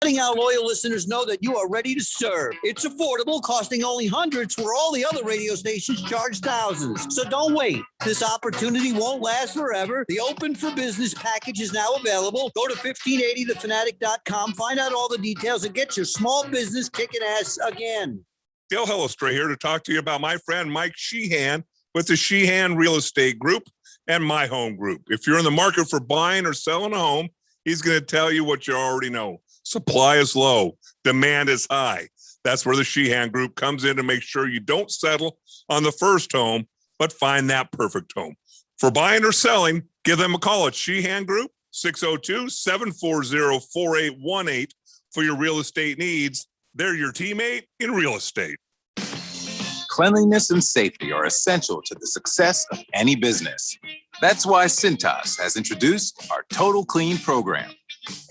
letting our loyal listeners know that you are ready to serve. It's affordable, costing only hundreds where all the other radio stations charge thousands. So don't wait. This opportunity won't last forever. The Open for Business package is now available. Go to 1580thefanatic.com, find out all the details, and get your small business kicking ass again. Dale Hellestrey here to talk to you about my friend Mike Sheehan with the Sheehan Real Estate Group and My Home Group. If you're in the market for buying or selling a home, he's going to tell you what you already know. Supply is low, demand is high. That's where the Sheehan Group comes in to make sure you don't settle on the first home, but find that perfect home. For buying or selling, give them a call at Sheehan Group, 602-740-4818 for your real estate needs. They're your teammate in real estate. Cleanliness and safety are essential to the success of any business. That's why Cintas has introduced our Total Clean program,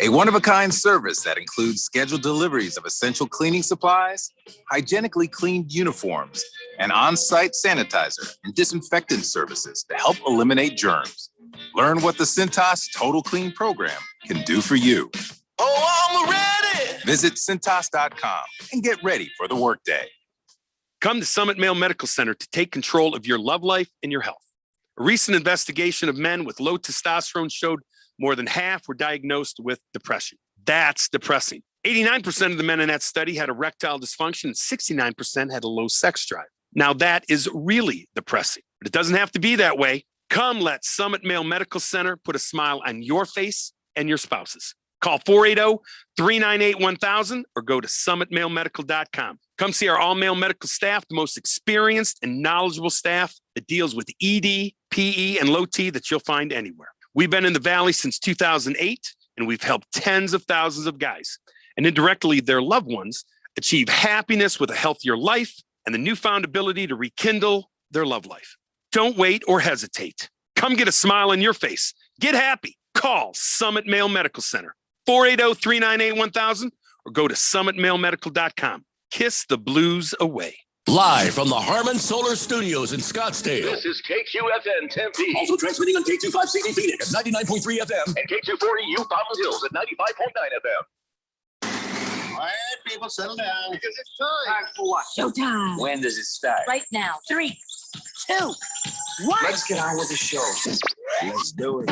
a one-of-a-kind service that includes scheduled deliveries of essential cleaning supplies, hygienically cleaned uniforms, and on-site sanitizer and disinfectant services to help eliminate germs. Learn what the Cintas Total Clean program can do for you. Oh, I'm ready! Visit Cintas.com and get ready for the workday. Come to Summit Male Medical Center to take control of your love life and your health. A recent investigation of men with low testosterone showed more than half were diagnosed with depression. That's depressing. 89% of the men in that study had erectile dysfunction and 69% had a low sex drive. Now that is really depressing, but it doesn't have to be that way. Come let Summit Male Medical Center put a smile on your face and your spouse's. Call 480-398-1000 or go to summitmalemedical.com. Come see our all-male medical staff, the most experienced and knowledgeable staff that deals with ED, PE, and low T that you'll find anywhere. We've been in the Valley since 2008, and we've helped tens of thousands of guys and indirectly their loved ones achieve happiness with a healthier life and the newfound ability to rekindle their love life. Don't wait or hesitate. Come get a smile on your face. Get happy. Call Summit Male Medical Center. 480-398-1000 or go to summitmalemedical.com. Kiss the blues away. Live from the Harmon Solar Studios in Scottsdale. This is KQFN Tempe. Also transmitting on K25CD Phoenix at 99.3 FM. And K240U Fountain Hills at 95.9 FM. All right, people, settle down. Because it's time. Time for what? Showtime. When does it start? Right now. 3, 2, 1. Let's get on with the show. Let's do it.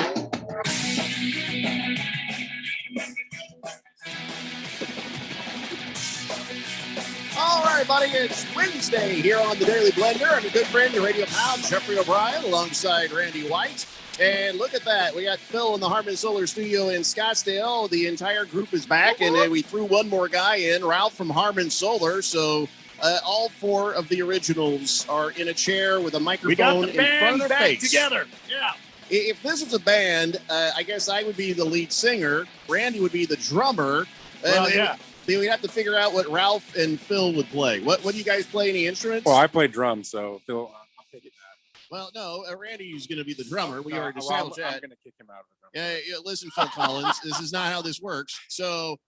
All right, buddy, it's Wednesday here on the Daily Blender. I'm your good friend, your radio pal, Jeffrey O'Brien, alongside Randy White. And look at that. We got Phil in the Harmon Solar Studio in Scottsdale. The entire group is back, and we threw one more guy in, Ralph from Harmon Solar. So all four of the originals are in a chair with a microphone in front of their face. Together. Yeah. If this was a band, I guess I would be the lead singer. Randy would be the drummer. Well, yeah. We'd have to figure out what Ralph and Phil would play. What do you guys play? Any instruments? Well, I play drums, so Phil, I'll take it back. Well, no, Randy's going to be the drummer. We already established that. I'm going to kick him out of the drum. Yeah, listen, Phil Collins, this is not how this works. So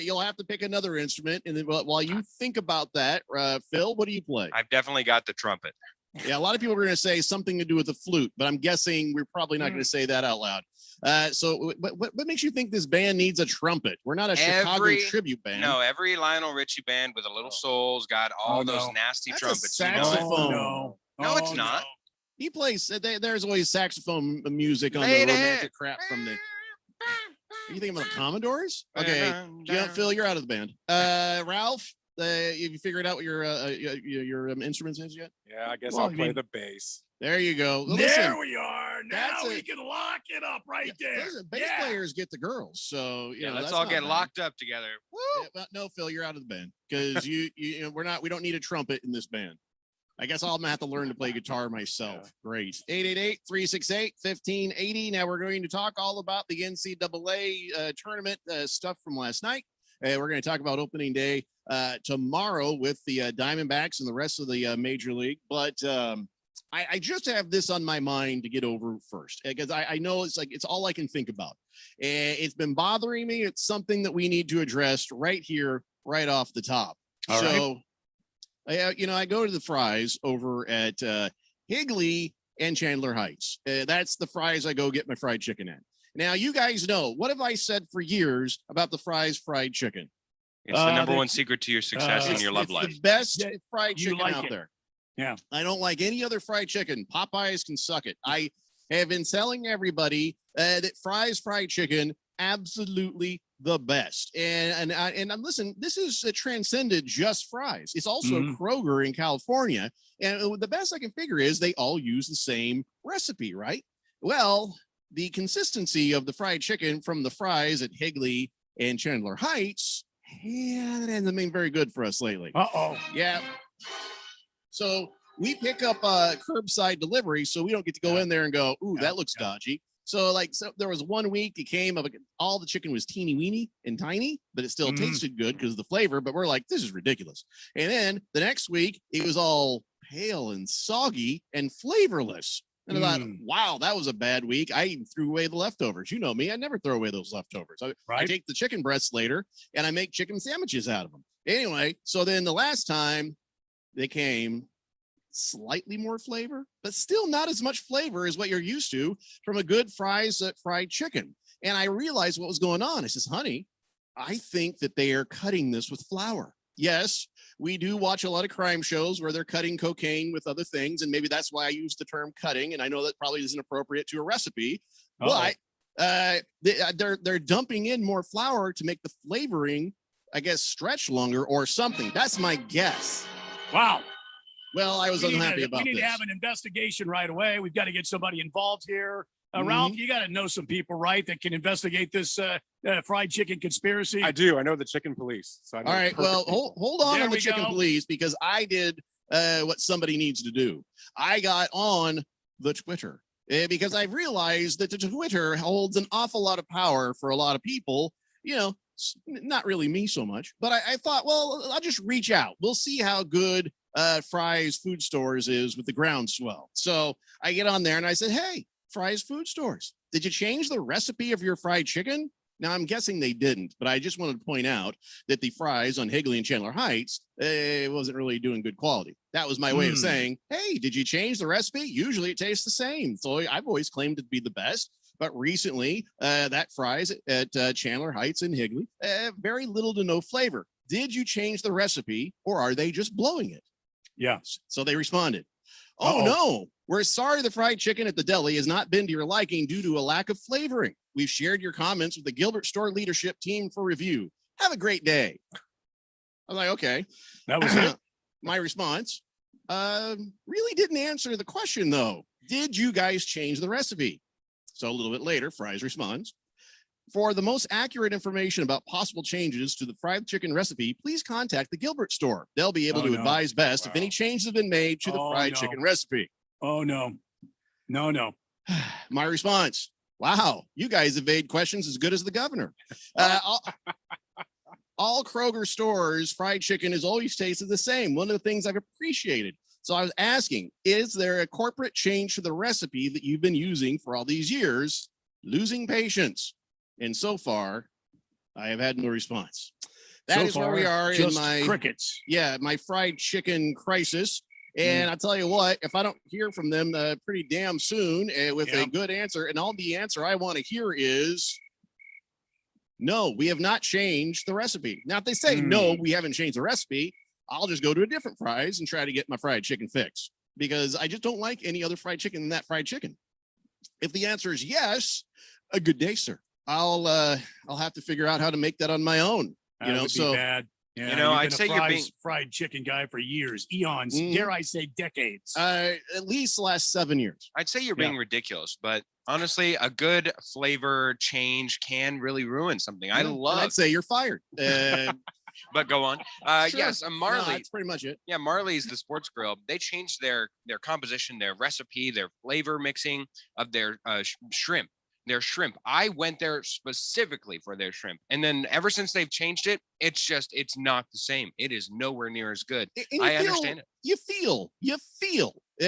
you'll have to pick another instrument. And then while you think about that, Phil, what do you play? I've definitely got the trumpet. Yeah, a lot of people are going to say something to do with the flute, but I'm guessing we're probably not going to say that out loud. So what makes you think this band needs a trumpet? We're not a Chicago tribute band. No, every Lionel Richie band with a little soul's got all those nasty That's trumpets. A saxophone. No, it's not. He plays. There's always saxophone music on the romantic crap from the. You think about the Commodores? Okay, Phil, you're out of the band. Ralph, have you figured out what your instruments is yet? Yeah, I guess I'll play the bass. There you go. Well, there we are. Now we can lock it up right there. Listen, bass players get the girls, so you know. Let's all get locked up together. Woo! Yeah, well, no, Phil, you're out of the band because you know, we don't need a trumpet in this band. I guess I'm gonna have to learn to play guitar myself. Yeah. Great. 888-368-1580. Now we're going to talk all about the NCAA tournament stuff from last night. We're going to talk about opening day tomorrow with the Diamondbacks and the rest of the Major League. But I just have this on my mind to get over first because I know it's all I can think about. It's been bothering me. It's something that we need to address right here, right off the top. All right. I go to the Fry's over at Higley and Chandler Heights. That's the Fry's I go get my fried chicken at. Now, you guys know, what have I said for years about the Fry's fried chicken? It's the number one secret to your success in your love It's life. the best fried chicken like out it. there. Yeah. I don't like any other fried chicken. Popeyes can suck it. I have been telling everybody that Fry's fried chicken, absolutely the best. And listen, this is transcended just Fry's. It's also Kroger in California. And the best I can figure is they all use the same recipe, right? Well, the consistency of the fried chicken from the Fry's at Higley and Chandler Heights, yeah, that hasn't been very good for us lately. Uh-oh. Yeah. So we pick up curbside delivery, so we don't get to go in there and go, ooh, that looks dodgy. So there was 1 week it came of all the chicken was teeny weeny and tiny, but it still tasted good because of the flavor. But we're like, this is ridiculous. And then the next week it was all pale and soggy and flavorless. And I thought, wow, that was a bad week. I even threw away the leftovers. You know me, I never throw away those leftovers. I take the chicken breasts later and I make chicken sandwiches out of them. Anyway, so then the last time they came, slightly more flavor, but still not as much flavor as what you're used to from a good Fry's fried chicken. And I realized what was going on. I says, honey, I think that they are cutting this with flour. Yes, we do watch a lot of crime shows where they're cutting cocaine with other things, and maybe that's why I use the term cutting. And I know that probably isn't appropriate to a recipe, but they're dumping in more flour to make the flavoring, I guess, stretch longer or something. That's my guess. Wow. Well, I was unhappy about this. We need to have an investigation right away. We've got to get somebody involved here. Ralph, you got to know some people, right, that can investigate this fried chicken conspiracy. I do. I know the chicken police. So I know all right. Well, hold on the chicken police, because I did what somebody needs to do. I got on the Twitter because I realized that the Twitter holds an awful lot of power for a lot of people. You know, not really me so much, but I thought, well, I'll just reach out. We'll see how good Fry's Food Stores is with the groundswell. So I get on there and I said, hey, Fry's Food Stores, did you change the recipe of your fried chicken? Now, I'm guessing they didn't, but I just wanted to point out that the Fry's on Higley and Chandler Heights wasn't really doing good quality. That was my way of saying, hey, did you change the recipe? Usually it tastes the same. So I've always claimed it to be the best. But recently, that Fry's at Chandler Heights and Higley, very little to no flavor. Did you change the recipe, or are they just blowing it? Yeah. So they responded, oh, no, we're sorry the fried chicken at the deli has not been to your liking due to a lack of flavoring. We've shared your comments with the Gilbert Store leadership team for review. Have a great day. I was like, okay. That was it. My response really didn't answer the question, though. Did you guys change the recipe? So a little bit later, Fry's responds, for the most accurate information about possible changes to the fried chicken recipe, please contact the Gilbert Store. They'll be able to advise best if any changes have been made to the fried chicken recipe. Oh, no. No. My response, wow, you guys evade questions as good as the governor. All Kroger stores, fried chicken has always tasted the same. One of the things I've appreciated. So I was asking, is there a corporate change to the recipe that you've been using for all these years? Losing patience. And so far, I have had no response. That is where we are in my crickets. Yeah, my fried chicken crisis. And I'll tell you what, if I don't hear from them pretty damn soon with a good answer, and all the answer I want to hear is, no, we have not changed the recipe. Now, if they say, no, we haven't changed the recipe, I'll just go to a different Fry's and try to get my fried chicken fix, because I just don't like any other fried chicken than that fried chicken. If the answer is yes, a good day, sir. I'll have to figure out how to make that on my own. You know, so bad. Yeah, you know, I'd say you're being fried chicken guy for years, eons, dare I say decades. At least the last 7 years. I'd say you're being ridiculous, but honestly, a good flavor change can really ruin something. I'd say you're fired. But go on. Sure. Yes, Marley. No, that's pretty much it. Yeah, Marley's the sports grill. They changed their composition, their recipe, their flavor mixing of their shrimp. Their shrimp. I went there specifically for their shrimp. And then ever since they've changed it, it's not the same. It is nowhere near as good. I understand it. You feel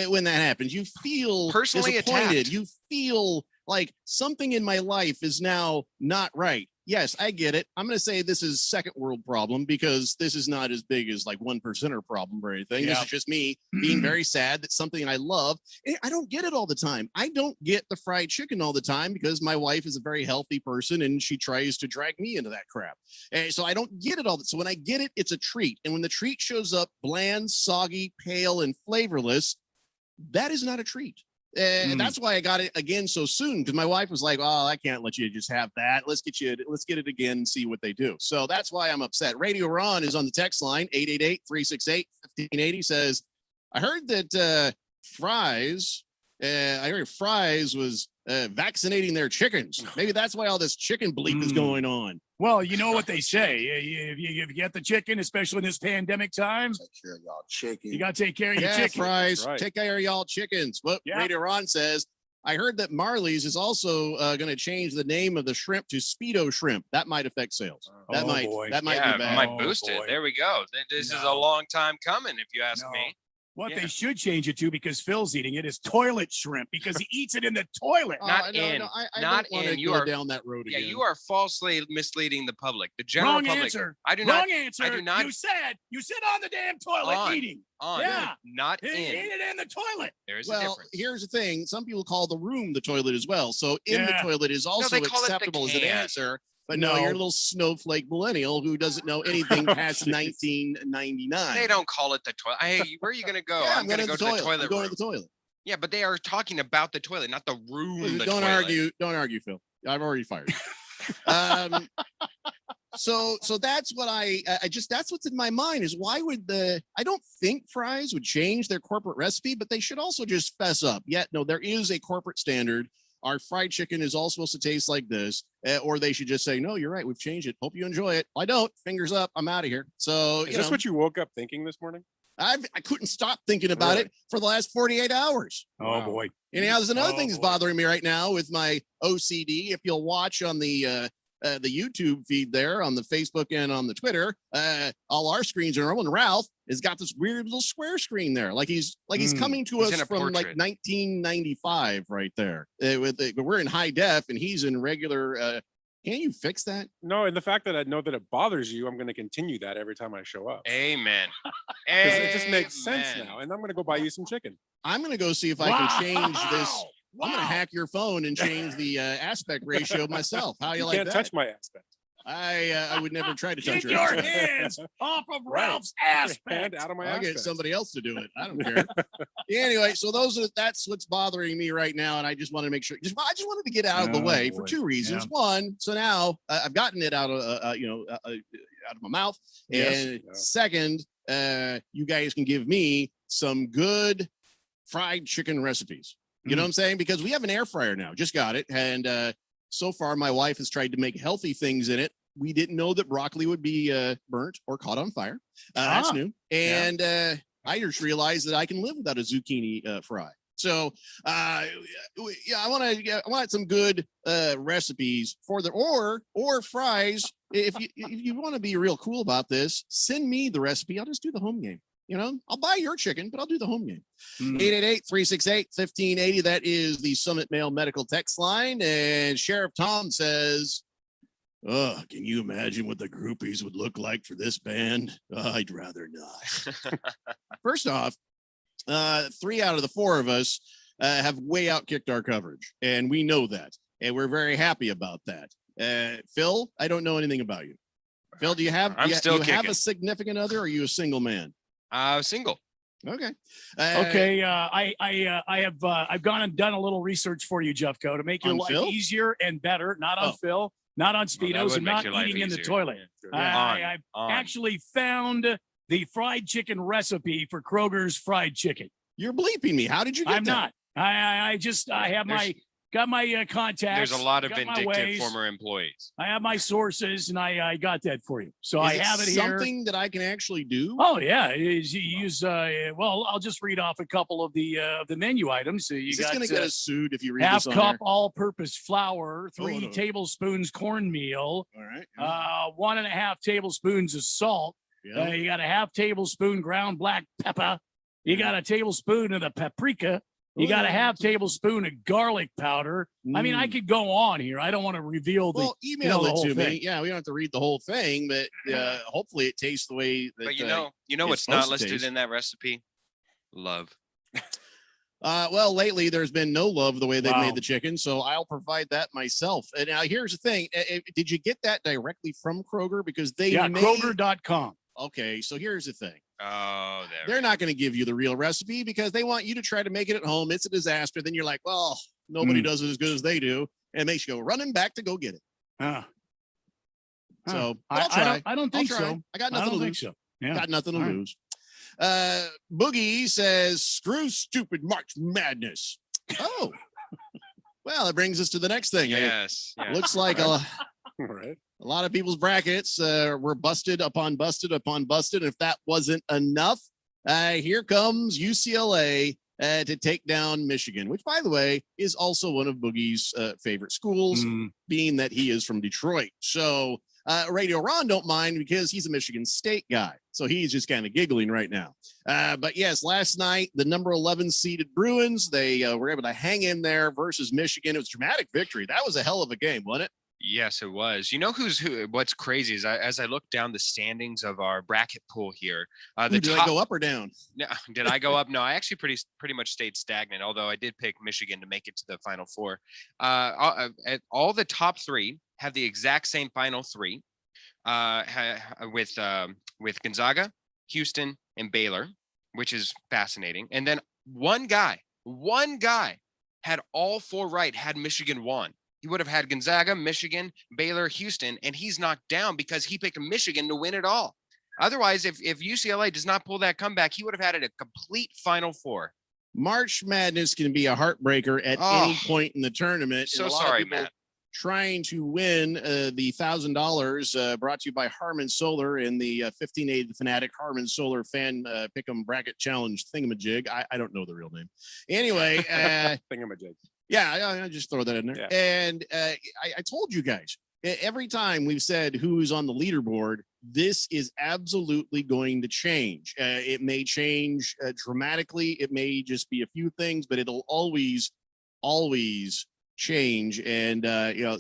when that happens. You feel personally disappointed. attacked. You feel like something in my life is now not right. Yes, I get it. I'm going to say this is second world problem because this is not as big as like 1%er problem or anything. This Yeah. is just me being very sad that something I love. I don't get it all the time. I don't get the fried chicken all the time because my wife is a very healthy person and she tries to drag me into that crap. And so I don't get it all. So when I get it, it's a treat. And when the treat shows up bland, soggy, pale, and flavorless, that is not a treat. And that's why I got it again so soon, because my wife was like, "Oh, I can't let you just have that. Let's get it again and see what they do." So that's why I'm upset. Radio Ron is on the text line 888-368-1580. Says, "I heard that Fry's was vaccinating their chickens. Maybe that's why all this chicken bleep is going on." Well, you know what they say. If you get the chicken, especially in this pandemic time, Take care of y'all chicken. you got to take care of your Yeah, chicken. Fries, Right. take care of y'all chickens. What Yeah. Radio Ron says, I heard that Marley's is also going to change the name of the shrimp to Speedo Shrimp. That might affect sales. That Oh, might boy. that might yeah, be it bad. might Oh, boost boy. it. There we go. This is a No. long time coming, if you ask No. me. What Yeah. they should change it to, because Phil's eating it, is toilet shrimp because he eats it in the toilet. Not no, in. no, I Not don't want to in. You go are- down that road Yeah, again. you are falsely misleading the public, the general Wrong public. answer. I do Wrong not. answer. I do not. You said you sit on the damn toilet On. eating. On. Yeah. Not Eat in. it in the toilet. There is a Well, difference. here's the thing. Some people call the room the toilet as well. So in the Yeah. toilet is also they call it the acceptable as an can. answer. But no, No. you're a little snowflake millennial who doesn't know anything past Jeez. 1999. They don't call it the toilet. Hey, where are you going to go? Yeah, I'm going to go to the I'm toilet going room. to the toilet. Yeah, but they are talking about the toilet, not the room. The Don't toilet. argue. Don't argue, Phil. I've already fired you. So that's what I just that's what's in my mind is why would I don't think Fry's would change their corporate recipe, but they should also just fess up. Yet no, there is a corporate standard. Our fried chicken is all supposed to taste like this, or they should just say, "No, you're right. We've changed it. Hope you enjoy it." I don't. Fingers up. I'm out of here. So Is this what you woke up thinking this morning? I couldn't stop thinking about Really? it for the last 48 hours. Oh Wow. boy. Anyhow, there's another Oh, thing that's boy. bothering me right now with my OCD. If you'll watch on the YouTube feed there, on the Facebook and on the Twitter, all our screens are normal. And Ralph has got this weird little square screen there, like he's coming to He's us in a from like portrait. 1995 right there. We're in high def and he's in regular. Can you fix that? No, and the fact that I know that it bothers you, I'm going to continue that every time I show up. Amen. 'Cause it just makes sense Amen. now. And I'm going to go buy you some chicken. I'm gonna go see if I can change this. Wow. I'm gonna Wow. hack your phone and change the aspect ratio myself. How you You like can't that? touch my aspect. I would never try to touch Get your your aspect. hands off of Right. Ralph's Hand aspect. out of my I'll get aspect. somebody else to do it. I don't care. Anyway, so that's what's bothering me right now, and I just want to make sure. I just wanted to get out of the Oh, way for boy. two reasons. Yeah. One, so now I've gotten it out of out of my mouth, Yes. and Yeah. second, you guys can give me some good fried chicken recipes. You know what I'm saying? Because we have an air fryer now. Just got it, and so far my wife has tried to make healthy things in it. We didn't know that broccoli would be burnt or caught on fire. That's Ah, new. And I just realized that I can live without a zucchini fry. So yeah, I want some good recipes for the or fries. If you want to be real cool about this, send me the recipe. I'll just do the home game. You know, I'll buy your chicken, but I'll do the home game. 888-368-1580. That is the Summit Mail Medical text line. And Sheriff Tom says, "Oh, can you imagine what the groupies would look like for this band? I'd rather not." First off, 3 out of the 4 of us have way outkicked our coverage, and we know that, and we're very happy about that. Phil, I don't know anything about you. Phil, do you have I'm do still you have kicking. a significant other? Or are you a single man? Single. Okay. Okay, I've gone and done a little research for you, Jeffco, to make your On life Phil? easier and better. Not on Oh. Phil, not on Well, that Speedos, would and make not your life eating in the easier. toilet. I've On. actually found the fried chicken recipe for Kroger's fried chicken. You're bleeping me. How did you get I'm that? not. I have got my contacts. There's a lot of got my vindictive ways. former employees. I have my sources, and I got that for you. So I Is have it here. something that I can actually do? Oh yeah, you use. Well, I'll just read off a couple of the menu items. So you Is this got going to get us sued if you read half this on cup there? all-purpose flour, 3 no. tablespoons cornmeal, All right. 1.5 tablespoons of salt. Yeah. You got a half tablespoon ground black pepper. You got a tablespoon of the paprika, You got a half tablespoon of garlic powder. I mean, I could go on here. I don't want to reveal the. Well, email the it whole to thing. me. Yeah, we don't have to read the whole thing, but hopefully it tastes the way that. But you it's know what's not supposed to listed taste. in that recipe? Love. Well, lately there's been no love the way they've Wow. made the chicken, so I'll provide that myself. And now here's the thing: did you get that directly from Kroger? Because they Yeah, may- Kroger.com. Okay, so here's the thing: Oh, they're not going to give you the real recipe because they want you to try to make it at home. It's a disaster. Then you're like, well, nobody does it as good as they do, and it makes you go running back to go get it. Huh. Huh. So but I'll try. I don't I'll think try. so. I got I nothing don't to think lose. so. Yeah. Got nothing to All right. lose. Boogie says, screw stupid March Madness. Oh, well, that brings us to the next thing. Yes. Looks like a All right. lot of people's brackets were busted upon busted upon busted. If that wasn't enough, here comes UCLA to take down Michigan, which, by the way, is also one of Boogie's favorite schools, being that he is from Detroit. So Radio Ron don't mind because he's a Michigan State guy. So he's just kind of giggling right now. But yes, last night, the number 11 seeded Bruins, they were able to hang in there versus Michigan. It was a dramatic victory. That was a hell of a game, wasn't it? Yes, it was. You know what's crazy is as I look down the standings of our bracket pool here, the Did I top go up or down? No, did I go up? No, I actually pretty much stayed stagnant. Although I did pick Michigan to make it to the Final Four. All the top three have the exact same Final Three, with Gonzaga, Houston, and Baylor, which is fascinating. And then one guy had all four right. Had Michigan won, he would have had Gonzaga, Michigan, Baylor, Houston, and he's knocked down because he picked Michigan to win it all. Otherwise, if UCLA does not pull that comeback, he would have had it a complete Final Four. March Madness can be a heartbreaker at any point in the tournament. So and a lot of sorry, people Matt. Trying to win the $1,000 brought to you by Harmon Solar and the 1580 Fanatic Harmon Solar Fan Pick'em Bracket Challenge thingamajig. I don't know the real name. Anyway, Thingamajig. yeah, I just throw that in there. Yeah. And I told you guys, every time we've said who's on the leaderboard, this is absolutely going to change. It may change dramatically. It may just be a few things, but it'll always change. And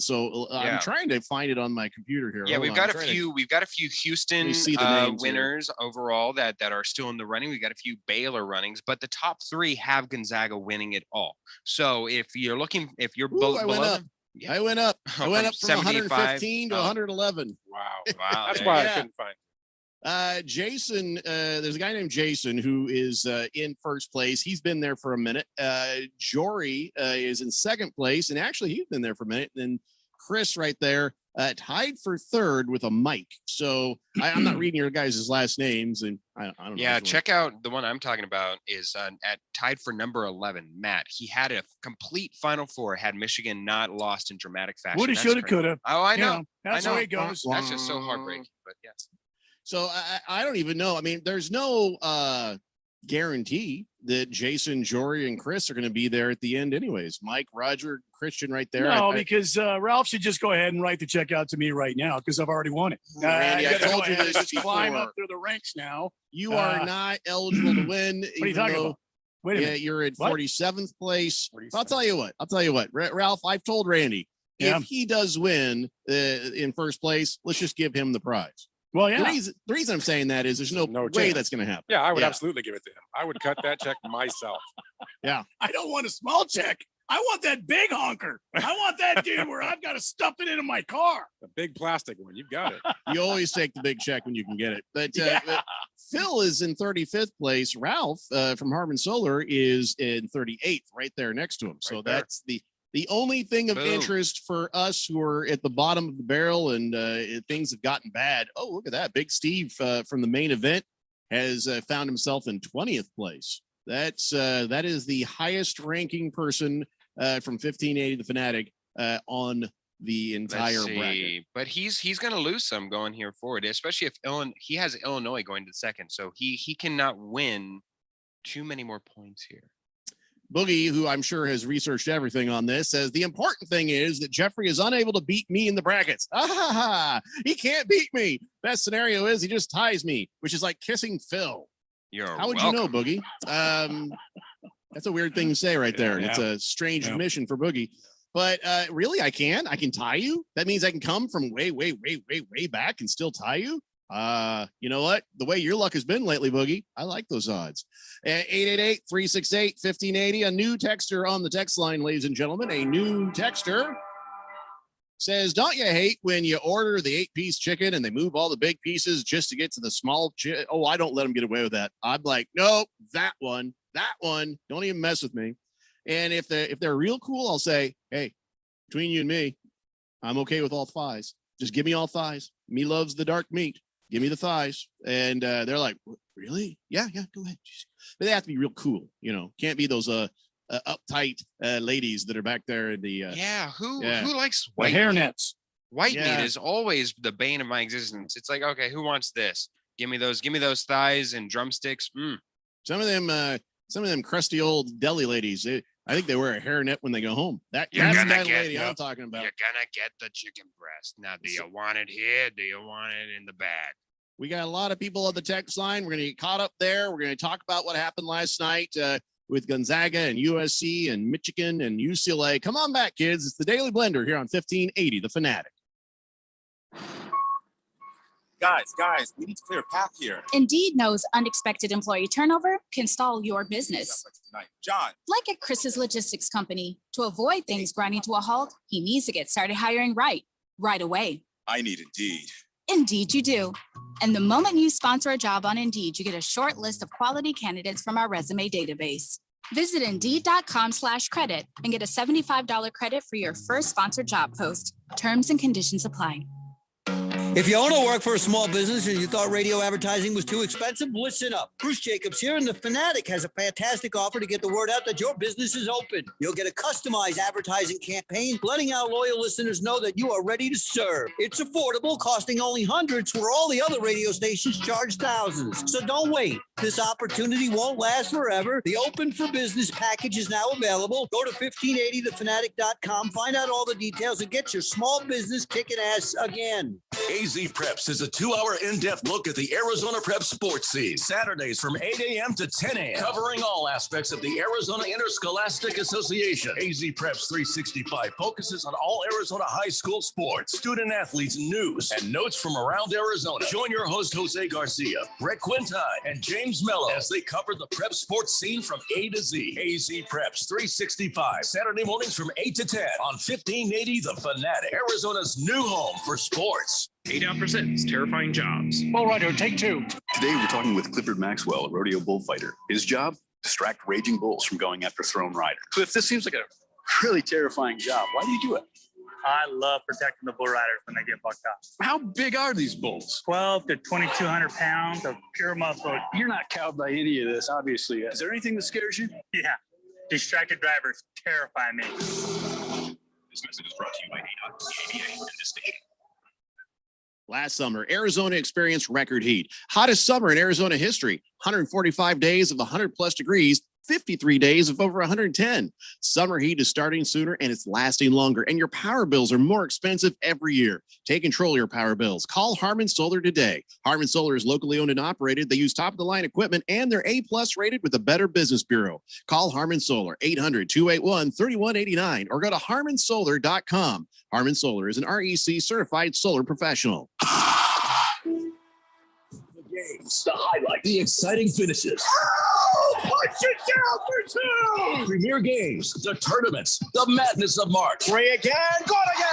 so Yeah. I'm trying to find it on my computer here. Yeah, Hold we've on, got I'm a trying to- few. We've got a few Houston see the names here. winners overall that are still in the running. We got a few Baylor runnings, but the top three have Gonzaga winning it all. So if you're Ooh, I went up. Yeah. I went up. I went up from 75 115 to 111. Wow. Wow, That's there why you I Yeah. couldn't find. Jason, there's a guy named Jason who is in first place. He's been there for a minute. Jory is in second place, and actually he's been there for a minute. And then Chris right there tied for third with a mic. So I'm not reading your guys' last names, and I don't know. Yeah, check out the one I'm talking about is at tied for number 11. Matt, he had a complete Final Four had Michigan not lost in dramatic fashion. Woulda, That's shoulda, crazy. coulda. Oh, I You know. know, that's I the know. way it goes. That's just so heartbreaking. But yes. So I don't even know. I mean, there's no guarantee that Jason, Jory, and Chris are going to be there at the end, anyways. Mike, Roger, Christian, right there. No, because Ralph should just go ahead and write the check out to me right now because I've already won it. Randy, I gotta go told you ahead and this just climb before. up through the ranks now. You are not eligible to win. What are you talking about? Wait a minute. You're at What? 47th place. 47th. I'll tell you what. Ralph, I've told Randy, Yeah. if he does win in first place, let's just give him the prize. Well, The yeah. reason I'm saying that is there's no No way chance. that's going to happen. Yeah, I would Yeah. absolutely give it to him. I would cut that check myself. I don't want a small check. I want that big honker. I want that dude where I've got to stuff it into my car. The big plastic one. You've got it. You always take the big check when you can get it. But Yeah. Phil is in 35th place. Ralph from Harmon Solar is in 38th, right there next to him. So Right there. that's the only thing of Boom. interest for us who are at the bottom of the barrel and things have gotten bad. Oh, look at that. Big Steve from the main event has found himself in 20th place. That is the highest ranking person from 1580 the Fanatic on the entire Let's bracket. see. But he's going to lose some going here forward, especially if he has Illinois going to second. So he cannot win too many more points here. Boogie, who I'm sure has researched everything on this, says the important thing is that Jeffrey is unable to beat me in the brackets. He can't beat me. Best scenario is he just ties me, which is like kissing Phil. You're How would welcome. you know, Boogie? That's a weird thing to say right there. Yeah. It's a strange Yeah. admission for Boogie. But really, I can tie you. That means I can come from way back and still tie you. You know what? The way your luck has been lately, Boogie, I like those odds. 888-368-1580. A new texter on the text line, ladies and gentlemen. A new texter says, don't you hate when you order the 8-piece chicken and they move all the big pieces just to get to the small Oh, I don't let them get away with that. I'm like, nope, that one, don't even mess with me. And if they're real cool, I'll say, hey, between you and me, I'm okay with all thighs. Just give me all thighs. Me loves the dark meat. Give me the thighs. And they're like, really? Yeah, go ahead. But they have to be real cool. Can't be those uptight ladies that are back there in the who likes The white meat? hairnets. White Yeah. meat is always the bane of my existence. It's like, okay, who wants this? Give me those thighs and drumsticks. Some of them crusty old deli ladies. I think they wear a hairnet when they go home. That's the You're kind gonna of get- lady I'm talking about. You're gonna get the chicken breast. Now, do you want it here? Do you want it in the bag? We got a lot of people on the text line. We're going to get caught up there. We're going to talk about what happened last night with Gonzaga and USC and Michigan and UCLA. Come on back, kids. It's the Daily Blender here on 1580, The Fanatic. Guys, we need to clear a path here. Indeed knows unexpected employee turnover can stall your business. John. Like at Chris's Logistics Company, to avoid things grinding to a halt, he needs to get started hiring right away. I need Indeed. Indeed you do. And the moment you sponsor a job on Indeed, you get a short list of quality candidates from our resume database. Visit Indeed.com/credit and get a $75 credit for your first sponsored job post. Terms and conditions apply. If you own or work for a small business and you thought radio advertising was too expensive, listen up. Bruce Jacobs here, and The Fanatic has a fantastic offer to get the word out that your business is open. You'll get a customized advertising campaign, letting our loyal listeners know that you are ready to serve. It's affordable, costing only hundreds, where all the other radio stations charge thousands. So don't wait. This opportunity won't last forever. The Open for Business package is now available. Go to 1580thefanatic.com, find out all the details, and get your small business kicking ass again. AZ Preps is a 2-hour in-depth look at the Arizona prep sports scene. Saturdays from 8 a.m. to 10 a.m. Covering all aspects of the Arizona Interscholastic Association. AZ Preps 365 focuses on all Arizona high school sports, student athletes, news, and notes from around Arizona. Join your host, Jose Garcia, Brett Quintine, and James Mello as they cover the prep sports scene from A to Z. AZ Preps 365, Saturday mornings from 8 to 10 on 1580 The Fanatic, Arizona's new home for sports. 8 presents Terrifying Jobs. Bull Rider, take 2. Today we're talking with Clifford Maxwell, a rodeo bullfighter. His job? Distract raging bulls from going after thrown riders. Cliff, this seems like a really terrifying job. Why do you do it? I love protecting the bull riders when they get bucked up. How big are these bulls? 12 to 2,200 pounds of pure muscle. You're not cowed by any of this, obviously. Is there anything that scares you? Yeah, distracted drivers terrify me. This message is brought to you by ADOT, the ABA, and this station. Last summer, Arizona experienced record heat. Hottest summer in Arizona history. 145 days of 100+ degrees, 53 days of over 110. Summer heat is starting sooner and it's lasting longer. And your power bills are more expensive every year. Take control of your power bills. Call Harmon Solar today. Harmon Solar is locally owned and operated. They use top-of-the-line equipment and they're A+ rated with the Better Business Bureau. Call Harmon Solar, 800-281-3189, or go to harmonsolar.com. Harmon Solar is an REC certified solar professional. Games, the highlight, the exciting finishes. Punch it down for 2! Premier games, the tournaments, the madness of March. Three again, good again!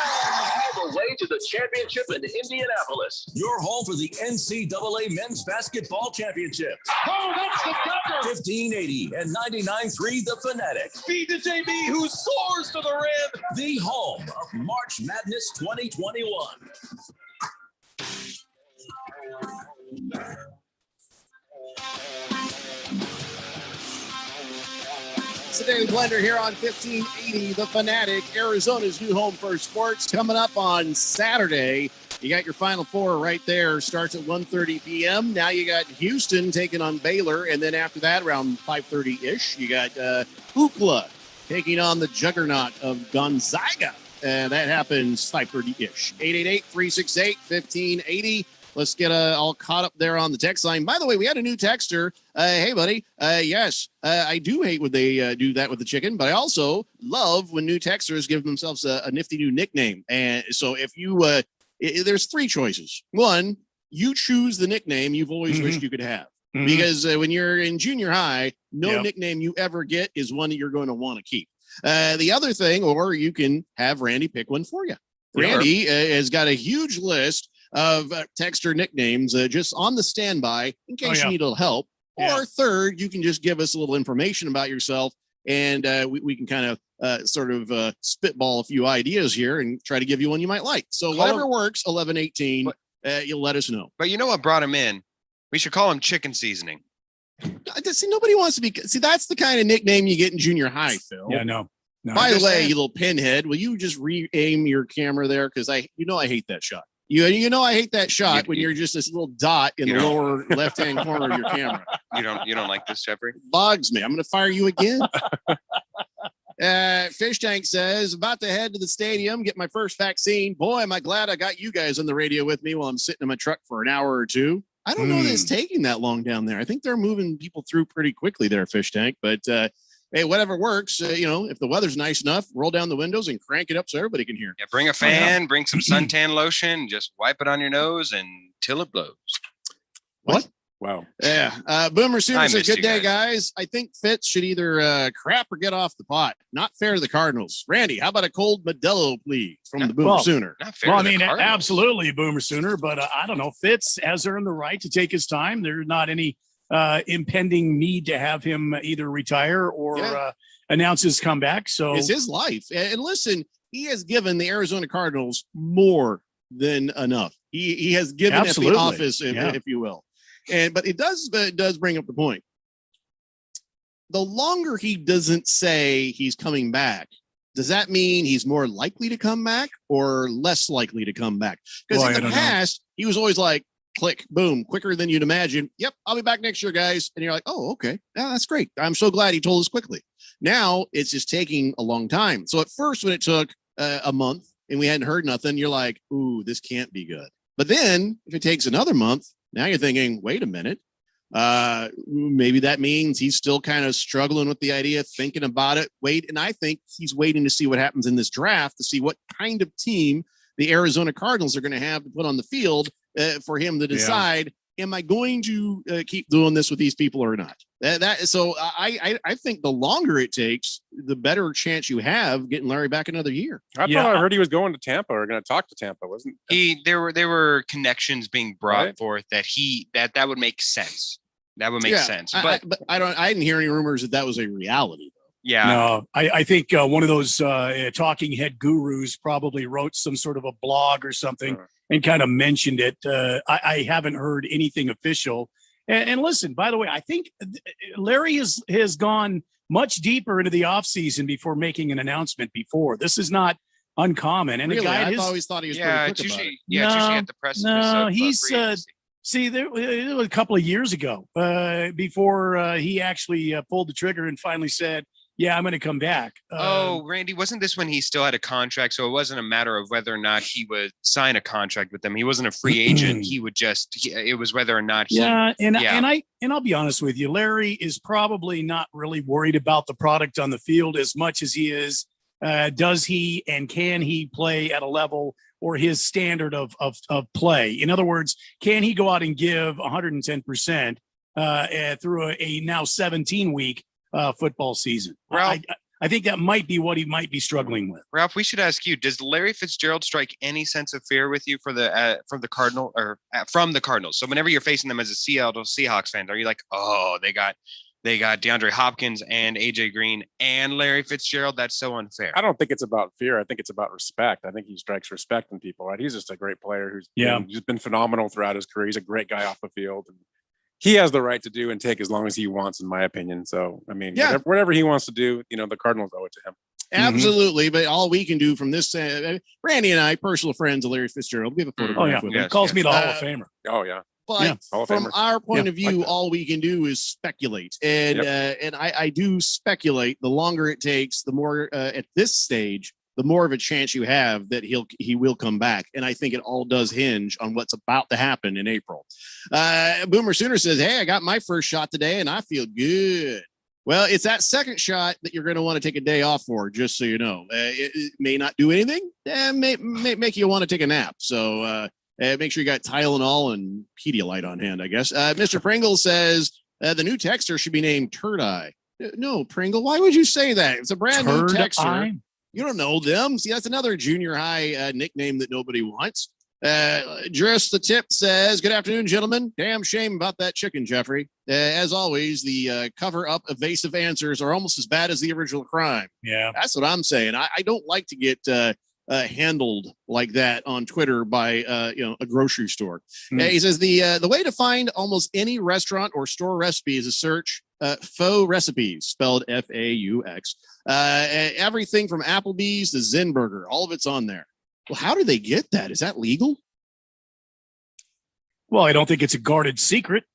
All the way to the championship in Indianapolis. Your home for the NCAA Men's Basketball Championship. Oh, that's the cover! 1580 and 99.3 The Fanatic. Feed to JB, who soars to the rim. The home of March Madness 2021. It's the Daily Blender here on 1580 The Fanatic, Arizona's new home for sports. Coming up on Saturday, you got your Final Four right there. Starts at 1:30 p.m. Now you got Houston taking on Baylor, and then after that, around 5:30-ish, you got UCLA taking on the juggernaut of Gonzaga. And that happens 5:30-ish. 888-368-1580. let's get all caught up there on the text line. By the way, we had a new texter. Hey, buddy. Yes, I do hate when they do that with the chicken, but I also love when new texters give themselves a nifty new nickname. And so if you, there's three choices. One, you choose the nickname you've always wished you could have. Because when you're in junior high, no nickname you ever get is one that you're going to want to keep. The other thing, or you can have Randy pick one for you. Randy has got a huge list of texter nicknames just on the standby in case you need a little help. Or third, you can just give us a little information about yourself, and we can kind of sort of spitball a few ideas here and try to give you one you might like. So whatever works, 1118, you'll let us know. But you know what brought him in? We should call him Chicken Seasoning. See, nobody wants to be. See, that's the kind of nickname you get in junior high, Phil. Yeah, no. By the way, you little pinhead, will you just re-aim your camera there? Because I hate that shot. You know I hate that shot when you're just this little dot in the lower left-hand corner of your camera. You don't like this, Jeffrey? Bugs me. I'm going to fire you again. Fish Tank says, about to head to the stadium, get my first vaccine. Boy, am I glad I got you guys on the radio with me while I'm sitting in my truck for an hour or two. I don't know that it's taking that long down there. I think they're moving people through pretty quickly there, Fish Tank. But hey, whatever works. If the weather's nice enough, roll down the windows and crank it up so everybody can hear. Yeah, bring a fan, bring some suntan lotion, just wipe it on your nose until it blows. What? Wow. Yeah. Boomer Sooner I says, missed good you day, guys. I think Fitz should either crap or get off the pot. Not fair to the Cardinals. Randy, how about a cold Modelo, please, from the Boomer Sooner? Not fair Well, I to the mean, Cardinals. absolutely Boomer Sooner, but I don't know. Fitz has earned the right to take his time. There's not any impending need to have him either retire or announce his comeback. So It's his life. And listen, he has given the Arizona Cardinals more than enough. He has given Absolutely. at the office, Yeah. if you will. But it does bring up the point. The longer he doesn't say he's coming back, does that mean he's more likely to come back or less likely to come back? Because Boy, I in the don't know. past, he was always like, click, boom, quicker than you'd imagine. Yep, I'll be back next year, guys. And you're like, oh, okay. Yeah, that's great. I'm so glad he told us quickly. Now it's just taking a long time. So at first, when it took a month and we hadn't heard nothing, you're like, ooh, this can't be good. But then if it takes another month, now you're thinking, wait a minute. Maybe that means he's still kind of struggling with the idea, thinking about it. And I think he's waiting to see what happens in this draft to see what kind of team the Arizona Cardinals are going to have to put on the field for him to decide, am I going to keep doing this with these people or not? So I think the longer it takes, the better chance you have getting Larry back another year. I thought I heard he was going to Tampa or going to talk to Tampa, wasn't he? There were connections being brought Right. forth that would make sense. That would make sense. But I didn't hear any rumors that was a reality. yeah, No, I think one of those talking head gurus probably wrote some sort of a blog or something and kind of mentioned it. I haven't heard anything official. And listen, by the way, I think Larry has gone much deeper into the offseason before making an announcement before. This is not uncommon. And Really? a guy I his, always thought he was yeah, pretty it's quick about usually it. it's usually at the precipice. No, of, he's free agency. see, it was a couple of years ago before he actually pulled the trigger and finally said, yeah, I'm going to come back. Randy, wasn't this when he still had a contract? So it wasn't a matter of whether or not he would sign a contract with them. He wasn't a free agent. He would it was whether or not he. And I'll be honest with you, Larry is probably not really worried about the product on the field as much as he is. Does he and can he play at a level or his standard of play? In other words, can he go out and give 110% through a now 17-week football season? Ralph, I think that might be what he might be struggling with. Ralph, we should ask you: does Larry Fitzgerald strike any sense of fear with you from the Cardinals? So whenever you're facing them as a Seattle Seahawks fan, are you like, oh, they got DeAndre Hopkins and AJ Green and Larry Fitzgerald? That's so unfair. I don't think it's about fear. I think it's about respect. I think he strikes respect in people, right? He's just a great player who's been phenomenal throughout his career. He's a great guy off the field. And he has the right to do and take as long as he wants, in my opinion. So, I mean, whatever he wants to do, the Cardinals owe it to him. Absolutely. But all we can do from this, Randy and I, personal friends of Larry Fitzgerald, we have a photograph with him. He calls me the Hall of Famer. Oh, yeah. But from our point of view, all we can do is speculate. And I do speculate the longer it takes, the more at this stage, the more of a chance you have that he will come back. And I think it all does hinge on what's about to happen in April. Boomer Sooner says, hey, I got my first shot today and I feel good. Well, it's that second shot that you're going to want to take a day off for, just so you know. It may not do anything, may make you want to take a nap. So make sure you got Tylenol and Pedialyte on hand, I guess. Mr. Pringle says the new texter should be named Turd Eye. No, Pringle, why would you say that? It's a brand new texter. You don't know them. See, that's another junior high nickname that nobody wants. Just the Tip says, good afternoon, gentlemen. Damn shame about that chicken, Jeffrey. As always, the cover-up evasive answers are almost as bad as the original crime. Yeah. That's what I'm saying. I don't like to get handled like that on Twitter by a grocery store. He says the way to find almost any restaurant or store recipe is to search faux recipes, spelled F-A-U-X. Everything from Applebee's to Zen Burger, all of it's on there. Well, how do they get that? Is that legal? Well, I don't think it's a guarded secret.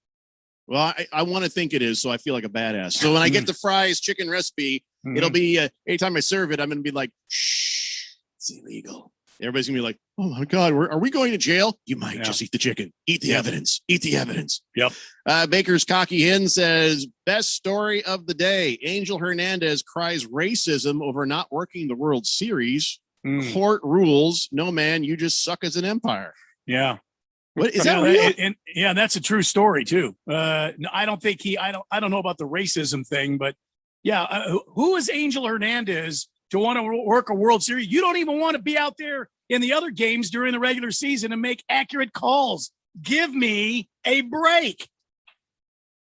Well, I want to think it is, so I feel like a badass. So when I get the fries chicken recipe, it'll be anytime I serve it, I'm going to be like, shh, it's illegal. Everybody's going to be like, oh my God, are we going to jail? You might just eat the chicken. Eat the evidence. Eat the evidence. Yep. Baker's Cocky Hen says, best story of the day. Angel Hernandez cries racism over not working the World Series. Court rules. No, man, you just suck as an empire. Yeah. What is that real? And that's a true story too. I don't think I don't know about the racism thing, but yeah. Who is Angel Hernandez to want to work a World Series? You don't even want to be out there in the other games during the regular season and make accurate calls. Give me a break.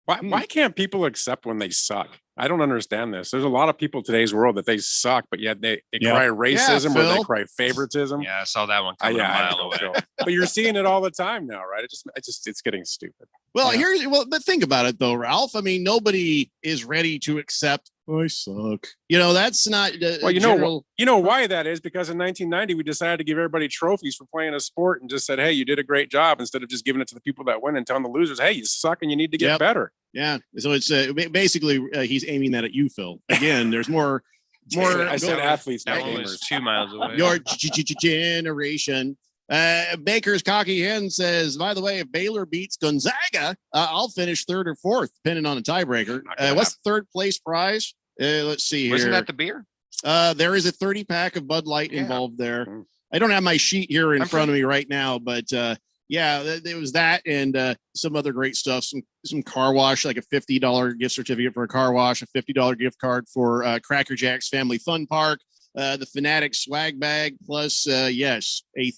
Why can't people accept when they suck? I don't understand this. There's a lot of people in today's world that they suck, but yet they cry racism or they cry favoritism. Yeah, I saw that one coming a mile away. But you're seeing it all the time now, right? It's getting stupid. Well, but think about it though, Ralph. I mean, nobody is ready to accept I suck. That's not. Well, you know why that is, because in 1990 we decided to give everybody trophies for playing a sport and just said, hey, you did a great job, instead of just giving it to the people that win and telling the losers, hey, you suck and you need to get better. Yeah. So it's basically he's aiming that at you, Phil. Again, there's more. I said athletes, that not one gamers. was 2 miles away. Your generation. Baker's Cocky Hen says, by the way, if Baylor beats Gonzaga, I'll finish third or fourth, depending on a tiebreaker. What's the third place prize? Let's see here. Wasn't that the beer? There is a 30 pack of Bud Light involved there. I don't have my sheet here in front of me right now, but it was that and some other great stuff. Some car wash, like a $50 gift certificate for a car wash, a $50 gift card for Cracker Jack's Family Fun Park, the Fanatic swag bag, plus a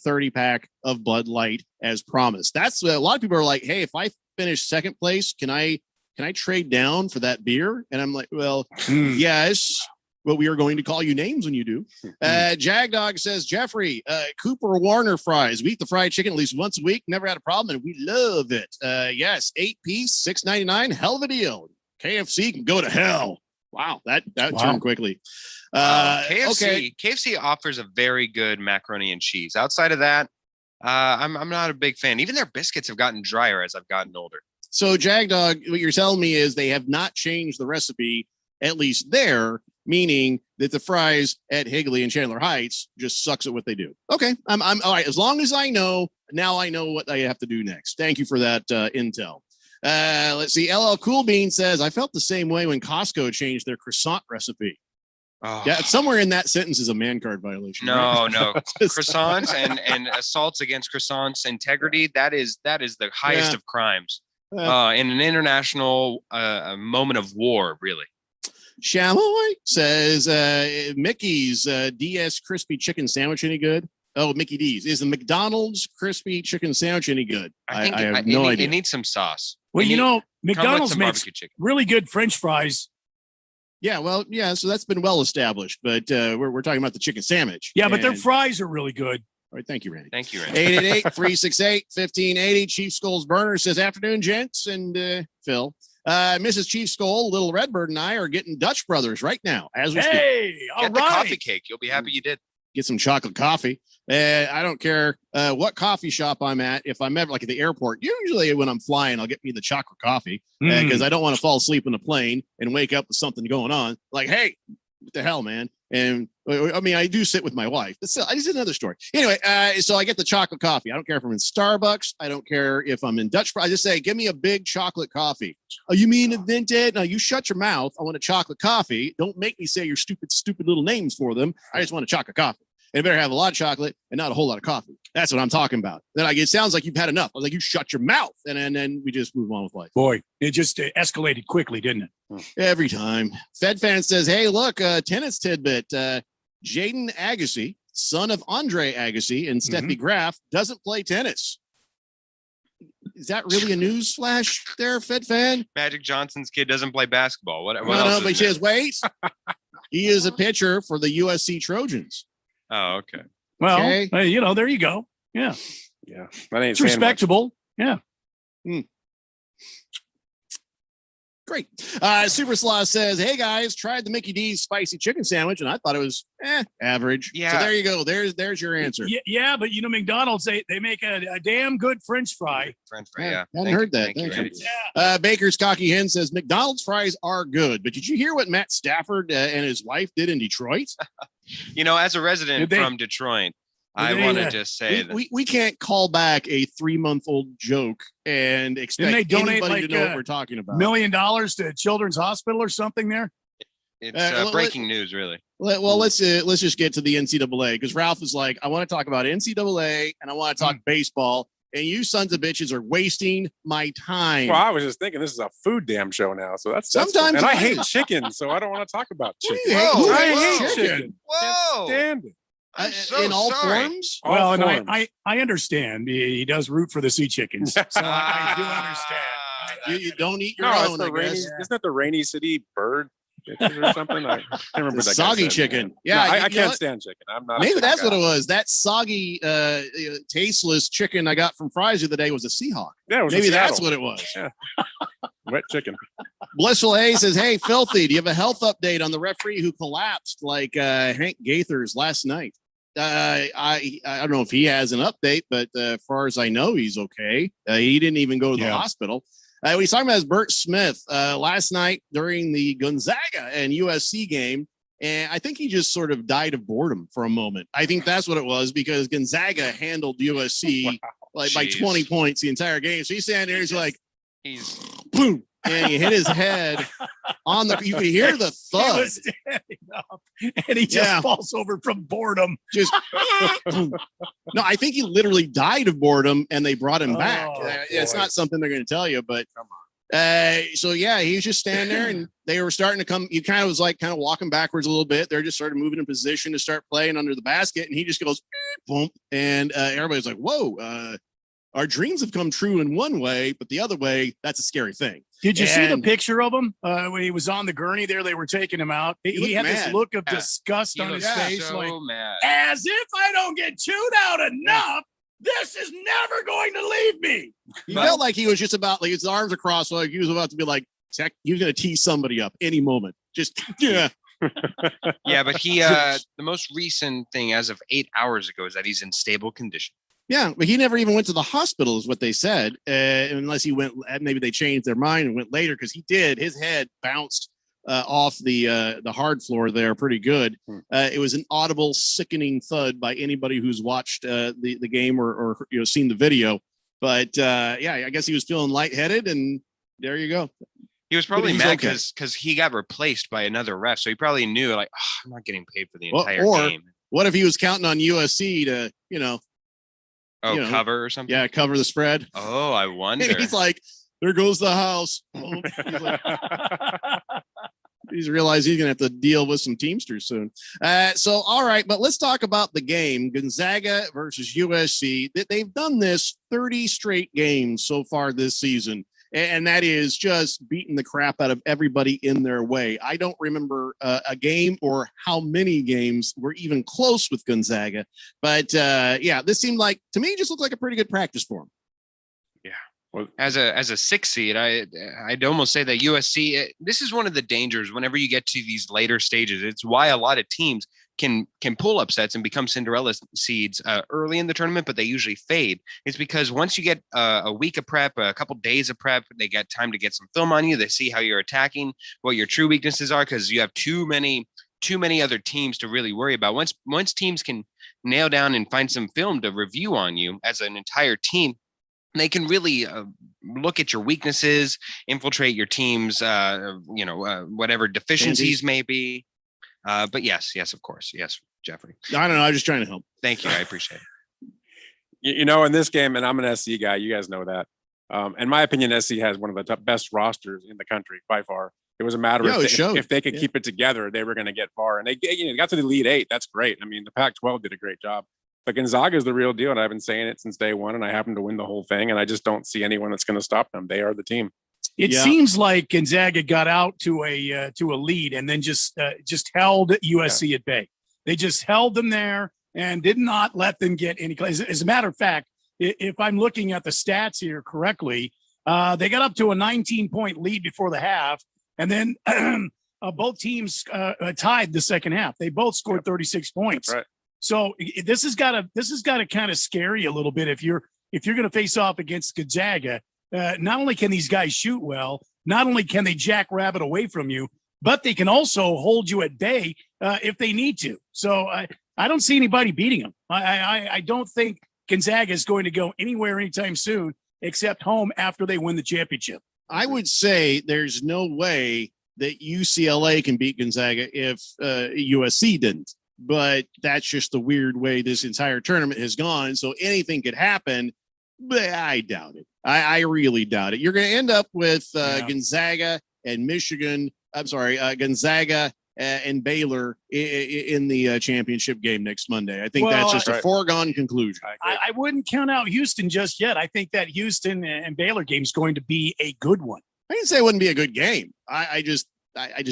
30 pack of Bud Light as promised. That's a lot of people are like, hey, if I finish second place, can I trade down for that beer? And I'm like, well, yes. Well, we are going to call you names when you do. Jagdog says, Jeffrey, Cooper Warner fries. We eat the fried chicken at least once a week. Never had a problem, and we love it. Yes, 8-piece, $6.99. Hell of a deal. KFC can go to hell. Wow, that turned quickly. KFC offers a very good macaroni and cheese. Outside of that, I'm not a big fan. Even their biscuits have gotten drier as I've gotten older. So, Jagdog, what you're telling me is they have not changed the recipe, at least there, meaning that the fries at Higley and Chandler Heights just sucks at what they do. Okay, I'm all right. As long as I know, now I know what I have to do next. Thank you for that intel. Let's see. LL Cool Bean says, I felt the same way when Costco changed their croissant recipe. Oh. Yeah, somewhere in that sentence is a man card violation. No, no. Croissants and assaults against croissants integrity, that is the highest of crimes. In an international moment of war, really. Shamoy says, Mickey's DS crispy chicken sandwich any good? Oh, Mickey D's. Is the McDonald's crispy chicken sandwich any good? I have no idea. It needs some sauce. Well, McDonald's makes really good French fries. Yeah, well, yeah, so that's been well established, but we're talking about the chicken sandwich. Yeah, but their fries are really good. All right, thank you, Randy. Thank you, Randy. 888-368-1580. Chief Skull's Burner says, afternoon, gents and Phil. Mrs. Chief Skull, Little Redbird, and I are getting Dutch Brothers right now as we speak. Get the coffee cake. You'll be happy you did. Get some chocolate coffee. I don't care what coffee shop I'm at. If I'm ever like at the airport, usually when I'm flying, I'll get me the chocolate coffee because I don't want to fall asleep on the plane and wake up with something going on. Like, hey, What the hell, man? And I mean, I do sit with my wife. But still, it's another story. Anyway, so I get the chocolate coffee. I don't care if I'm in Starbucks. I don't care if I'm in Dutch. I just say, give me a big chocolate coffee. Oh, you mean invented? No, you shut your mouth. I want a chocolate coffee. Don't make me say your stupid little names for them. I just want a chocolate coffee. And it better have a lot of chocolate and not a whole lot of coffee. That's what I'm talking about. Then it sounds like you've had enough. I was like, you shut your mouth. And then we just move on with life. Boy, it just escalated quickly, didn't it? Every time. Fed fan says, hey, look, tennis tidbit. Jaden Agassi, son of Andre Agassi and Steffi Graf, doesn't play tennis. Is that really a news flash there, Fed fan? Magic Johnson's kid doesn't play basketball. What No, else? but he says, wait. He is a pitcher for the USC Trojans. Oh, okay. Well, Okay. there you go. Yeah. Yeah. That ain't It's saying much. respectable. Yeah. Great. Super Slaw says, hey guys, tried the Mickey D's spicy chicken sandwich and I thought it was average. Yeah. So there you go. There's your answer. Yeah, but McDonald's, they make a damn good French fry. French fry, yeah. Hadn't heard that. Thank you. Baker's Cocky Hen says McDonald's fries are good, but did you hear what Matt Stafford and his wife did in Detroit? As a resident from Detroit, I want to just say that we can't call back a 3-month-old joke and expect Didn't they donate anybody to know what we're talking about. $1 million to Children's Hospital or something there? it's breaking news, really. Well, let's just get to the NCAA because Ralph is like, I want to talk about NCAA and I want to talk baseball, and you sons of bitches are wasting my time. Well, I was just thinking this is a food damn show now, so that's Sometimes and I it hate is. chicken, so I don't want to talk about What chicken. do you hate? Who I hates hate chicken? chicken. Whoa. Can't stand it. I'm so in all sorry. forms? All Well, and forms. I understand. He does root for the Sea Chickens. So I do understand. You don't eat your No, it's own, the I rainy. guess. Isn't that the Rainy City bird or something? I can't remember The that guy soggy said, chicken. man. Yeah, No, you I know can't what? stand chicken. I'm not. a Maybe chicken that's guy. what it was. That soggy, tasteless chicken I got from Fry's the other day was a Seahawk. Yeah, it was in Maybe that's Seattle. what it was. Yeah. Wet chicken. Blissful A says, hey, Filthy, do you have a health update on the referee who collapsed like Hank Gaithers last night? I don't know if he has an update, but as far as I know, he's okay. He didn't even go to the hospital. What he's talking about is Bert Smith last night during the Gonzaga and USC game. And I think he just sort of died of boredom for a moment. I think that's what it was because Gonzaga handled USC by 20 points the entire game. So he's standing there, he's like, boom. And he hit his head on the. You could hear the He thud. was standing up, and he just falls over from boredom. Just no, I think he literally died of boredom, and they brought him back. It's boy. not something they're going to tell you, but so yeah, he was just standing there, and they were starting to come. He kind of was like kind of walking backwards a little bit. They're just started moving in position to start playing under the basket, and he just goes boom, and everybody's like, "Whoa." Our dreams have come true in one way, but the other way, that's a scary thing. Did you see the picture of him when he was on the gurney there? They were taking him out. He looked had mad. this look of Yeah. disgust He on his looked face, so like, mad. as if I don't get chewed out enough, this is never going to leave me. He felt like he was just about like his arms across, like he was about to be like, he was going to tease somebody up any moment. Just yeah. Yeah, but he the most recent thing as of 8 hours ago is that he's in stable condition. Yeah, but he never even went to the hospital, is what they said, unless he went. Maybe they changed their mind and went later because he did. His head bounced off the hard floor there, pretty good. It was an audible, sickening thud by anybody who's watched the game or seen the video. But yeah, I guess he was feeling lightheaded, and there you go. He was probably he's mad okay. because he got replaced by another ref, so he probably knew like, oh, I'm not getting paid for the Well, entire or game. what if he was counting on USC to Cover or something? Yeah, cover the spread. Oh, I wonder. And he's like, there goes the house. He's like, he's realized he's gonna have to deal with some Teamsters soon. So all right, but let's talk about the game. Gonzaga versus USC. They've done this 30 straight games so far this season. And that is just beating the crap out of everybody in their way. I don't remember a game or how many games were even close with Gonzaga. But yeah, this seemed like, to me, just looked like a pretty good practice for them. Well, as a 6 seed, I'd almost say that USC. This is one of the dangers whenever you get to these later stages. It's why a lot of teams can pull upsets and become Cinderella seeds early in the tournament, but they usually fade. It's because once you get a week of prep, a couple days of prep, they get time to get some film on you. They see how you're attacking, what your true weaknesses are, because you have too many too many other teams to really worry about. Once teams can nail down and find some film to review on you as an entire team, they can really look at your weaknesses, infiltrate your team's, whatever deficiencies may be. But yes, of course. Yes, Jeffrey. I don't know. I'm just trying to help. Thank you. I appreciate it. In this game, and I'm an SC guy, you guys know that. In my opinion, SC has one of the best rosters in the country by far. It was a matter of if they could keep it together, they were going to get far. And they got to the Elite Eight. That's great. I mean, the Pac-12 did a great job. But Gonzaga is the real deal, and I've been saying it since day one, and I happen to win the whole thing, and I just don't see anyone that's going to stop them. They are the team. It seems like Gonzaga got out to a lead and then just held USC at bay. They just held them there and did not let them get any. As a matter of fact, if I'm looking at the stats here correctly, they got up to a 19-point lead before the half, and then both teams tied the second half. They both scored 36 points. Right. So this has got to kind of scare you a little bit if you're going to face off against Gonzaga. Not only can these guys shoot well, not only can they jackrabbit away from you, but they can also hold you at bay if they need to. So I don't see anybody beating them. I don't think Gonzaga is going to go anywhere anytime soon except home after they win the championship. I would say there's no way that UCLA can beat Gonzaga if USC didn't. But that's just the weird way this entire tournament has gone. So anything could happen, but I doubt it. I really doubt it. You're going to end up with Gonzaga and Michigan. I'm sorry, Gonzaga and Baylor in the championship game next Monday. I think that's just a foregone conclusion. I wouldn't count out Houston just yet. I think that Houston and Baylor game is going to be a good one. I didn't say it wouldn't be a good game. I just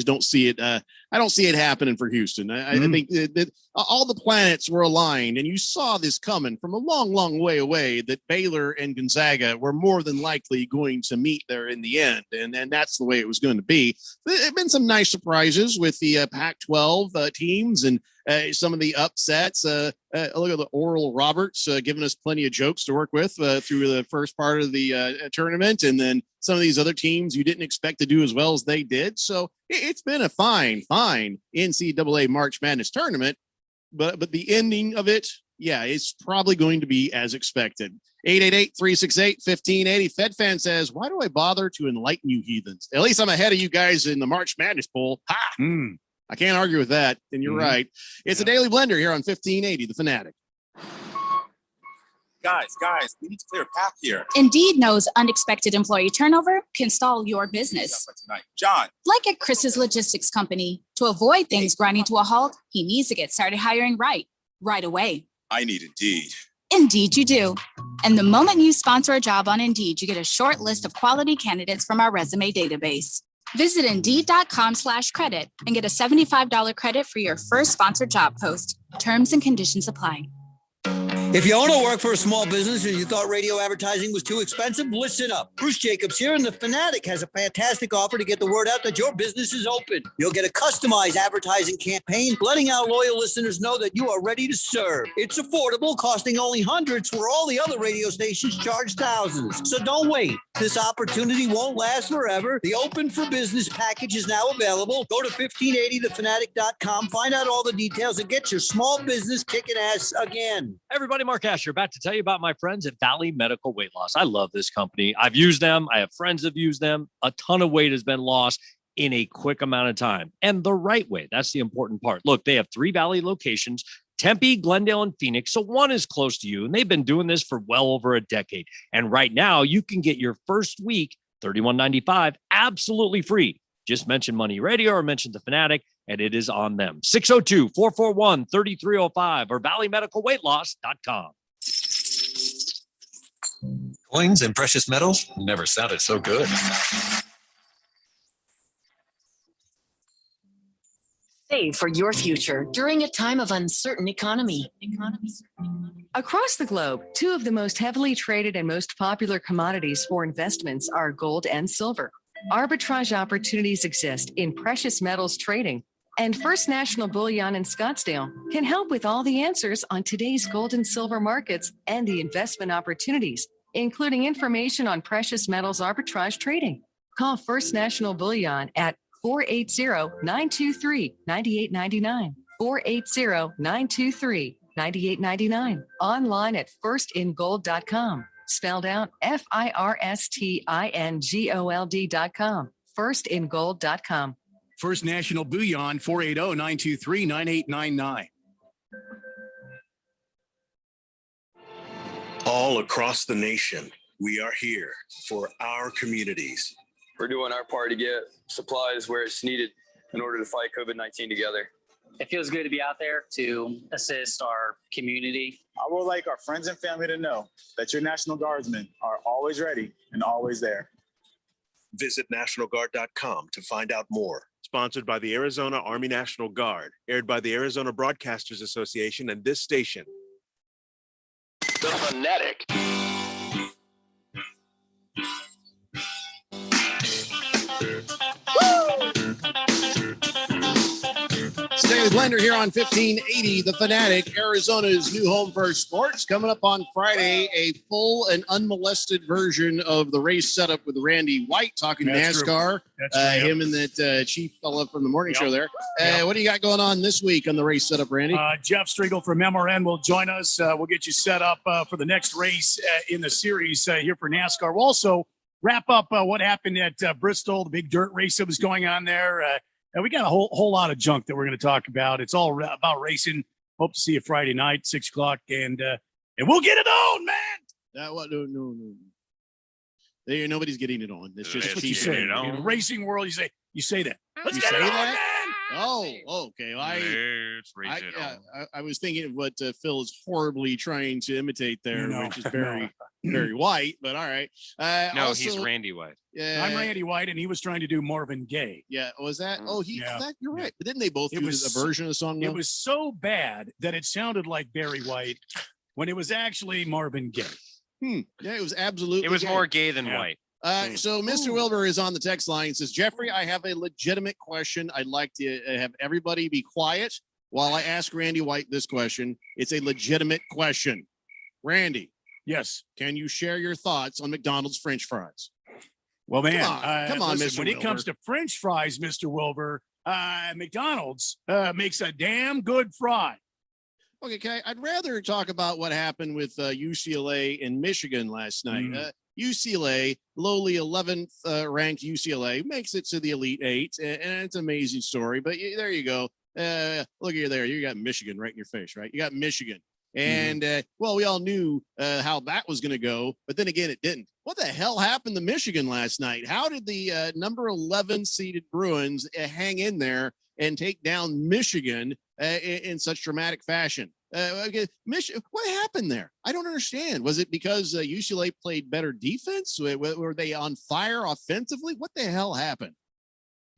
don't see it. I don't see it happening for Houston. I think that all the planets were aligned, and you saw this coming from a long, long way away, that Baylor and Gonzaga were more than likely going to meet there in the end. And that's the way it was going to be. There have been some nice surprises with the Pac-12 teams and some of the upsets. Look at the Oral Roberts giving us plenty of jokes to work with through the first part of the tournament. And then some of these other teams you didn't expect to do as well as they did. So it's been a fine NCAA March Madness tournament, but the ending of it, it's probably going to be as expected. 888-368-1580. FedFan says, why do I bother to enlighten you heathens? At least I'm ahead of you guys in the March Madness poll. I can't argue with that. And you're right. It's a Daily Blender here on 1580, The Fanatic. Guys, we need to clear a path here. Indeed knows unexpected employee turnover can stall your business. John. Like at Chris's Logistics Company, to avoid things grinding to a halt, he needs to get started hiring right away. I need Indeed. Indeed you do. And the moment you sponsor a job on Indeed, you get a short list of quality candidates from our resume database. Visit Indeed.com/credit and get a $75 credit for your first sponsored job post. Terms and conditions apply. If you own or work for a small business and you thought radio advertising was too expensive, listen up. Bruce Jacobs here, and The Fanatic has a fantastic offer to get the word out that your business is open. You'll get a customized advertising campaign, letting our loyal listeners know that you are ready to serve. It's affordable, costing only hundreds, where all the other radio stations charge thousands. So don't wait. This opportunity won't last forever. The Open for Business package is now available. Go to 1580thefanatic.com, find out all the details, and get your small business kicking ass again. Everybody, Mark Asher, back to tell you about my friends at Valley Medical Weight Loss. I love this company. I've used them. I have friends that have used them. A ton of weight has been lost in a quick amount of time, and the right way. That's the important part. Look, they have 3 Valley locations, Tempe, Glendale, and Phoenix. So one is close to you, and they've been doing this for well over a decade. And right now you can get your first week, $31.95, absolutely free. Just mention Money Radio or mention The Fanatic, and it is on them. 602-441-3305 or valleymedicalweightloss.com. Coins and precious metals never sounded so good. Save for your future during a time of uncertain economy. Across the globe, 2 of the most heavily traded and most popular commodities for investments are gold and silver. Arbitrage opportunities exist in precious metals trading, and First National Bullion in Scottsdale can help with all the answers on today's gold and silver markets and the investment opportunities, including information on precious metals arbitrage trading. Call First National Bullion at 480-923-9899. 480-923-9899. Online at firstingold.com. Spelled out FIRSTINGOLD.com. Firstingold.com. First National Bouillon, 480-923-9899. All across the nation, we are here for our communities. We're doing our part to get supplies where it's needed in order to fight COVID-19 together. It feels good to be out there to assist our community. I would like our friends and family to know that your National Guardsmen are always ready and always there. Visit NationalGuard.com to find out more. Sponsored by the Arizona Army National Guard, aired by the Arizona Broadcasters Association and this station. The Fanatic. Stanley Blender here on 1580, The Fanatic, Arizona's new home for sports. Coming up on Friday, a full and unmolested version of the race setup with Randy White talking That's NASCAR. true. That's true, Him and that chief fella from the morning Yep. show there. Yep. What do you got going on this week on the race setup, Randy? Jeff Striegel from MRN will join us. We'll get you set up for the next race in the series here for NASCAR. We'll also wrap up what happened at Bristol, the big dirt race that was going on there. And we got a whole lot of junk that we're going to talk about. It's all about racing. Hope to see you Friday night, 6 o'clock, and we'll get it on, man. No. There, nobody's getting it on. It's just That's what you say. In the racing world, you say that. Let's You get say it on, that? man. Oh, okay. I was thinking of what Phil is horribly trying to imitate there, No, which is very, very white. But all right. No, Also, he's Randy White. Yeah, I'm Randy White, and he was trying to do Marvin Gaye. Yeah, was that? Oh, Yeah. You're right. But didn't they both It do was a version of the song? It though? was so bad that it sounded like Barry White when it was actually Marvin Gaye. Yeah, it was absolutely. It was gay. more gay than Yeah. white. So Mr. Wilbur is on the text line and says, Jeffrey, I have a legitimate question. I'd like to have everybody be quiet while I ask Randy White this question. It's a legitimate question. Randy. Yes. Can you share your thoughts on McDonald's French fries? Well, man, Come on, listen, Mr. when it comes Wilbur. to French fries, Mr. Wilbur, McDonald's makes a damn good fry. Okay, I'd rather talk about what happened with UCLA and Michigan last night. UCLA, lowly 11th ranked UCLA, makes it to the Elite Eight, and it's an amazing story. But there you go. Look at there. You got Michigan right in your face, right? You got Michigan. And, well, we all knew how that was going to go, but then again, it didn't. What the hell happened to Michigan last night? How did the number 11 seeded Bruins hang in there and take down Michigan in such dramatic fashion? What happened there? I don't understand. Was it because UCLA played better defense? Were they on fire offensively? What the hell happened?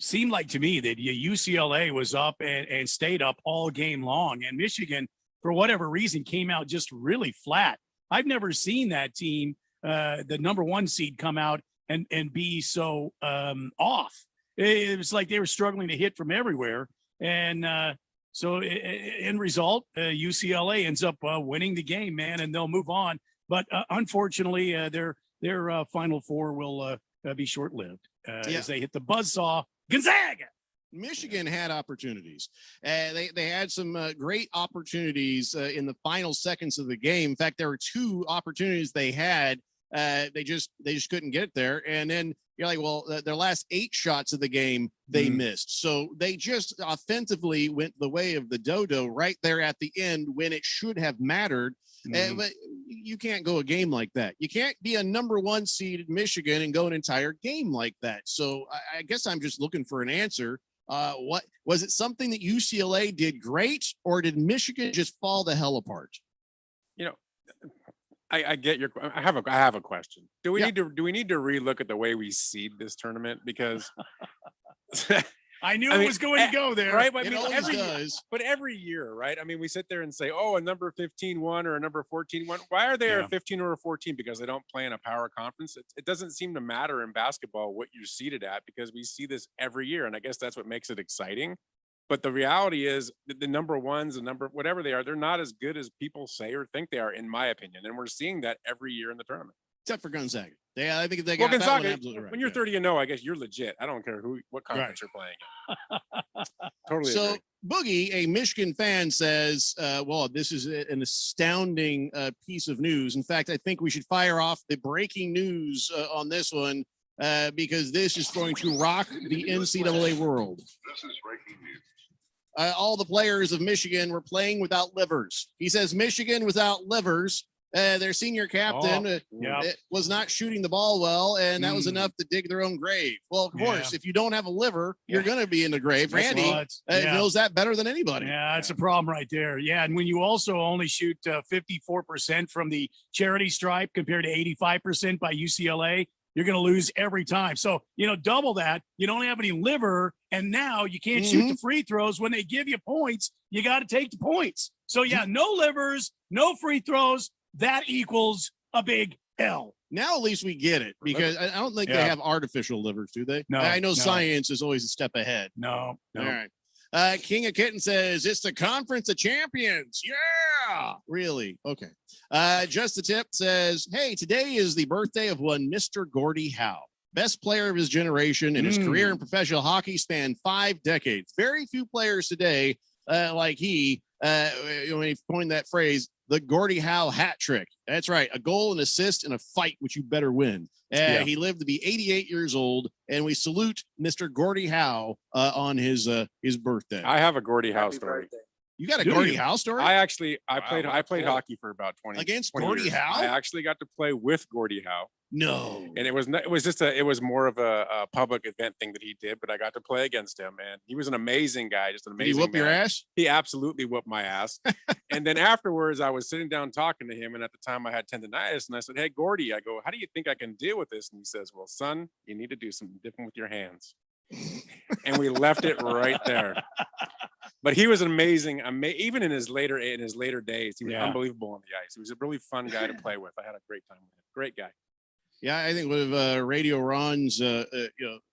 Seemed like to me that UCLA was up and stayed up all game long, and Michigan, for whatever reason, came out just really flat. I've never seen that team, the number 1 seed, come out and be so off. It was like they were struggling to hit from everywhere. And so in result, UCLA ends up winning the game, man, and they'll move on. But unfortunately, their Final Four will be short-lived as they hit the buzzsaw. Gonzaga. Michigan had opportunities. They had some great opportunities in the final seconds of the game. In fact, there were 2 opportunities they had. They just couldn't get there. And then you're like, well, their last 8 shots of the game they missed. So they just offensively went the way of the dodo right there at the end when it should have mattered. But you can't go a game like that. You can't be a number 1 seed in Michigan and go an entire game like that. So I guess I'm just looking for an answer. What was it? Something that UCLA did great, or did Michigan just fall the hell apart? You know, I get your. I have a question. Do we need to relook at the way we seed this tournament? Because I knew it was going to go there, right? But It always does. But every year, right? I mean, we sit there and say, "Oh, a number 15 won or a number 14 won." Why are they a 15 or a 14? Because they don't play in a power conference. It doesn't seem to matter in basketball what you're seated at, because we see this every year, and I guess that's what makes it exciting. But the reality is that the number 1s, the number whatever they are, they're not as good as people say or think they are, in my opinion. And we're seeing that every year in the tournament. Except for Gonzaga. Yeah, I think they Well, got that one Gonzaga, absolutely right. when you're 30-0, I guess you're legit. I don't care what conference you're playing in. Totally So agree. Boogie, a Michigan fan, says, well, this is an astounding piece of news. In fact, I think we should fire off the breaking news on this one because this is going to rock the NCAA world. This is breaking news. All the players of Michigan were playing without livers. He says Michigan without livers. Their senior captain was not shooting the ball well, and that was enough to dig their own grave. Well, of course, if you don't have a liver, you're going to be in the grave. Randy knows that better than anybody. Yeah, that's a problem right there. Yeah, and when you also only shoot 54% from the charity stripe compared to 85% by UCLA, you're going to lose every time. So, double that. You don't have any liver, and now you can't shoot the free throws. When they give you points, you got to take the points. So, yeah, no livers, no free throws. That equals a big L. Now at least we get it because I don't think they have artificial livers, do they? No. I know science is always a step ahead. No. All right. King of Kitten says it's the Conference of Champions. Yeah. Really? Okay. Just the Tip says, hey, today is the birthday of one Mr. Gordie Howe. Best player of his generation, and his career in professional hockey spanned 5 decades. Very few players today like he, when he coined that phrase, the Gordie Howe hat trick. That's right. A goal, an assist, and a fight, which you better win. He lived to be 88 years old, and we salute Mr. Gordie Howe on his birthday. I have a Gordie Howe story. You got a Gordie Howe story? I played hockey for about 20 against 20 Gordie years. Howe. I actually got to play with Gordie Howe. No, and it was more of a public event thing that he did, but I got to play against him, and he was an amazing guy, just an amazing. Did he whoop your ass? He absolutely whooped my ass. And then afterwards, I was sitting down talking to him, and at the time I had tendonitis, and I said, "Hey, Gordie," I go, "How do you think I can deal with this?" And he says, "Well, son, you need to do something different with your hands." And we left it right there. But he was amazing. Even in his later days, he was unbelievable on the ice. He was a really fun guy to play with. I had a great time with him. Great guy. Yeah, I think one of Radio Ron's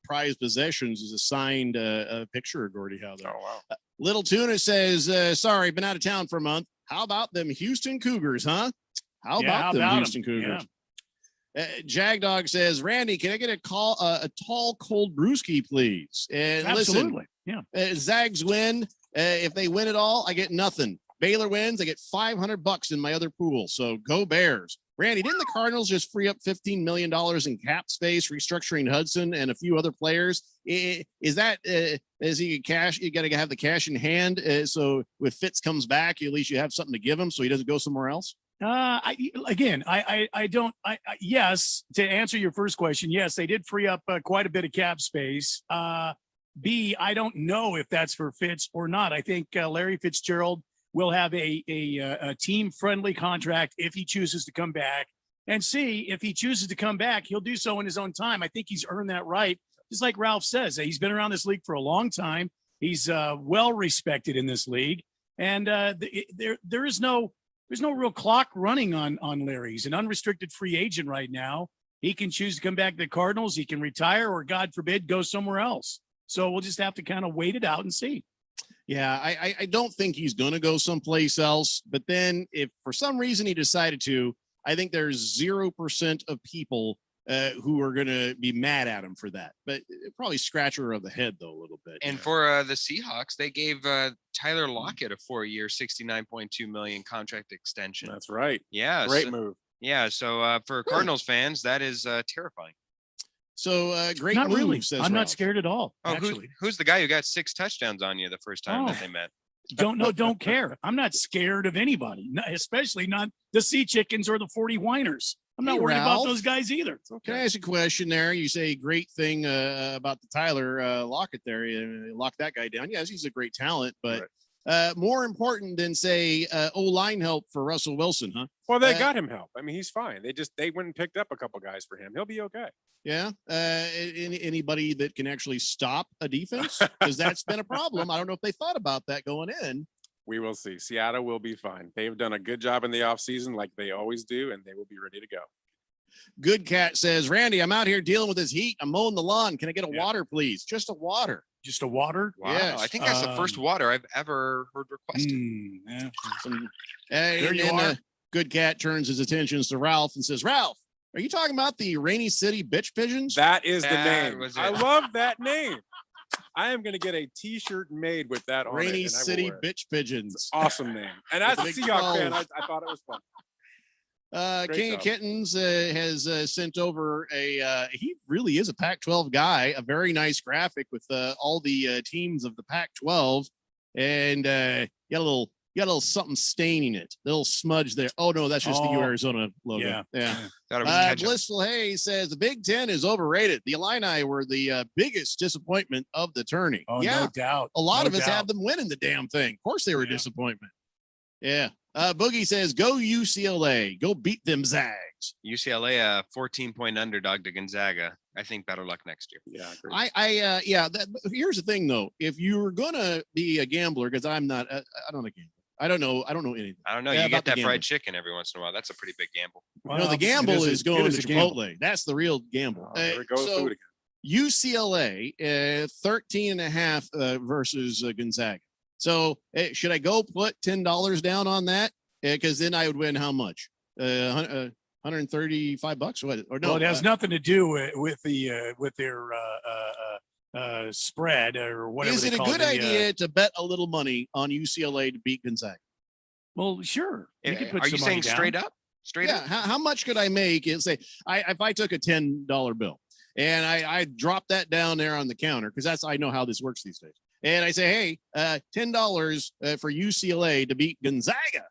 prized possessions is a signed picture of Gordie Howe. Oh, wow. Little Tuna says, sorry, been out of town for a month. How about them Houston Cougars, huh? How about them Houston Cougars? Jagdog says, Randy, can I get a tall, cold brewski, please? And absolutely. Listen, Zags win. If they win it all, I get nothing. Baylor wins, I get $500 in my other pool. So go Bears. Randy, didn't the Cardinals just free up $15 million in cap space, restructuring Hudson and a few other players? Is that is he cash? You got to have the cash in hand. So if Fitz comes back, at least you have something to give him, so he doesn't go somewhere else. Yes, to answer your first question, yes, they did free up quite a bit of cap space. B, I don't know if that's for Fitz or not. I think Larry Fitzgerald will have a team-friendly contract if he chooses to come back. And C, if he chooses to come back, he'll do so in his own time. I think he's earned that right. Just like Ralph says, he's been around this league for a long time. He's well respected in this league, and there's no real clock running on Larry. He's an unrestricted free agent right now. He can choose to come back to the Cardinals. He can retire, or God forbid, go somewhere else. So we'll just have to kind of wait it out and see. Yeah, I don't think he's going to go someplace else. But then if for some reason he decided to, I think there's 0% of people who are going to be mad at him for that. But probably scratcher of the head, though, a little bit. And for the Seahawks, they gave Tyler Lockett a 4-year, $69.2 million contract extension. That's right. Yeah. Great move. Yeah. So for Cardinals fans, that is terrifying. So great not move, really. says I'm Ralph. not scared at all. Oh, actually, who's the guy who got 6 touchdowns on you the first time that they met? Don't care. I'm not scared of anybody, especially not the Sea Chickens or the 40 Whiners. I'm not worried about those guys either. Can I ask a question there? You say great thing about the Tyler Lockett there. You lock that guy down. Yes, he's a great talent, but more important than say O-line help for Russell Wilson, huh? Well, they got him help. I mean, he's fine. They went and picked up a couple guys for him. He'll be okay. Yeah. Anybody that can actually stop a defense, because that's been a problem. I don't know if they thought about that going in. We will see. Seattle will be fine. They've done a good job in the offseason like they always do, and they will be ready to go. Good Cat says, Randy, I'm out here dealing with this heat. I'm mowing the lawn. Can I get a water, please? Just a water. Just a water? Wow. Yes. I think that's the first water I've ever heard requested. Yeah. There you are. Good Cat turns his attentions to Ralph and says, Ralph, Are you talking about the Rainy City Bitch Pigeons? That is the That name. was I it. love that name. I am going to get a T-shirt made with that on it. Rainy and I will City wear it. Bitch Pigeons. Awesome name. And as a Big Seahawks fan, 12. I thought it was fun. Great King of job. Kittens has sent over he really is a Pac-12 guy, a very nice graphic with all the teams of the Pac-12, and you got a little something staining it, a little smudge there. Oh no, that's just the U Arizona logo. Yeah. Thought it was ketchup. Blissful Hayes says the Big Ten is overrated. The Illini were the biggest disappointment of the tourney. Oh, yeah, no doubt. a lot No of us doubt. had them winning the damn thing. Of course, they were a disappointment. Yeah. Boogie says, "Go UCLA, go beat them Zags." UCLA, a 14-point underdog to Gonzaga. I think better luck next year. Yeah, great. Here's the thing though. If you were gonna be a gambler, because I'm not, I don't gamble. I don't know anything. I don't know. Yeah, You about get the that fried gambling. chicken every once in a while. That's a pretty big gamble. No, the gamble is going to a gamble. Chipotle. That's the real gamble. Oh, there we go with So food again. UCLA 13 and a half versus Gonzaga. So should I go put $10 down on that? Because then I would win how much? $135? What? Or no? Well, it has nothing to do with their spread or whatever. Is they it a call good the, idea to bet a little money on UCLA to beat Gonzaga? Well, sure. You could put Are you some money saying down. straight up? Straight Yeah. up? How much could I make? And say, if I took a $10 bill and I dropped that down there on the counter, because I know how this works these days. And I say, hey, $10 for UCLA to beat Gonzaga.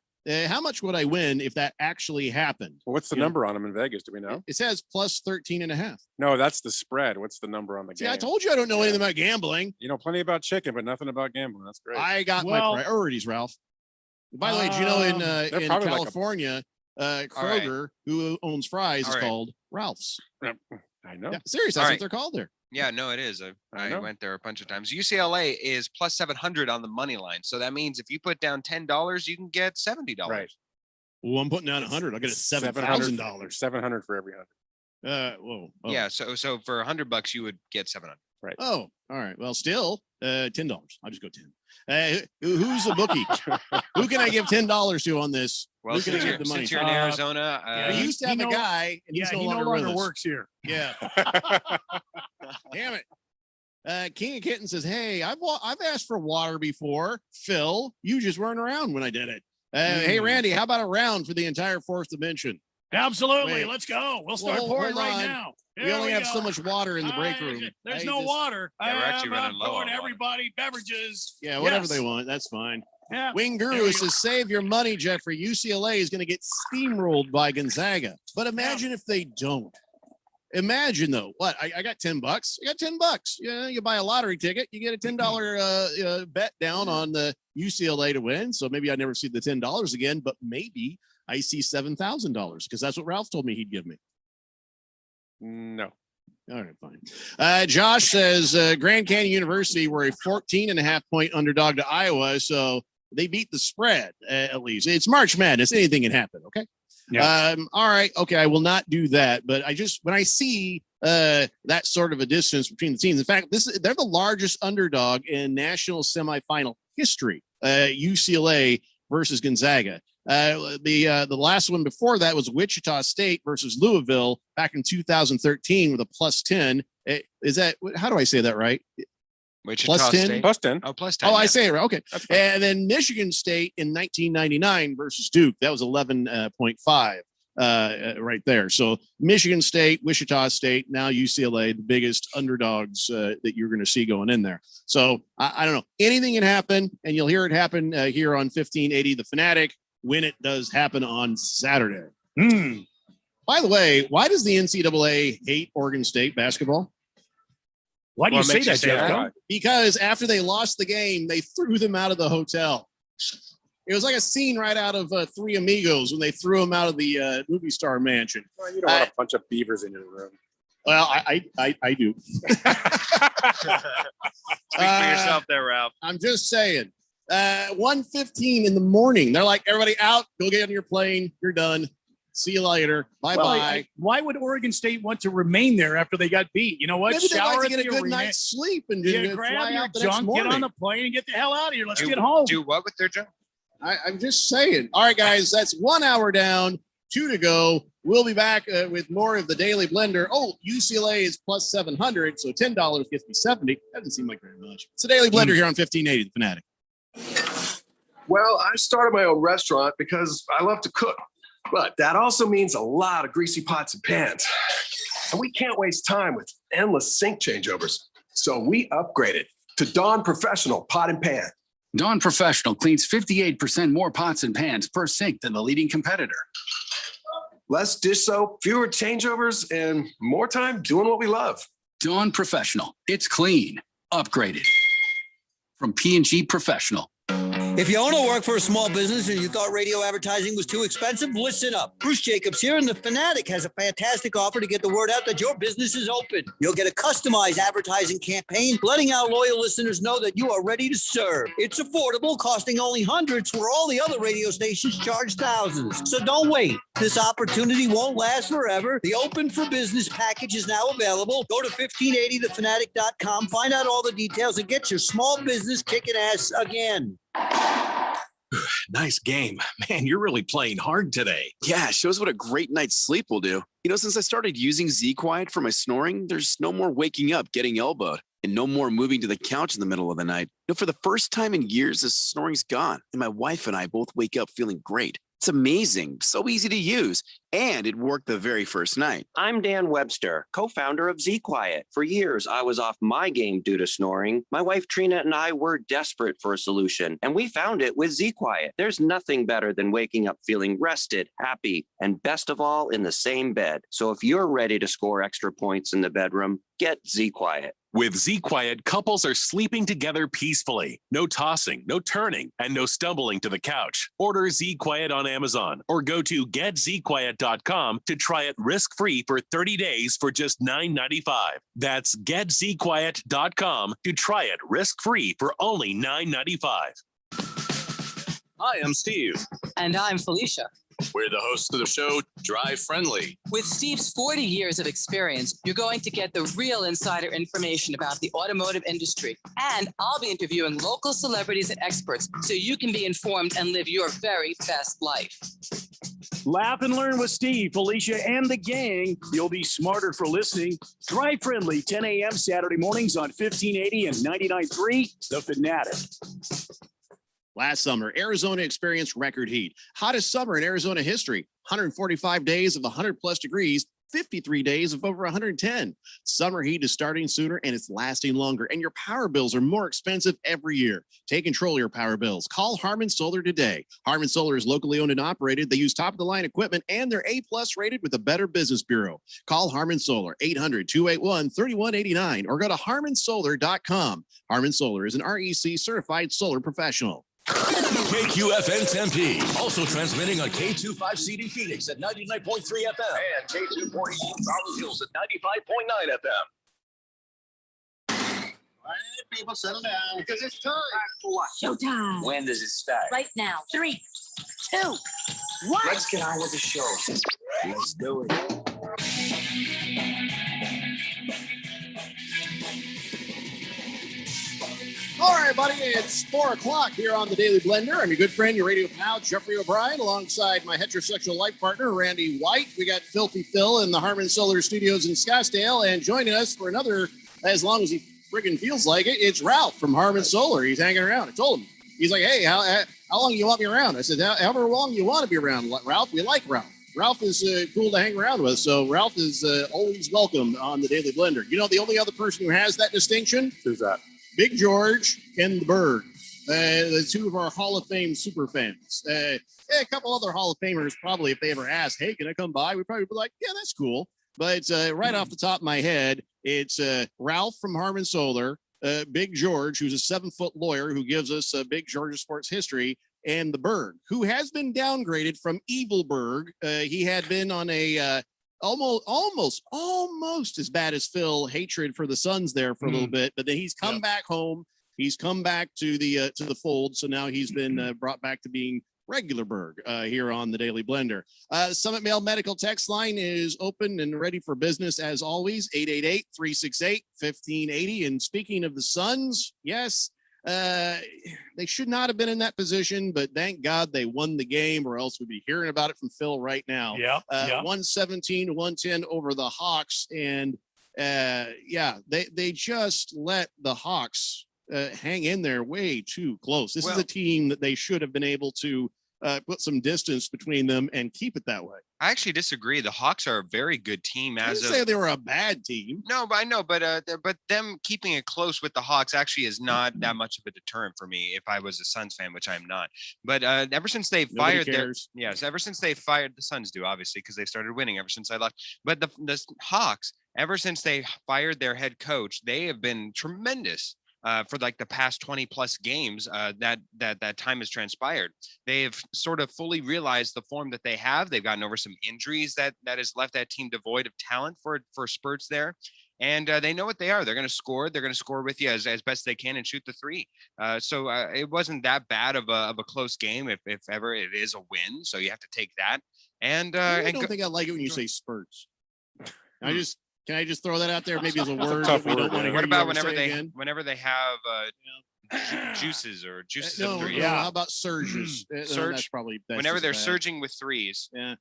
How much would I win if that actually happened? What's the number on them in Vegas? Do we know? It says plus 13 and a half. No, that's the spread. What's the number on the See, game? I told you I don't know anything about gambling. You know plenty about chicken, but nothing about gambling. That's great. I got my priorities, Ralph. By the way, did you know in they're probably like a- California, Kroger, who owns fries, is called Ralph's. I know. Yeah, seriously, that's what they're called there. Yeah, no, it is. I know. went there a bunch of times. UCLA is plus 700 on the money line. So that means if you put down $10, you can get $70. Right. Well, I'm putting down 100. I'll get a $7,000. 700 for every 100. Whoa. Yeah. So for $100, you would get 700. Right. Oh, all right. Well, still $10. I'll just go 10. Who's the bookie? Who can I give $10 to on this? Well, Who can I since give you're, the money? since you're in Arizona, I used to have a guy, and he's no he longer, no with longer us. works here. Yeah. Damn it. King of Kitten says, "Hey, I've asked for water before. Phil, you just weren't around when I did it. Hey, Randy, how about a round for the entire fourth dimension?" Absolutely. Wait. Let's go. We'll start Well, pouring hold right on. now. We There only have so go. much water in the break room. There's I no just- water. Yeah, we're actually running I'm low pouring on water. everybody beverages. Yeah, whatever Yes. they want. That's fine. Yeah. Wing There Guru you says, "Save your money, Jeffrey. UCLA is going to get steamrolled by Gonzaga. But imagine if they don't. Imagine though, what I got $10. I got $10. Yeah, you buy a lottery ticket, you get a $10 bet down on the UCLA to win. So maybe I never see the $10 again, but maybe I see $7,000 because that's what Ralph told me he'd give me. No. All right, fine. Josh says Grand Canyon University were a 14.5-point underdog to Iowa, so they beat the spread at least. It's March Madness; anything can happen. Okay. Yeah. All right. Okay. I will not do that. But when I see that sort of a distance between the teams, in fact, they're the largest underdog in national semifinal history. UCLA versus Gonzaga. The last one before that was Wichita State versus Louisville back in 2013 with a plus 10. Is that, how do I say that right? Wichita Plus 10? State. Plus 10. Oh, plus 10. Oh, yeah. I say it right. Okay. And then Michigan State in 1999 versus Duke. That was 11.5 right there. So Michigan State, Wichita State, now UCLA, the biggest underdogs that you're going to see going in there. So I don't know. Anything can happen, and you'll hear it happen here on 1580 The Fanatic when it does happen on Saturday. By the way, why does the NCAA hate Oregon State basketball? Why do you say that, Jeff? Because after they lost the game, they threw them out of the hotel. It was like a scene right out of Three Amigos when they threw him out of the movie star mansion. Well, you don't want a bunch of beavers in your room. Well, I do. Speak for yourself there, Ralph. I'm just saying. 1:15 in the morning. They're like, everybody out. Go get on your plane. You're done. See you later. Bye Well, bye. why would Oregon State want to remain there after they got beat? You know what? Maybe they'd like Shower to at get a the good arena. night's sleep and Yeah, just grab fly your out the next junk, morning. get on the plane, and get the hell out of here. Let's Do- get home. Do what with their junk? I'm just saying. All right, guys, that's 1 hour down. 2 to go. We'll be back with more of the Daily Blender. Oh, UCLA is plus 700, so $10 gets me 70. Doesn't seem like very much. It's the Daily Blender here on 1580 The Fanatic. Well, I started my own restaurant because I love to cook, but that also means a lot of greasy pots and pans. And we can't waste time with endless sink changeovers. So we upgraded to Dawn Professional Pot and Pan. Dawn Professional cleans 58% more pots and pans per sink than the leading competitor. Less dish soap, fewer changeovers, and more time doing what we love. Dawn Professional. It's clean. Upgraded. From P&G Professional. If you own or work for a small business and you thought radio advertising was too expensive, listen up. Bruce Jacobs here, and The Fanatic has a fantastic offer to get the word out that your business is open. You'll get a customized advertising campaign, letting our loyal listeners know that you are ready to serve. It's affordable, costing only hundreds, where all the other radio stations charge thousands. So don't wait. This opportunity won't last forever. The Open for Business package is now available. Go to 1580thefanatic.com, find out all the details, and get your small business kicking ass again. Nice game. Man, you're really playing hard today. Yeah, it shows what a great night's sleep will do. You know, since I started using Z-Quiet for my snoring, there's no more waking up getting elbowed and no more moving to the couch in the middle of the night. You know, for the first time in years, the snoring's gone, and my wife and I both wake up feeling great. It's amazing, so easy to use, and it worked the very first night. I'm Dan Webster, co-founder of Z-Quiet. For years, I was off my game due to snoring. My wife Trina and I were desperate for a solution, and we found it with Z-Quiet. There's nothing better than waking up feeling rested, happy, and best of all, in the same bed. So if you're ready to score extra points in the bedroom, get Z-Quiet. With Z-Quiet, couples are sleeping together peacefully. No tossing, no turning, and no stumbling to the couch. Order Z-Quiet on Amazon or go to getzquiet.com to try it risk-free for 30 days for just $9.95. That's getzquiet.com to try it risk-free for only $9.95. Hi, I'm Steve. And I'm Felicia. We're the hosts of the show, Drive Friendly. With Steve's 40 years of experience, you're going to get the real insider information about the automotive industry. And I'll be interviewing local celebrities and experts so you can be informed and live your very best life. Laugh and learn with Steve, Felicia, and the gang. You'll be smarter for listening. Drive Friendly, 10 a.m. Saturday mornings on 1580 and 99.3, The Fanatic. Last summer, Arizona experienced record heat. Hottest summer in Arizona history. 145 days of 100-plus degrees, 53 days of over 110. Summer heat is starting sooner, and it's lasting longer. And your power bills are more expensive every year. Take control of your power bills. Call Harmon Solar today. Harmon Solar is locally owned and operated. They use top-of-the-line equipment, and they're A-plus rated with the Better Business Bureau. Call Harmon Solar, 800-281-3189, or go to harmonsolar.com. Harmon Solar is an REC-certified solar professional. KQFN Tempe, also transmitting on K25CD Phoenix at 99.3 FM and K240 Rolling Hills at 95.9 FM. All right, people, settle down because it's time. For what? Showtime. When does it start? Right now. 3, 2, 1. Let's get on with the show. Let's do it. All right, buddy, it's 4 o'clock here on the Daily Blender. I'm your good friend, your radio pal, Jeffrey O'Brien, alongside my heterosexual life partner, Randy White. We got Filthy Phil in the Harmon Solar Studios in Scottsdale, and joining us for another, as long as he friggin' feels like it, it's Ralph from Harmon Solar. He's hanging around. I told him. He's like, hey, how long do you want me around? I said, however long you want to be around, Ralph. We like Ralph. Ralph is cool to hang around with, so Ralph is always welcome on the Daily Blender. You know the only other person who has that distinction? Who's that? Big George and the Bird, the two of our Hall of Fame super fans. A couple other Hall of Famers probably, if they ever asked, hey, can I come by? We'd probably be like, yeah, that's cool. But right off the top of my head, it's Ralph from Harmon Solar, Big George, who's a 7-foot lawyer who gives us Big George's sports history, and the Berg, who has been downgraded from Evil Berg. He had been on a almost as bad as Phil hatred for the Suns there for a little bit, but then he's come back home. He's come back to the fold. So now he's been brought back to being regular Berg here on the Daily Blender. Summit Mail Medical text line is open and ready for business as always. 888-368-1580. And speaking of the Suns, yes, They should not have been in that position, but thank God they won the game, or else we'd be hearing about it from Phil right now. 117 to 110 over the Hawks. And they just let the Hawks hang in there way too close. This is a team that they should have been able to put some distance between them and keep it that way. I actually disagree. The Hawks are a very good team. I didn't say they were a bad team. No, but I know, but them keeping it close with the Hawks actually is not that much of a deterrent for me if I was a Suns fan, which I'm not. But ever since they fired ever since they fired the Suns do, obviously, because they started winning ever since I left. But the Hawks, ever since they fired their head coach, they have been tremendous. For like the past 20 plus games that time has transpired. They've sort of fully realized the form that they have. They've gotten over some injuries that has left that team devoid of talent for spurts there. And they know what they are. They're going to score. They're going to score with you as best they can and shoot the three. So it wasn't that bad of a close game. If ever it is a win, so you have to take that. And I don't think I like it when you say spurts. Can I just throw that out there? Maybe as a word that we don't want to hear. What about again? whenever they have juices or juices of threes? How about surges? Surge. Whenever they're surging with threes. Yeah.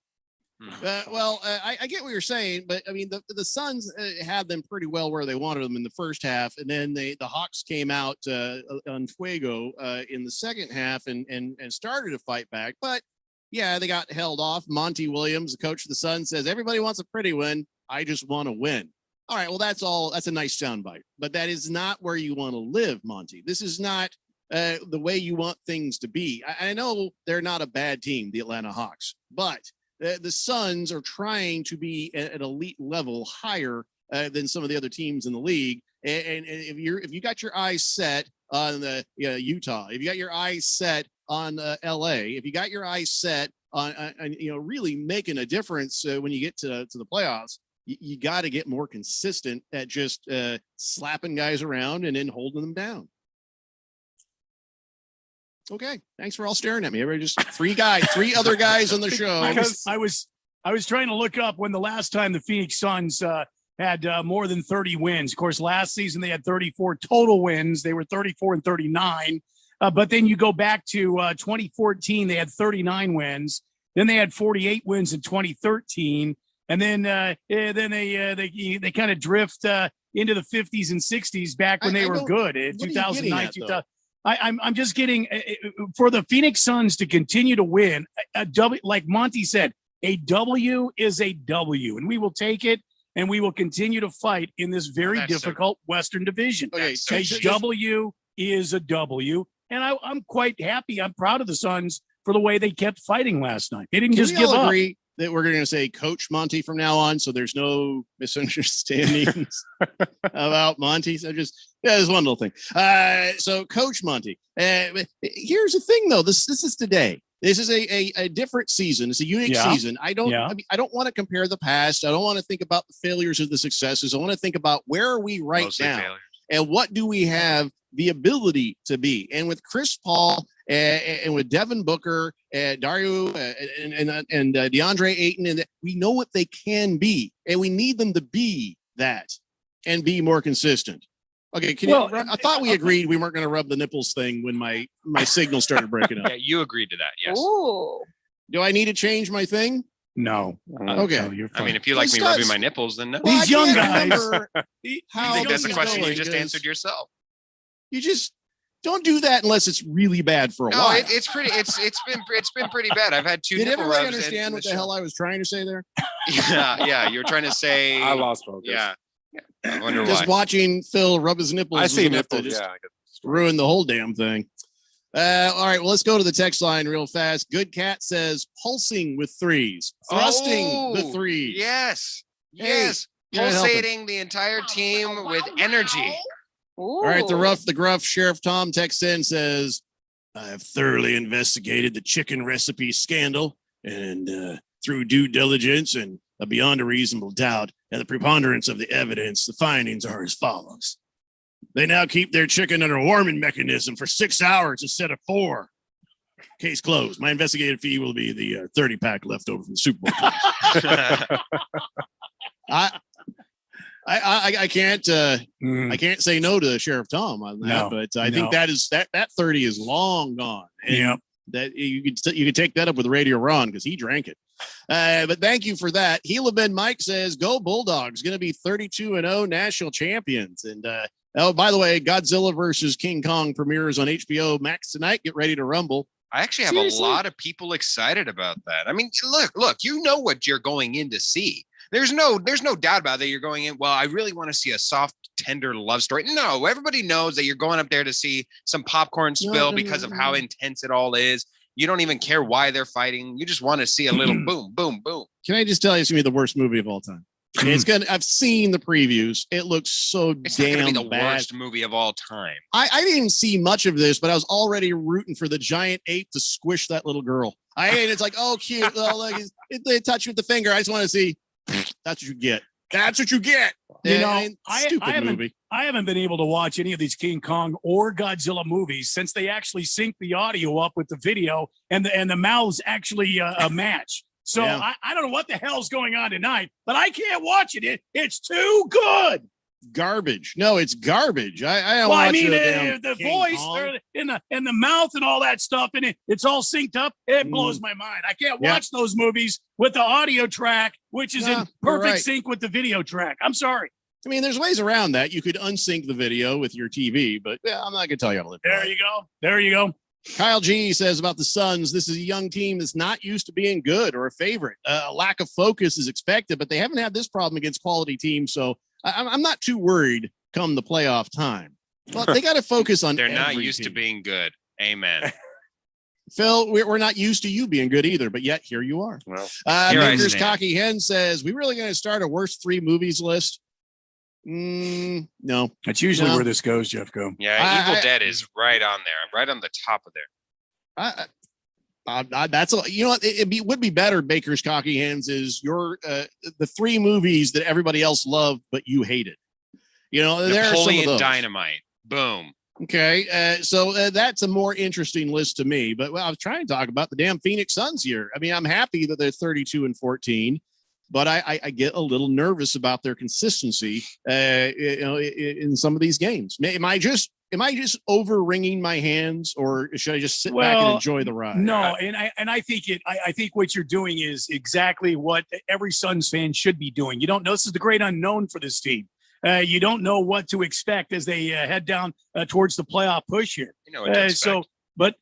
I get what you're saying, but I mean the Suns had them pretty well where they wanted them in the first half, and then the Hawks came out on fuego in the second half and started to fight back, but yeah, they got held off. Monty Williams, the coach of the Suns, says everybody wants a pretty win. I just want to win. All right, well, that's a nice soundbite, but that is not where you want to live, Monty. This is not the way you want things to be. I know they're not a bad team, the Atlanta Hawks, but the Suns are trying to be at an elite level higher than some of the other teams in the league. And if you got your eyes set on Utah, if you got your eyes set on LA, if you got your eyes set on really making a difference when you get to the playoffs, you got to get more consistent at just slapping guys around and then holding them down. Okay, thanks for all staring at me. Everybody, just three other guys on the show. I was trying to look up when the last time the Phoenix Suns had more than 30 wins. Of course, last season they had 34 total wins. They were 34 and 39. But then you go back to 2014, they had 39 wins. Then they had 48 wins in 2013. And then they kind of drift into the 50s and 60s back when they were good in 2009. I'm just getting for the Phoenix Suns to continue to win. A W, like Monty said, a W is a W, and we will take it, and we will continue to fight in this very difficult Western Division. Okay, a W is a W, and I'm quite happy. I'm proud of the Suns for the way they kept fighting last night. They didn't just give up. Agree that we're going to say Coach Monty from now on, so there's no misunderstandings about Monty. So there's one little thing. So Coach Monty. Here's the thing, though. This is today. This is a different season. It's a unique season. I don't want to compare the past. I don't want to think about the failures or the successes. I want to think about where are we now, and what do we have the ability to be. And with Chris Paul and with Devin Booker, Dario and DeAndre Ayton, and we know what they can be, and we need them to be that and be more consistent. Okay, I thought we agreed we weren't going to rub the nipples thing when my signal started breaking up. Yeah, you agreed to that. Yes. Ooh. Do I need to change my thing? No. Okay. No, you're fine. I mean, if you like me rubbing my nipples, then no. These young guys. I think that's a question you just answered yourself. You just don't do that unless it's really bad for a while. It's been pretty bad. I've had two. Did nipple everybody rubs understand what the hell I was trying to say there? Yeah. You were trying to say. I lost focus. Yeah. I wonder just why. watching Phil rub his nipples. I see nipples. Yeah, ruin the whole damn thing. All right, well, let's go to the text line real fast. Good Cat says pulsing with threes, thrusting the threes. Yes. Hey, pulsating the entire team with energy. All right, the gruff Sheriff Tom texts in, says, I have thoroughly investigated the chicken recipe scandal, and through due diligence and beyond a reasonable doubt and the preponderance of the evidence, the findings are as follows. They now keep their chicken under a warming mechanism for 6 hours instead of 4. Case closed. My investigative fee will be the 30-pack left over from the Super Bowl. I can't I can't say no to Sheriff Tom on that, No, but I think that 30 is long gone. And that you could take that up with Radio Ron because he drank it. But thank you for that. Gila Ben Mike says, "Go Bulldogs! Going to be 32-0 national champions." And oh, by the way, Godzilla versus King Kong premieres on HBO Max tonight. Get ready to rumble. I actually have a lot of people excited about that. I mean, look, you know what you're going in to see. There's no doubt about that. You're going in, well, I really want to see a soft, tender love story. No, everybody knows that you're going up there to see some popcorn spill because of how intense it all is. You don't even care why they're fighting. You just want to see a little boom, boom, boom. Can I just tell you, it's gonna be the worst movie of all time. I've seen the previews. It looks so damn gonna be the bad. worst movie of all time. I didn't see much of this, but I was already rooting for the giant ape to squish that little girl. It's like, oh, cute. Oh, like they touch you with the finger. I just want to see. That's what you get. That's what you get. I Movie. haven't been able to watch any of these King Kong or Godzilla movies since they actually sync the audio up with the video and the mouths actually match. So I don't know what the hell's going on tonight, but I can't watch it. It's too good. Garbage. No, it's garbage. I don't well, watch I mean, the the voice or in the mouth and all that stuff, and it's all synced up. It blows my mind. I can't watch those movies with the audio track, which is in perfect sync with the video track. I'm sorry. I mean, there's ways around that. You could unsync the video with your TV, but I'm not going to tell you how to live. There you go. There you go. Kyle G says about the Suns, this is a young team that's not used to being good or a favorite. A lack of focus is expected, but they haven't had this problem against quality teams. So I'm not too worried come the playoff time. But they got to focus on They're not used to being good. Amen. Phil, we're not used to you being good either, but yet here you are. Well, Maker's Cocky Hen says, we really going to start a worst 3 movies list? No. That's usually where this goes, Jeff. Go. Yeah, Evil Dead is right on there, right on the top of there. That's you know what it would be better. Baker's Cocky Hands is your the 3 movies that everybody else loved but you hated. You know, there are some of Napoleon those. Dynamite. Boom. Okay, so that's a more interesting list to me. But I was trying to talk about the damn Phoenix Suns here. I mean, I'm happy that they're 32-14. But I get a little nervous about their consistency, in some of these games. Am I just over wringing my hands, or should I just sit back and enjoy the ride? No, and I think I think what you're doing is exactly what every Suns fan should be doing. You don't know, this is the great unknown for this team. You don't know what to expect as they head down towards the playoff push here. You know what to expect. But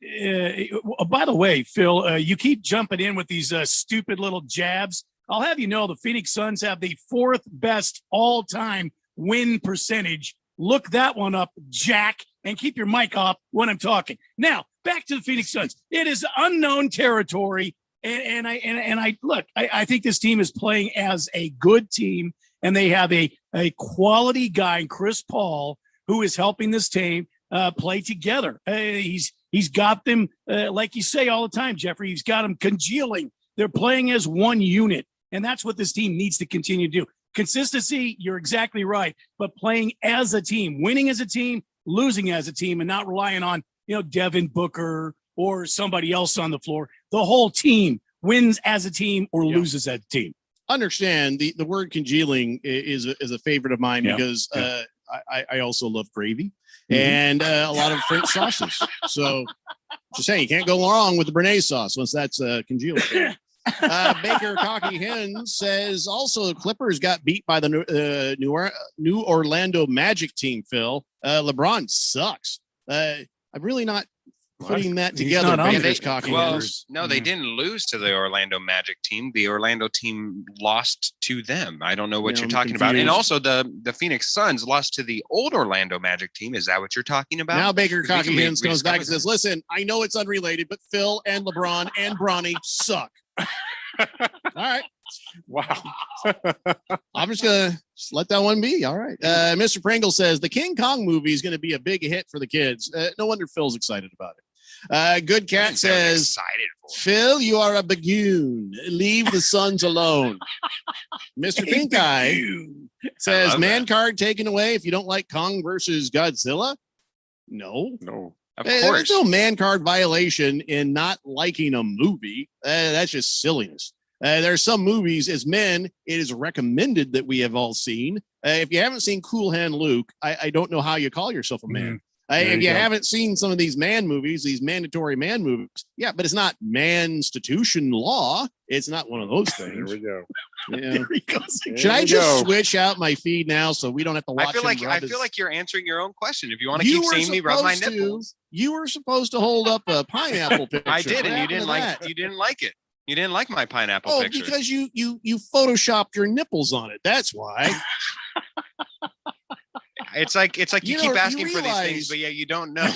by the way, Phil, you keep jumping in with these stupid little jabs. I'll have you know the Phoenix Suns have the 4th best all-time win percentage. Look that one up, Jack, and keep your mic off when I'm talking. Now, back to the Phoenix Suns. It is unknown territory, and I think this team is playing as a good team, and they have a quality guy, Chris Paul, who is helping this team play together. He's got them, like you say all the time, Jeffrey, he's got them congealing. They're playing as one unit. And that's what this team needs to continue to do. Consistency, you're exactly right, but playing as a team, winning as a team, losing as a team, and not relying on, Devin Booker or somebody else on the floor. The whole team wins as a team or loses as a team. Understand the word congealing is a favorite of mine because I also love gravy and a lot of French sauces. So just saying, you can't go wrong with the Béarnaise sauce once that's congealed. Baker Cocky Hen says also the Clippers got beat by the New Orlando Magic team, Phil. LeBron sucks. I'm really not putting that together. Baker's Cocky Hen. No, they didn't lose to the Orlando Magic team. The Orlando team lost to them. I don't know what you're talking about. And also the Phoenix Suns lost to the old Orlando Magic team. Is that what you're talking about? Now Baker Cocky Hen comes back and says, listen, I know it's unrelated, but Phil and LeBron and Bronny suck. All right. Wow. I'm just going to let that one be. All right. Mr. Pringle says the King Kong movie is going to be a big hit for the kids. No wonder Phil's excited about it. Good Cat says, Phil, you are a bagoon. Leave the Suns alone. Mr. Pink Eye says, man card taken away if you don't like Kong versus Godzilla. No. Of course. course. There's no man card violation in not liking a movie. That's just silliness. There are some movies as men, it is recommended that we have all seen. If you haven't seen Cool Hand Luke, I don't know how you call yourself a man. If you haven't seen some of these man movies, these mandatory man movies, yeah, but it's not manstitution law. It's not one of those things. There we go. Yeah. There he goes. Should I just switch out my feed now so we don't have to watch? I feel like you're answering your own question. If you want to keep seeing me rub my nipples, you were supposed to hold up a pineapple picture. I did, and you didn't like it. You didn't like my pineapple picture. Because you photoshopped your nipples on it. That's why. It's like you keep asking for these things, but yeah, you don't know.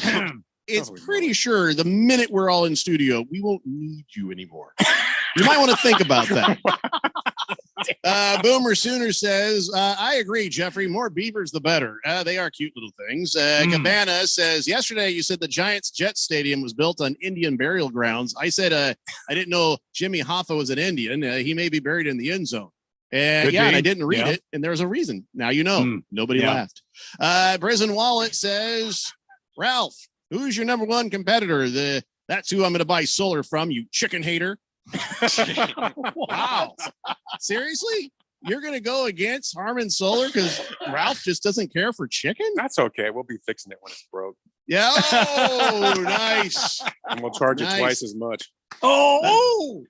It's pretty sure the minute we're all in studio, we won't need you anymore. You might want to think about that. Boomer Sooner says, I agree, Jeffrey. More beavers, the better. They are cute little things. Cabana says, yesterday you said the Giants Jet Stadium was built on Indian burial grounds. I said, I didn't know Jimmy Hoffa was an Indian. He may be buried in the end zone. And I didn't read it, and there's a reason. Now you know. Nobody laughed. Prison Wallet says, Ralph, who's your number one competitor? That's who I'm going to buy solar from, you chicken hater. Wow. Seriously? You're going to go against Harman Solar because Ralph just doesn't care for chicken? That's okay. We'll be fixing it when it's broke. Yeah. Oh, nice. And we'll charge it twice as much. Oh.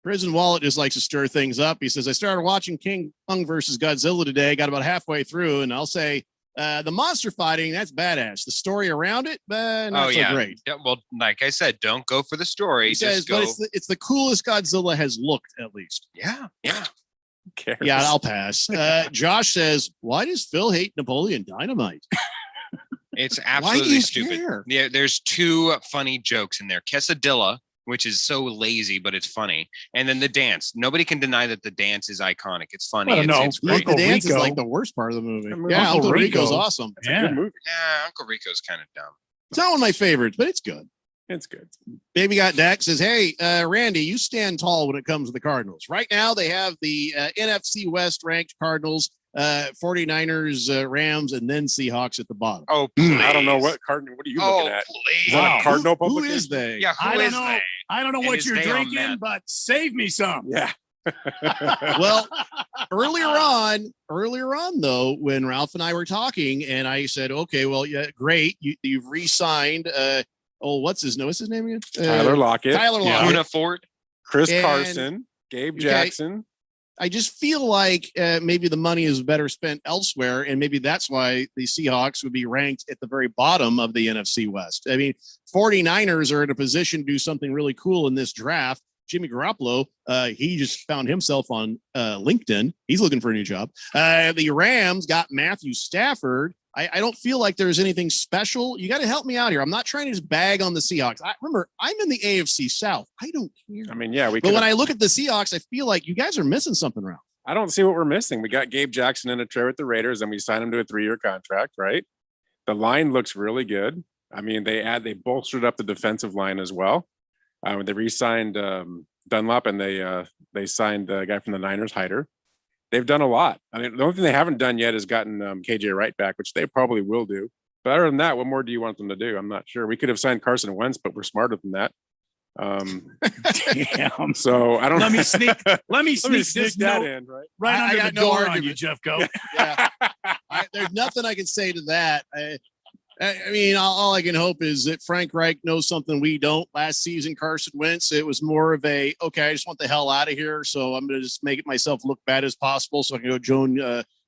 Prison Wallet just likes to stir things up. He says, I started watching King Kong versus Godzilla today, got about halfway through, and I'll say the monster fighting, that's badass. The story around it, not so great. Yeah, well, like I said, don't go for the story. He says, but it's the coolest Godzilla has looked, at least. Yeah. Yeah, I'll pass. Josh says, why does Phil hate Napoleon Dynamite? It's absolutely stupid. Yeah, there's two funny jokes in there. Quesadilla, which is so lazy, but it's funny. And then the dance. Nobody can deny that the dance is iconic. It's funny. It's great. The dance is like the worst part of the movie. Yeah, Uncle Rico's awesome. It's a good movie. Yeah, Uncle Rico's kind of dumb. It's not one of my favorites, but it's good. It's good. Baby Got Dak says, hey, Randy, you stand tall when it comes to the Cardinals. Right now, they have the NFC West ranked Cardinals, 49ers, Rams, and then Seahawks at the bottom. Oh, please. I don't know what Cardinal. What are you looking at? Please. Is that a Cardinal Who publication? is they? Yeah, who is they? I don't know And what is you're they on drinking, that? but save me some. Yeah. Well, earlier on, though, when Ralph and I were talking, and I said, okay, well, yeah, great. You've re-signed. What's his name again? Tyler Lockett. Luna Ford. Chris And- Carson. Gabe Jackson. I just feel like maybe the money is better spent elsewhere, and maybe that's why the Seahawks would be ranked at the very bottom of the NFC West. I mean, 49ers are in a position to do something really cool in this draft. Jimmy Garoppolo, he just found himself on LinkedIn. He's looking for a new job. The Rams got Matthew Stafford. I don't feel like there's anything special. You got to help me out here. I'm not trying to just bag on the Seahawks. Remember, I'm in the AFC South. I don't care. I mean, yeah, But when I look at the Seahawks, I feel like you guys are missing something, Ralph. I don't see what we're missing. We got Gabe Jackson in a trade with the Raiders, and we signed him to a 3-year contract, right? The line looks really good. I mean, they bolstered up the defensive line as well. They re-signed Dunlop, and they signed the guy from the Niners, Hyder. They've done a lot. I mean, the only thing they haven't done yet is gotten KJ Wright back, which they probably will do. But other than that, what more do you want them to do? I'm not sure. We could have signed Carson Wentz, but we're smarter than that. Damn. So I don't. Let me sneak this that note in, right? right I under got the no door on argument. you, Jeff. Go. Yeah. There's nothing I can say to that. I mean, all I can hope is that Frank Reich knows something we don't. Last season, Carson Wentz, it was more of a, okay, I just want the hell out of here. So I'm going to just make it myself look bad as possible so I can go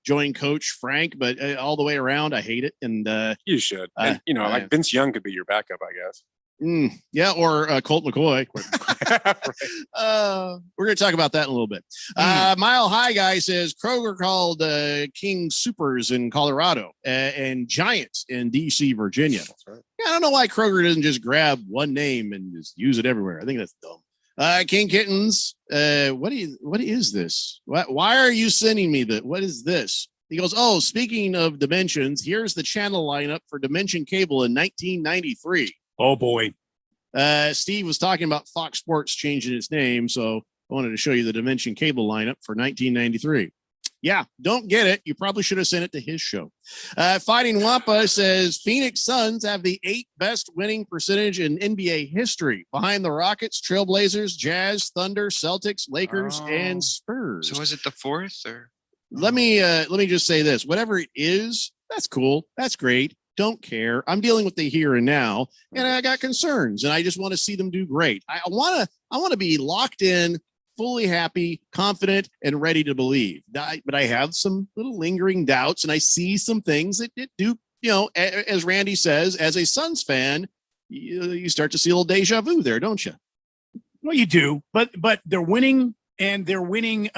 join Coach Frank. But all the way around, I hate it. And you should. And, like Vince Young could be your backup, I guess. Yeah, or Colt McCoy. We're going to talk about that in a little bit. Mile High Guy says Kroger called King Supers in Colorado and Giants in DC, Virginia. That's right. Yeah, I don't know why Kroger doesn't just grab one name and just use it everywhere. I think that's dumb. King Kittens, what is this? Why are you sending me that? What is this? He goes, oh, speaking of dimensions, here's the channel lineup for Dimension Cable in 1993. Oh boy. Steve was talking about Fox Sports changing its name, so I wanted to show you the Dimension Cable lineup for 1993. Yeah, don't get it. You probably should have sent it to his show. Fighting Wampa says Phoenix Suns have the 8th best winning percentage in NBA history, behind the Rockets, Trailblazers, Jazz, Thunder, Celtics, Lakers, and Spurs. So is it the 4th or? Let me just say this: whatever it is, that's cool. That's great. Don't care. I'm dealing with the here and now, and I got concerns, and I just want to see them do great. I want to be locked in, fully happy, confident, and ready to believe. But I have some little lingering doubts, and I see some things that do, as Randy says, as a Suns fan, you start to see a little deja vu there, don't you? Well, you do, but they're winning, and they're winning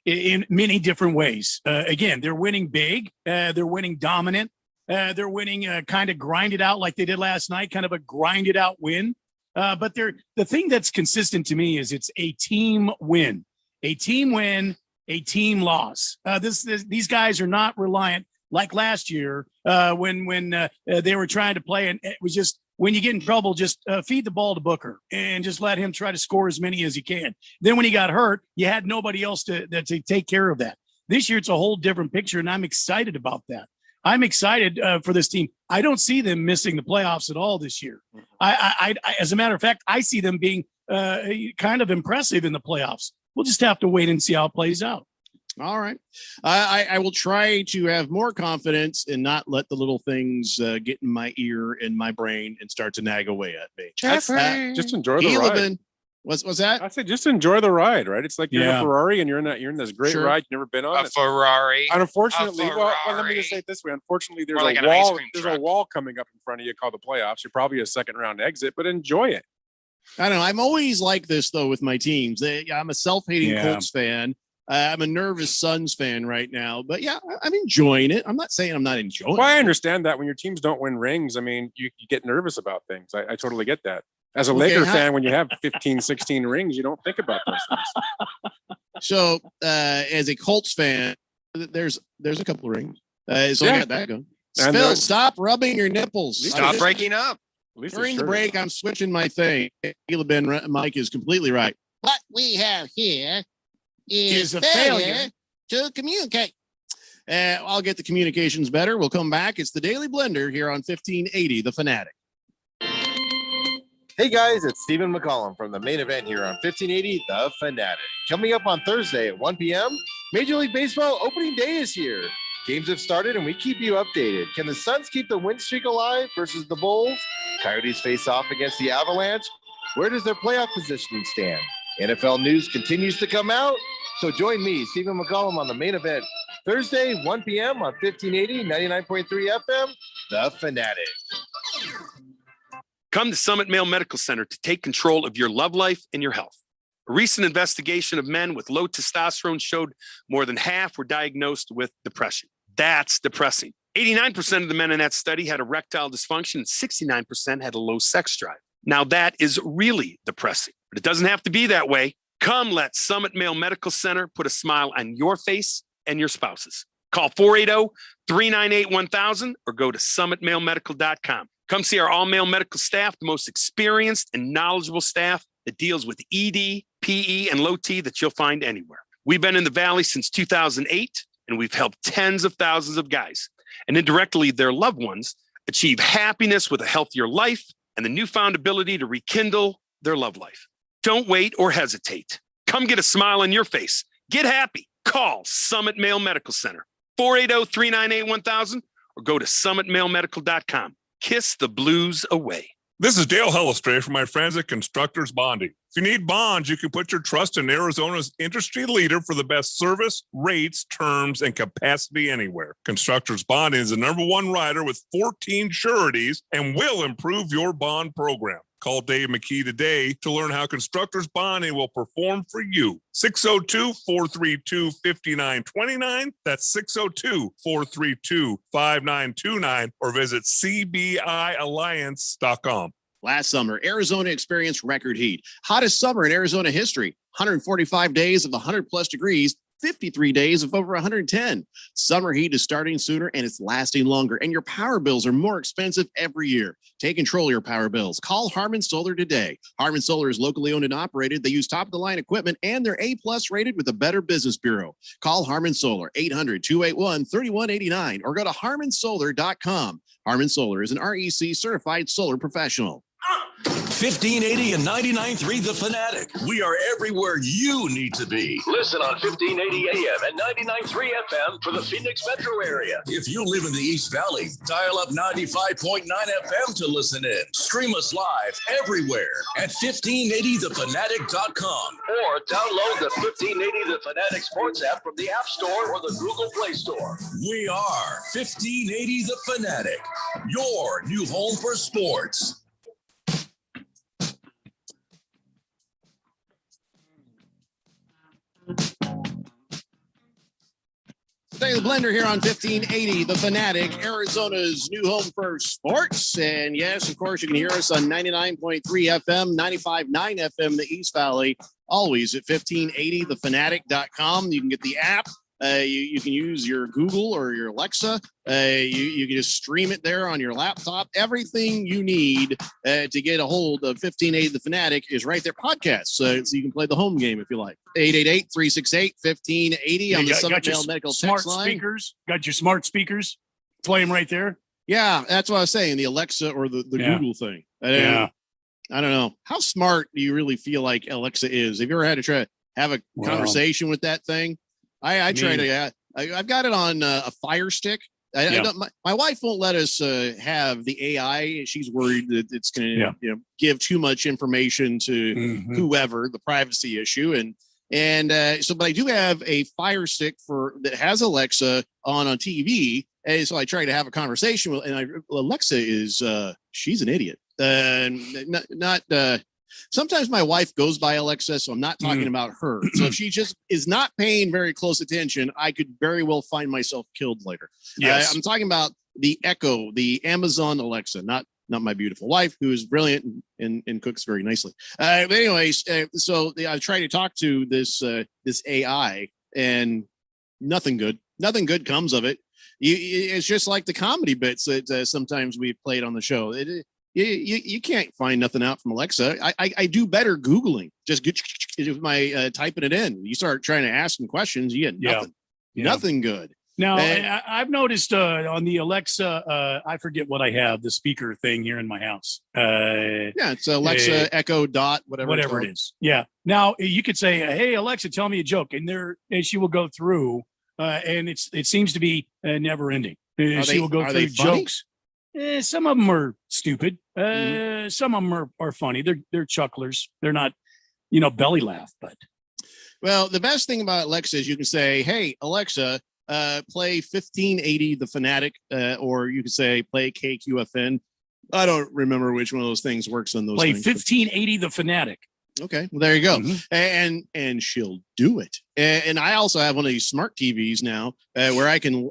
in many different ways. Again, they're winning big. They're winning dominant. They're winning kind of grinded out like they did last night, kind of a grinded out win. But the thing that's consistent to me is it's a team win, a team loss. These guys are not reliant like last year when they were trying to play, and it was just when you get in trouble, just feed the ball to Booker and just let him try to score as many as he can. Then when he got hurt, you had nobody else to take care of that. This year, it's a whole different picture, and I'm excited about that. I'm excited for this team. I don't see them missing the playoffs at all this year. I as a matter of fact, I see them being kind of impressive in the playoffs. We'll just have to wait and see how it plays out. All right. I will try to have more confidence and not let the little things get in my ear and my brain and start to nag away at me. Just enjoy the ride. What's that? I said just enjoy the ride, right? It's like you're in a Ferrari and you're in this great ride you've never been on. A Ferrari. And unfortunately, well, let me just say it this way. Unfortunately, there's a wall coming up in front of you called the playoffs. You're probably a second round exit, but enjoy it. I don't know. I'm always like this though with my teams. I'm a self-hating Colts fan. I'm a nervous Suns fan right now, but yeah, I'm enjoying it. I'm not saying I'm not enjoying it. Well, I understand that when your teams don't win rings, I mean, you get nervous about things. I totally get that. As a Laker fan, when you have 15, 16 rings, you don't think about those things. So, as a Colts fan, there's a couple of rings. So I got that going. Phil, stop rubbing your nipples. Stop breaking up. During the break, I'm switching my thing. Mike is completely right. What we have here is a failure to communicate. I'll get the communications better. We'll come back. It's the Daily Blender here on 1580, The Fanatic. Hey guys, it's Stephen McCollum from the main event here on 1580, The Fanatic. Coming up on Thursday at 1 p.m., Major League Baseball opening day is here. Games have started and we keep you updated. Can the Suns keep the win streak alive versus the Bulls? Coyotes face off against the Avalanche. Where does their playoff positioning stand? NFL news continues to come out. So join me, Stephen McCollum, on the main event Thursday, 1 p.m. on 1580, 99.3 FM, The Fanatic. Come to Summit Male Medical Center to take control of your love life and your health. A recent investigation of men with low testosterone showed more than half were diagnosed with depression. That's depressing. 89% of the men in that study had erectile dysfunction and 69% had a low sex drive. Now that is really depressing, but it doesn't have to be that way. Come let Summit Male Medical Center put a smile on your face and your spouse's. Call 480-398-1000 or go to summitmalemedical.com. Come see our all-male medical staff, the most experienced and knowledgeable staff that deals with ED, PE, and low T that you'll find anywhere. We've been in the Valley since 2008, and we've helped tens of thousands of guys and indirectly their loved ones achieve happiness with a healthier life and the newfound ability to rekindle their love life. Don't wait or hesitate. Come get a smile on your face. Get happy. Call Summit Male Medical Center, 480-398-1000, or go to summitmalemedical.com. Kiss the blues away. This is Dale Hellestray from my friends at Constructors Bonding. If you need bonds, you can put your trust in Arizona's industry leader for the best service, rates, terms, and capacity anywhere. Constructors Bonding is the #1 rider with 14 sureties and will improve your bond program. Call Dave McKee today to learn how Constructors Bonding will perform for you. 602-432-5929. That's 602-432-5929 or visit cbialliance.com. Last summer, Arizona experienced record heat. Hottest summer in Arizona history. 145 days of 100-plus degrees, 53 days of over 110. Summer heat is starting sooner and it's lasting longer, and your power bills are more expensive every year. Take control of your power bills. Call Harmon Solar today. Harmon Solar is locally owned and operated. They use top-of-the-line equipment, and they're A-plus rated with the Better Business Bureau. Call Harmon Solar, 800-281-3189, or go to harmonsolar.com. Harmon Solar is an REC certified solar professional. 1580 and 99.3 The Fanatic. We are everywhere you need to be. Listen on 1580 AM and 99.3 FM for the Phoenix metro area. If you live in the East Valley, dial up 95.9 FM to listen in. Stream us live everywhere at 1580thefanatic.com. Or download the 1580 The Fanatic Sports app from the App Store or the Google Play Store. We are 1580 The Fanatic, your new home for sports. Today, the Blender here on 1580, The Fanatic, Arizona's new home for sports. And yes, of course, you can hear us on 99.3 FM, 95.9 FM, the East Valley, always at 1580thefanatic.com. You can get the app. You can use your Google or your Alexa. You can just stream it there on your laptop. Everything you need to get a hold of 1580 The Fanatic is right there. Podcasts, so you can play the home game if you like. 888-368-1580 on the Summit Mail Medical smart text line. speakers. Got your smart speakers. Play them right there. Yeah, that's what I was saying. The Alexa or the Google thing. I don't know. How smart do you really feel like Alexa is? Have you ever had to try to have a conversation with that thing? I try to. I've got it on a Fire Stick. I don't, my wife won't let us have the AI. She's worried that it's going to give too much information to whoever, the privacy issue. But I do have a Fire Stick that has Alexa on TV. And so I try to have a conversation with, Alexa is, she's an idiot. Sometimes my wife goes by Alexa, so I'm not talking about her. So if she just is not paying very close attention, I could very well find myself killed later. Yes. I'm talking about the Echo, the Amazon Alexa, not my beautiful wife, who is brilliant and cooks very nicely. But anyways, so I try to talk to this AI, and nothing good comes of it. It's just like the comedy bits that sometimes we've played on the show. You can't find nothing out from Alexa. I do better Googling, just get my typing it in. You start trying to ask them questions, you get nothing, nothing good. Now, I've noticed on the Alexa, I forget what I have, the speaker thing here in my house. It's Alexa, Echo, Dot, whatever it is. Yeah. Now you could say, "Hey Alexa, tell me a joke," and she will go through, and it seems to be never ending. She will go through jokes. Some of them are stupid. Some of them are funny. They're chucklers. They're not, belly laugh. But the best thing about Alexa is you can say, "Hey Alexa, play 1580 The Fanatic," or you can say, "Play KQFN." I don't remember which one of those things works on those. Play things, 1580 The Fanatic. Okay, well there you go. And she'll do it. And I also have one of these smart TVs now where I can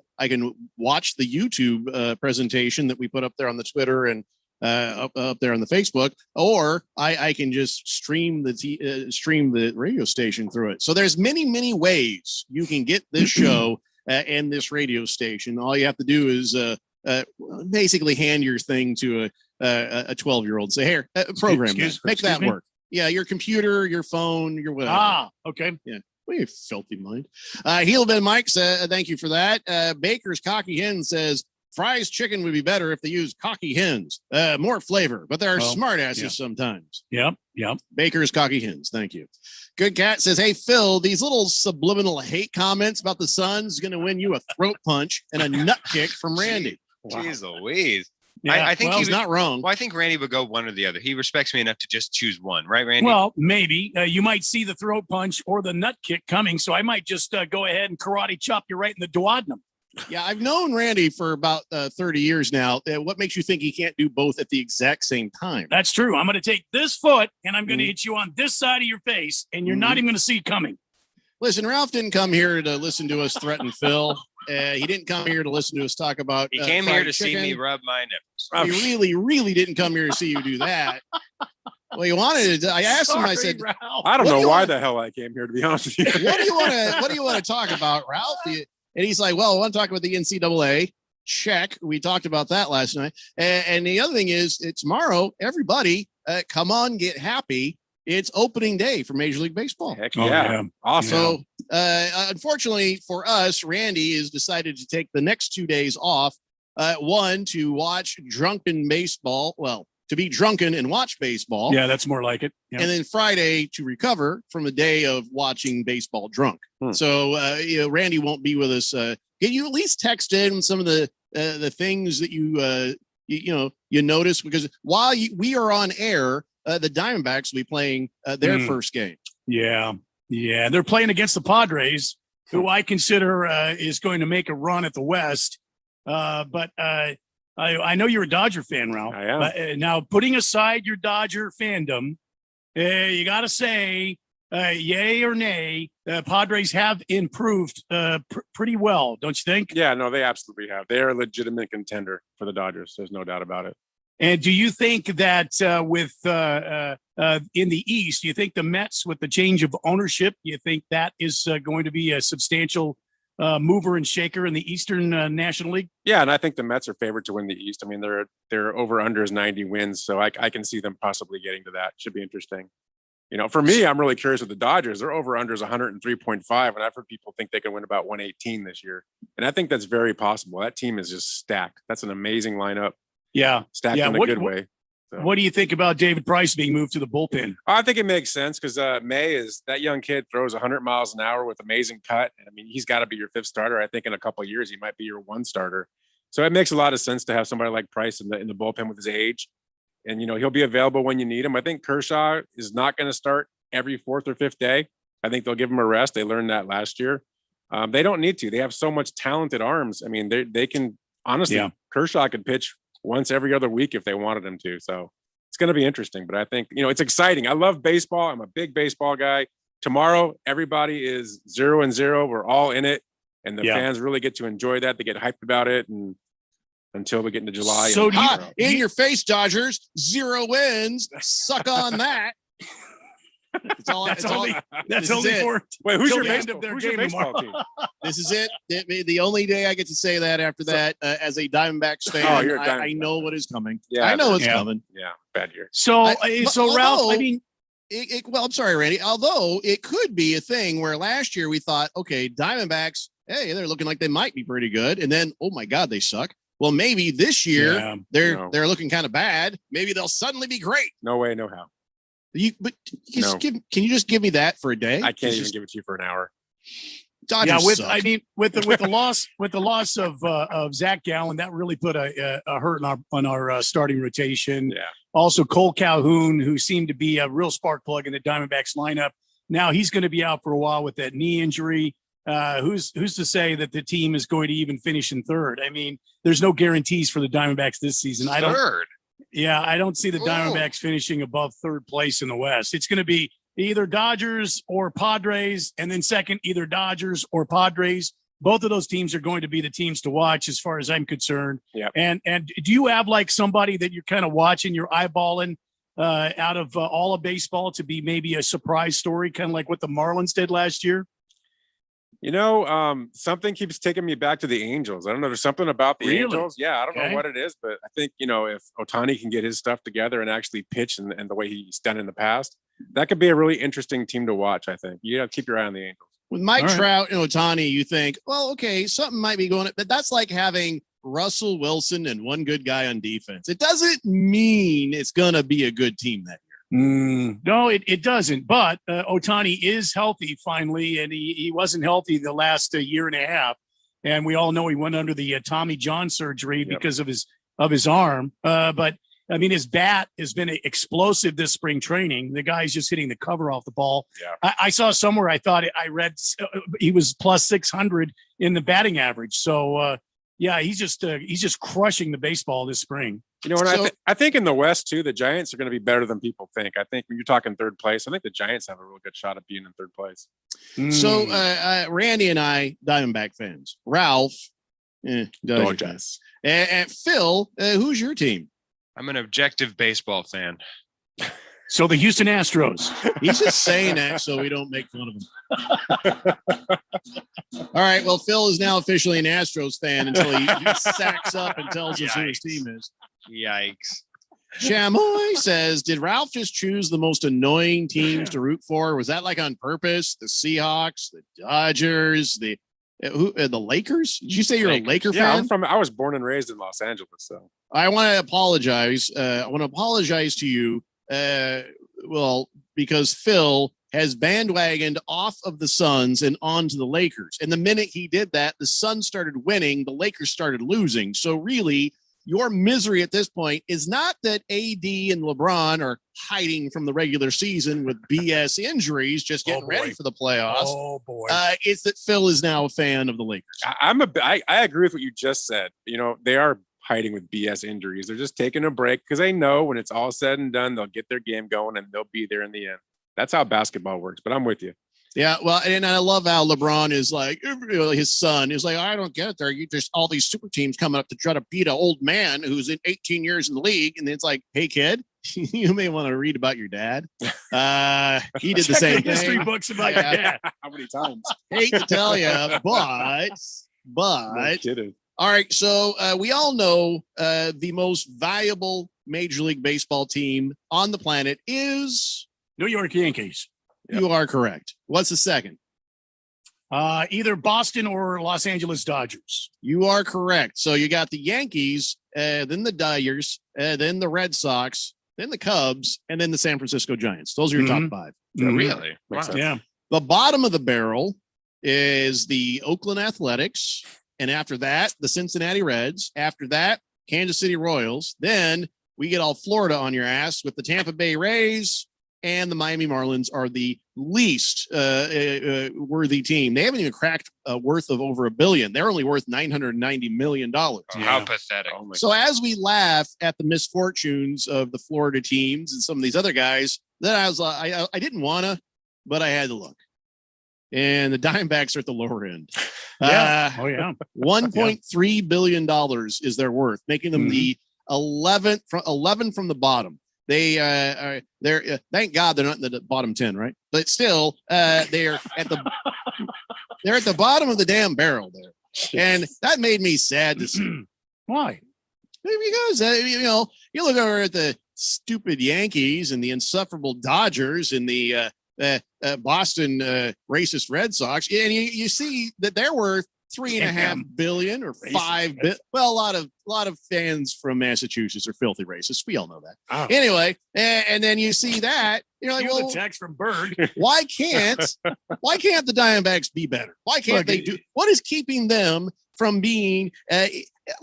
watch the YouTube presentation that we put up there on the Twitter and up there on the Facebook, or I can just stream the radio station through it. So there's many ways you can get this show and this radio station. All you have to do is basically hand your thing to a 12-year-old. Say, "Here, program that. Make that work." Yeah, your computer, your phone, your whatever. Okay. Yeah. Well, you filthy mind. Heelman Mike says, thank you for that. Baker's Cocky Hen says, "Fry's chicken would be better if they used cocky hens. More flavor, but there are smart asses sometimes." Yep. Baker's Cocky Hens. Thank you. Good Cat says, "Hey, Phil, these little subliminal hate comments about the Suns going to win you a throat punch and a nut kick from Randy." Jeez Louise. Yeah, I think he's not wrong. Well, I think Randy would go one or the other. He respects me enough to just choose one, right, Randy? Well, maybe you might see the throat punch or the nut kick coming, so I might just go ahead and karate chop you right in the duodenum. Yeah, I've known Randy for about 30 years now. What makes you think he can't do both at the exact same time? That's true. I'm going to take this foot and I'm going to hit you on this side of your face, and you're not even going to see it coming. Listen, Ralph didn't come here to listen to us threaten Phil. He didn't come here to listen to us talk about. He came here to see me rub my nipples. He really didn't come here to see you do that. Well, you wanted to. I asked him. I said, Ralph. I don't What do know you why want- the hell I came here, to be honest with you. "What do you want to? What do you want to talk about, Ralph?" And he's like, "Well, I want to talk about the NCAA." Check. We talked about that last night. And the other thing is, it's tomorrow. Everybody, come on, get happy. It's opening day for Major League Baseball. Heck Oh, yeah. Awesome. So, unfortunately for us, Randy has decided to take the next 2 days off. One, to watch drunken baseball. Well, to be drunken and watch baseball. Yeah, that's more like it. Yeah. And then Friday to recover from a day of watching baseball drunk. So, Randy won't be with us. Can you at least text in some of the things that you notice? Because while we are on air, the Diamondbacks will be playing their first game. Yeah. They're playing against the Padres, who I consider is going to make a run at the West. But I know you're a Dodger fan, Ralph. I am. But, now, putting aside your Dodger fandom, you got to say, yay or nay, the Padres have improved pretty well, don't you think? Yeah, no, they absolutely have. They're a legitimate contender for the Dodgers. There's no doubt about it. And do you think that with in the East, do you think the Mets, with the change of ownership, you think that is going to be a substantial mover and shaker in the Eastern National League? Yeah, and I think the Mets are favored to win the East. I mean, their over under is 90 wins, so I can see them possibly getting to that. Should be interesting. For me, I'm really curious with the Dodgers. Their over under is 103.5, and I've heard people think they can win about 118 this year, and I think that's very possible. That team is just stacked. That's an amazing lineup. Yeah, stacked in a good way. So. What do you think about David Price being moved to the bullpen? I think it makes sense because May is that young kid throws 100 miles an hour with amazing cut. And I mean, he's got to be your fifth starter. I think in a couple of years, he might be your one starter. So it makes a lot of sense to have somebody like Price in the bullpen with his age. And, he'll be available when you need him. I think Kershaw is not going to start every fourth or fifth day. I think they'll give him a rest. They learned that last year. They don't need to. They have so much talented arms. I mean, they can honestly, Kershaw could pitch once every other week if they wanted him to. So it's going to be interesting, but I think, it's exciting. I love baseball. I'm a big baseball guy. Tomorrow, everybody is 0-0. We're all in it. And the fans really get to enjoy that. They get hyped about it. And until we get into July. So in your face, Dodgers, 0 wins. Suck on that. It's all, that's it's only, all, that's only for wait. Who's till your the end baseball, of their who's your game baseball tomorrow. team? This is it. The only day I get to say that after that, as a Diamondbacks fan, Oh, you're a I Diamondback know what is coming. Yeah, I know it's yeah. coming. Yeah, bad year. So, But Ralph, although- I mean, Well, I'm sorry, Randy. Although it could be a thing where last year we thought, okay, Diamondbacks, hey, they're looking like they might be pretty good, and then oh my God, they suck. Well, maybe this year they're looking kind of bad. Maybe they'll suddenly be great. No way, no how. Can you just give me that for a day? I can't even give it to you for an hour. Dodgers suck. with the loss of Zach Gallen, that really put a hurt on our starting rotation. Yeah. Also, Cole Calhoun, who seemed to be a real spark plug in the Diamondbacks lineup. Now he's going to be out for a while with that knee injury. Who's to say that the team is going to even finish in third? I mean, there's no guarantees for the Diamondbacks this season. I don't see the Diamondbacks finishing above third place in the West. It's going to be either Dodgers or Padres, and then second, either Dodgers or Padres. Both of those teams are going to be the teams to watch as far as I'm concerned. Yeah. And do you have like somebody that you're kind of watching, you're eyeballing out of all of baseball to be maybe a surprise story, kind of like what the Marlins did last year? Something keeps taking me back to the Angels. I don't know. There's something about the Really? Angels. Yeah, I don't know what it is, but I think, if Ohtani can get his stuff together and actually pitch and the way he's done in the past, that could be a really interesting team to watch, I think. You got to keep your eye on the Angels. With Mike Trout and Ohtani, you think, well, okay, something might be going on, but that's like having Russell Wilson and one good guy on defense. It doesn't mean it's going to be a good team that year. No, it doesn't. But Ohtani is healthy finally, and he wasn't healthy the last year and a half. And we all know he went under the Tommy John surgery because of his arm. But I mean, his bat has been explosive this spring training. The guy's just hitting the cover off the ball. Yeah. I saw somewhere, I read he was plus 600 in the batting average. So, he's just crushing the baseball this spring. I think in the West too, the Giants are going to be better than people think. I think when you're talking third place, I think the Giants have a real good shot at being in third place. So Randy and I, Diamondback fans. Ralph, Dodgers. And Phil, who's your team? I'm an objective baseball fan. So the Houston Astros. He's just saying that so we don't make fun of him. All right. Well, Phil is now officially an Astros fan until he sacks up and tells us who his team is. Yikes. Chamoy says, did Ralph just choose the most annoying teams to root for? Was that like on purpose? The Seahawks, the Dodgers, the Lakers? Did you say you're a Laker fan? I was born and raised in Los Angeles, so I want to apologize. I want to apologize to you. Because Phil has bandwagoned off of the Suns and onto the Lakers. And the minute he did that, the Suns started winning, the Lakers started losing. So really, your misery at this point is not that AD and LeBron are hiding from the regular season with BS injuries, just getting ready for the playoffs. Oh boy. It's that Phil is now a fan of the Lakers. I agree with what you just said. You know, they are hiding with BS injuries. They're just taking a break because they know when it's all said and done, they'll get their game going and they'll be there in the end. That's how basketball works, but I'm with you. Yeah, well, and I love how LeBron is like, his son is like, I don't get it. There's all these super teams coming up to try to beat an old man who's in 18 years in the league. And it's like, hey, kid, you may want to read about your dad. He did the same thing. History books about your dad. How many times? Hate to tell you, but No kidding. all right. So we all know the most valuable Major League Baseball team on the planet is New York Yankees. You are correct. What's the second? Either Boston or Los Angeles Dodgers. You are correct. So you got the Yankees, then the Dodgers, then the Red Sox, then the Cubs, and then the San Francisco Giants. Those are your top five. Really? Makes sense. Yeah. The bottom of the barrel is the Oakland Athletics. And after that, the Cincinnati Reds. After that, Kansas City Royals. Then we get all Florida on your ass with the Tampa Bay Rays, and the Miami Marlins are the least worthy team. They haven't even cracked a worth of over $1 billion. They're only worth $990 million. How pathetic. So as we laugh at the misfortunes of the Florida teams and some of these other guys, then I was I didn't want to, but I had to look. And the Diamondbacks are at the lower end. Yeah. $1.3 billion is their worth, making them the 11 from the bottom. They're thank God they're not in the bottom 10, right? But still, they're at the bottom of the damn barrel there, and that made me sad to see. Why? Because you look over at the stupid Yankees and the insufferable Dodgers and the Boston racist Red Sox, and you see that they're worth $3.5 billion or $5 billion. Well, a lot of fans from Massachusetts are filthy racists. We all know that. Oh. Anyway, and then you see that you're like, well, the text from Berg. why can't the Diamondbacks be better? Why can't they do? What is keeping them from being?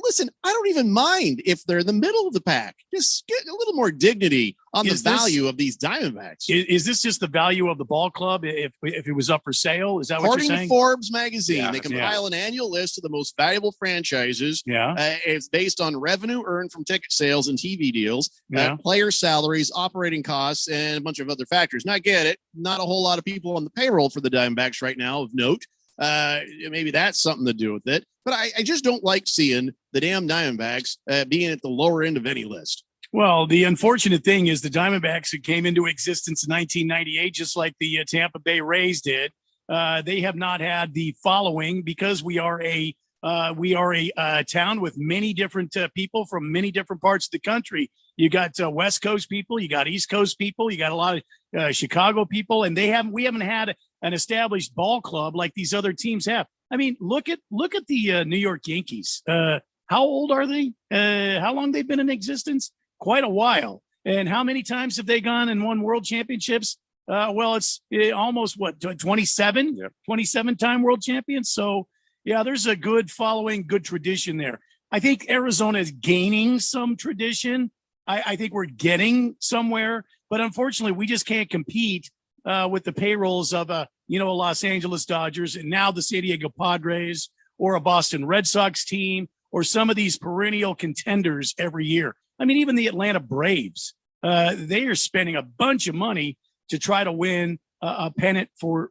Listen, I don't even mind if they're in the middle of the pack. Just get a little more dignity on the value of these Diamondbacks. Is this just the value of the ball club if it was up for sale? Is that what you're saying? According to Forbes magazine, they compile an annual list of the most valuable franchises. Yeah. It's based on revenue earned from ticket sales and TV deals, Yeah. player salaries, operating costs, and a bunch of other factors. And I get it. Not a whole lot of people on the payroll for the Diamondbacks right now of note. Maybe that's something to do with it. But I just don't like seeing the damn Diamondbacks being at the lower end of any list. Well, the unfortunate thing is the Diamondbacks that came into existence in 1998, just like the Tampa Bay Rays did. They have not had the following because we are a town with many different people from many different parts of the country. You got West Coast people, you got East Coast people, you got a lot of Chicago people, and we haven't had an established ball club like these other teams have. I mean, look at the New York Yankees. How old are they? How long they've been in existence? Quite a while. And how many times have they gone and won world championships? Well, it's almost 27, 27-time world champions. So yeah, there's a good following, good tradition there. I think Arizona is gaining some tradition. I think we're getting somewhere, but unfortunately we just can't compete with the payrolls of a Los Angeles Dodgers and now the San Diego Padres or a Boston Red Sox team or some of these perennial contenders every year. I mean, even the Atlanta Braves, they are spending a bunch of money to try to win a pennant for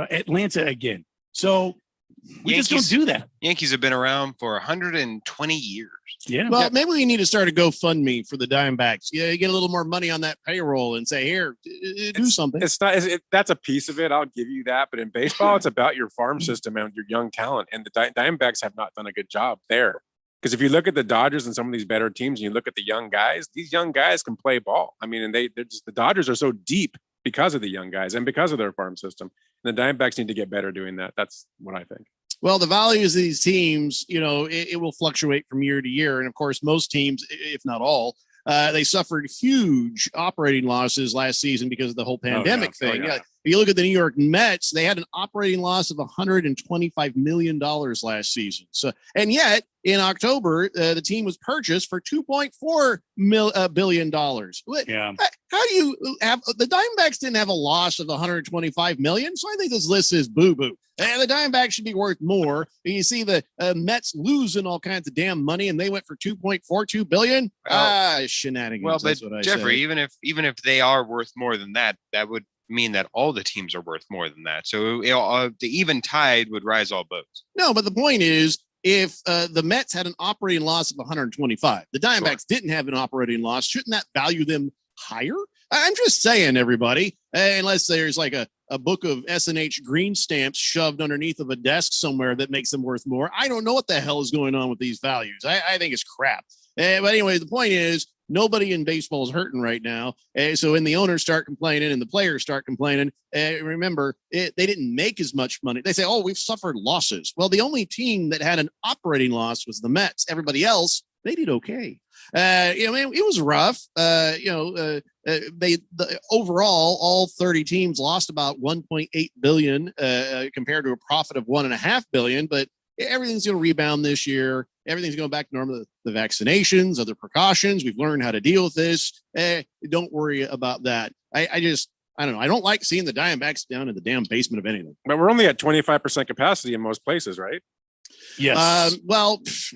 Atlanta again. So We just don't do that. Yankees have been around for 120 years. Yeah. Well, maybe we need to start a GoFundMe for the Diamondbacks. Yeah, get a little more money on that payroll and say, here, do something. It's not. That's a piece of it. I'll give you that. But in baseball, it's about your farm system and your young talent. And the Diamondbacks have not done a good job there. Because if you look at the Dodgers and some of these better teams, and you look at the young guys, these young guys can play ball. I mean, and they're just, the Dodgers are so deep because of the young guys and because of their farm system. And the Diamondbacks need to get better doing that. That's what I think. Well, the values of these teams, it will fluctuate from year to year. And of course, most teams, if not all, they suffered huge operating losses last season because of the whole pandemic thing. If you look at the New York Mets, they had an operating loss of $125 million last season. So, and yet in October, the team was purchased for $2.4 billion. Yeah. How do you have the Diamondbacks didn't have a loss of $125 million? So I think this list is boo-boo. And the Diamondbacks should be worth more. And you see the Mets losing all kinds of damn money, and they went for $2.42 billion. Shenanigans. Well, but that's what I Jeffrey, say. even if they are worth more than that, that would mean that all the teams are worth more than that. So the even tide would rise all boats. No, but the point is, if the Mets had an operating loss of 125, the Diamondbacks didn't have an operating loss. Shouldn't that value them higher? I'm just saying, everybody, unless there's like a book of S&H green stamps shoved underneath of a desk somewhere that makes them worth more. I don't know what the hell is going on with these values. I think it's crap. But anyway, the point is, nobody in baseball is hurting right now. So when the owners start complaining and the players start complaining, remember, they didn't make as much money. They say, oh, we've suffered losses. Well, the only team that had an operating loss was the Mets. Everybody else, they did okay. It was rough. Overall, all 30 teams lost about $1.8 billion compared to a profit of $1.5 billion. But everything's going to rebound this year. Everything's going back to normal. The vaccinations, other precautions. We've learned how to deal with this. Don't worry about that. I don't know. I don't like seeing the Diamondbacks down in the damn basement of anything. But we're only at 25% capacity in most places, right? Yes.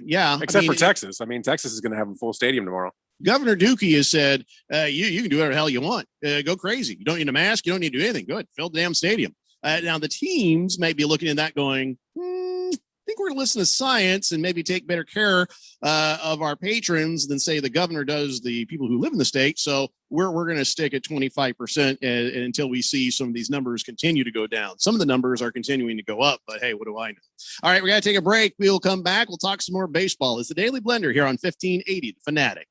Yeah. Except for Texas. I mean, Texas is going to have a full stadium tomorrow. Governor Dookie has said, you can do whatever the hell you want. Go crazy. You don't need a mask. You don't need to do anything. Good. Fill the damn stadium. Now, the teams may be looking at that going, I think we're going to listen to science and maybe take better care of our patrons than, say, the governor does the people who live in the state. So we're going to stick at 25% until we see some of these numbers continue to go down. Some of the numbers are continuing to go up, but hey, what do I know? All right, we got to take a break. We'll come back. We'll talk some more baseball. It's the Daily Blender here on 1580 The Fanatic.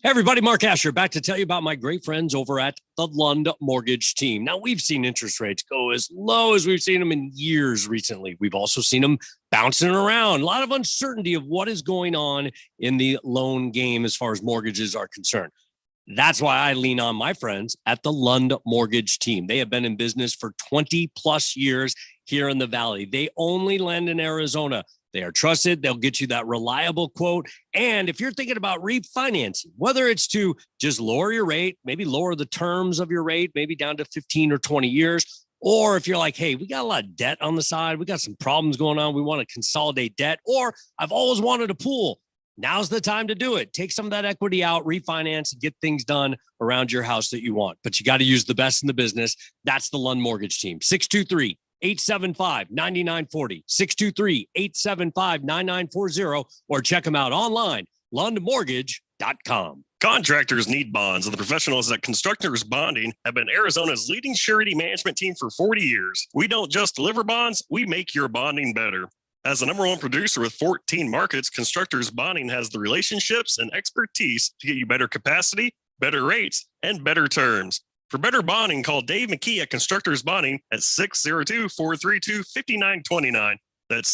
Hey everybody, Mark Asher back to tell you about my great friends over at the Lund Mortgage Team. Now, we've seen interest rates go as low as we've seen them in years recently. We've also seen them bouncing around. A lot of uncertainty of what is going on in the loan game as far as mortgages are concerned. That's why I lean on my friends at the Lund Mortgage Team. They have been in business for 20 plus years here in the Valley. They only lend in Arizona. They are trusted. They'll get you that reliable quote. And if you're thinking about refinancing, whether it's to just lower your rate, maybe lower the terms of your rate, maybe down to 15 or 20 years, or if you're like, hey, we got a lot of debt on the side, we got some problems going on, we want to consolidate debt, or I've always wanted a pool. Now's the time to do it. Take some of that equity out, refinance, and get things done around your house that you want. But you got to use the best in the business. That's the Lund Mortgage Team. 623-875-9940, 623-875-9940, or check them out online, lundmortgage.com. Contractors need bonds, and the professionals at Constructors Bonding have been Arizona's leading surety management team for 40 years. We don't just deliver bonds, we make your bonding better. As the #1 producer with 14 markets, Constructors Bonding has the relationships and expertise to get you better capacity, better rates, and better terms. For better bonding, call Dave McKee at Constructors Bonding at 602-432-5929. That's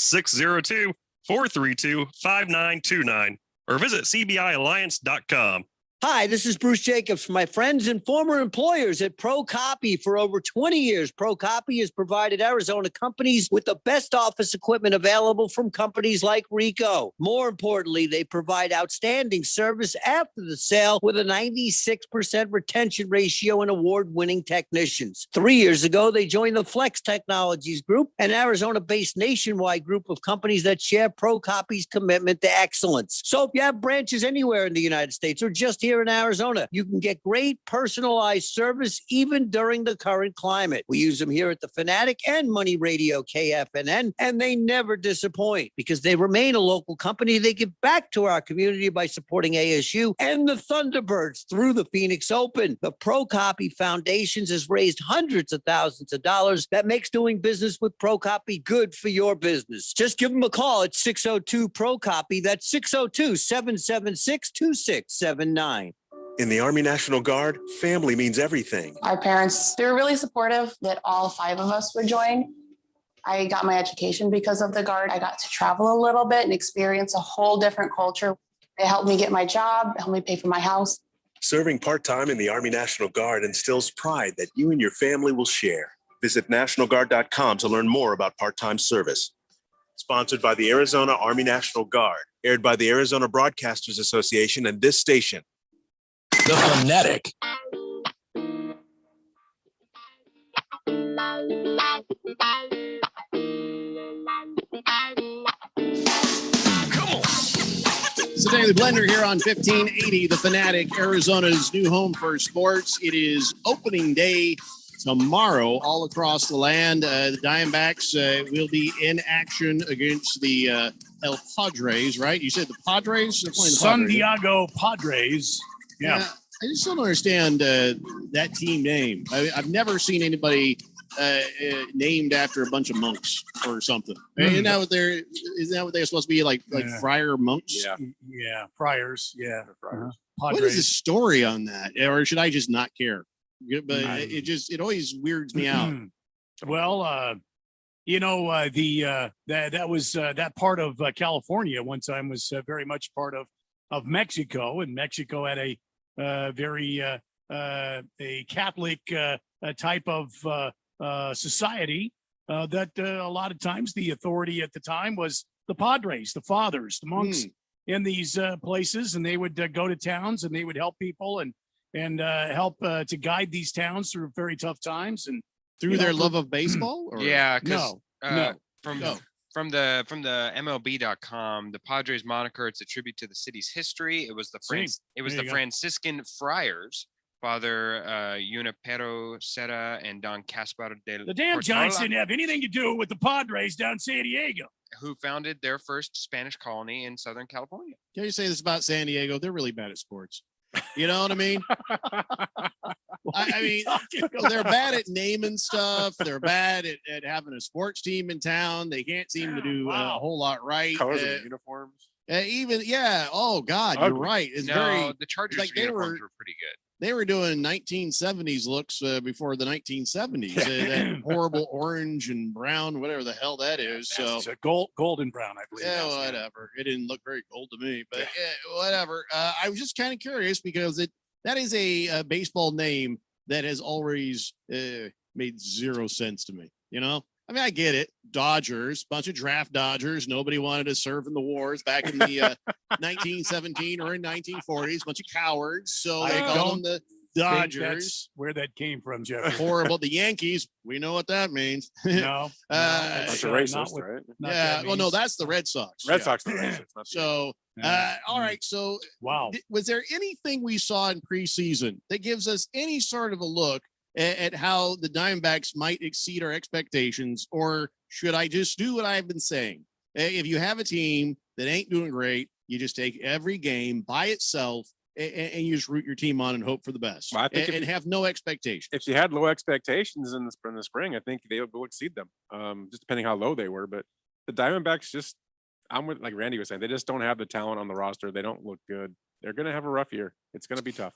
602-432-5929. Or visit cbialliance.com. Hi, this is Bruce Jacobs from my friends and former employers at ProCopy. For over 20 years, ProCopy has provided Arizona companies with the best office equipment available from companies like Ricoh. More importantly, they provide outstanding service after the sale with a 96% retention ratio and award-winning technicians. 3 years ago, they joined the Flex Technologies Group, an Arizona-based nationwide group of companies that share ProCopy's commitment to excellence. So if you have branches anywhere in the United States or just here here in Arizona. You can get great personalized service even during the current climate. We use them here at the Fanatic and Money Radio KFNN, and they never disappoint because they remain a local company. They give back to our community by supporting ASU and the Thunderbirds through the Phoenix Open. The ProCopy Foundations has raised hundreds of thousands of dollars. That makes doing business with ProCopy good for your business. Just give them a call at 602-PROCOPY. That's 602-776-2679. In the Army National Guard, family means everything. Our parents, they were really supportive that all 5 of us would join. I got my education because of the Guard. I got to travel a little bit and experience a whole different culture. It helped me get my job, helped me pay for my house. Serving part-time in the Army National Guard instills pride that you and your family will share. Visit nationalguard.com to learn more about part-time service. Sponsored by the Arizona Army National Guard. Aired by the Arizona Broadcasters Association and this station. The Fanatic. It's the Daily Blender here on 1580, The Fanatic, Arizona's new home for sports. It is opening day tomorrow all across the land. The Diamondbacks will be in action against the El Padres, right? You said the Padres? They're playing the San Padres. Diego Padres. Yeah. I just don't understand that team name. I've never seen anybody named after a bunch of monks or something. Isn't that what they're supposed to be, like friar monks? Yeah, friars. Yeah. What is the story on that? Or should I just not care? But it always weirds me out. Well, that was that part of California one time was very much part of Mexico, and Mexico had a very a Catholic type of society that a lot of times the authority at the time was the Padres, the fathers, the monks in these places, and they would go to towns and they would help people and help to guide these towns through very tough times and through their love of baseball. Or? Yeah, no. From the MLB.com, the Padres moniker, it's a tribute to the city's history. It was the Franciscan friars, Father Junipero Serra and Don Caspar de The damn Portola, Giants didn't have anything to do with the Padres down San Diego, who founded their first Spanish colony in Southern California. Can you say this about San Diego? They're really bad at sports. You know what I mean? I mean, they're bad at naming stuff. They're bad at having a sports team in town. They can't seem to do a whole lot right. Colors of uniforms. Oh God, you're right. It's the Chargers uniforms were pretty good. They were doing 1970s looks before the 1970s. That horrible orange and brown, whatever the hell that is. It's a golden brown, I believe. Yeah, whatever. It didn't look very gold to me, but whatever. I was just kind of curious because that is a baseball name that has always made zero sense to me. You know, I mean, I get it. Dodgers, bunch of draft Dodgers. Nobody wanted to serve in the wars back in the 1917 or in 1940s. Bunch of cowards. So they called them the Dodgers. Where that came from, Jeff. Horrible. The Yankees. We know what that means. No. Bunch of racist, right? Yeah. Well, no, that's the Red Sox. Red Sox. The racist. So, all right. So, wow. Was there anything we saw in preseason that gives us any sort of a look at how the Diamondbacks might exceed our expectations, or should I just do what I've been saying? If you have a team that ain't doing great, you just take every game by itself and you just root your team on and hope for the best. Well, I think and have no expectations. If you had low expectations in the spring, I think they will exceed them, just depending how low they were. But the Diamondbacks I'm with, like Randy was saying, they just don't have the talent on the roster. They don't look good. They're going to have a rough year. It's going to be tough.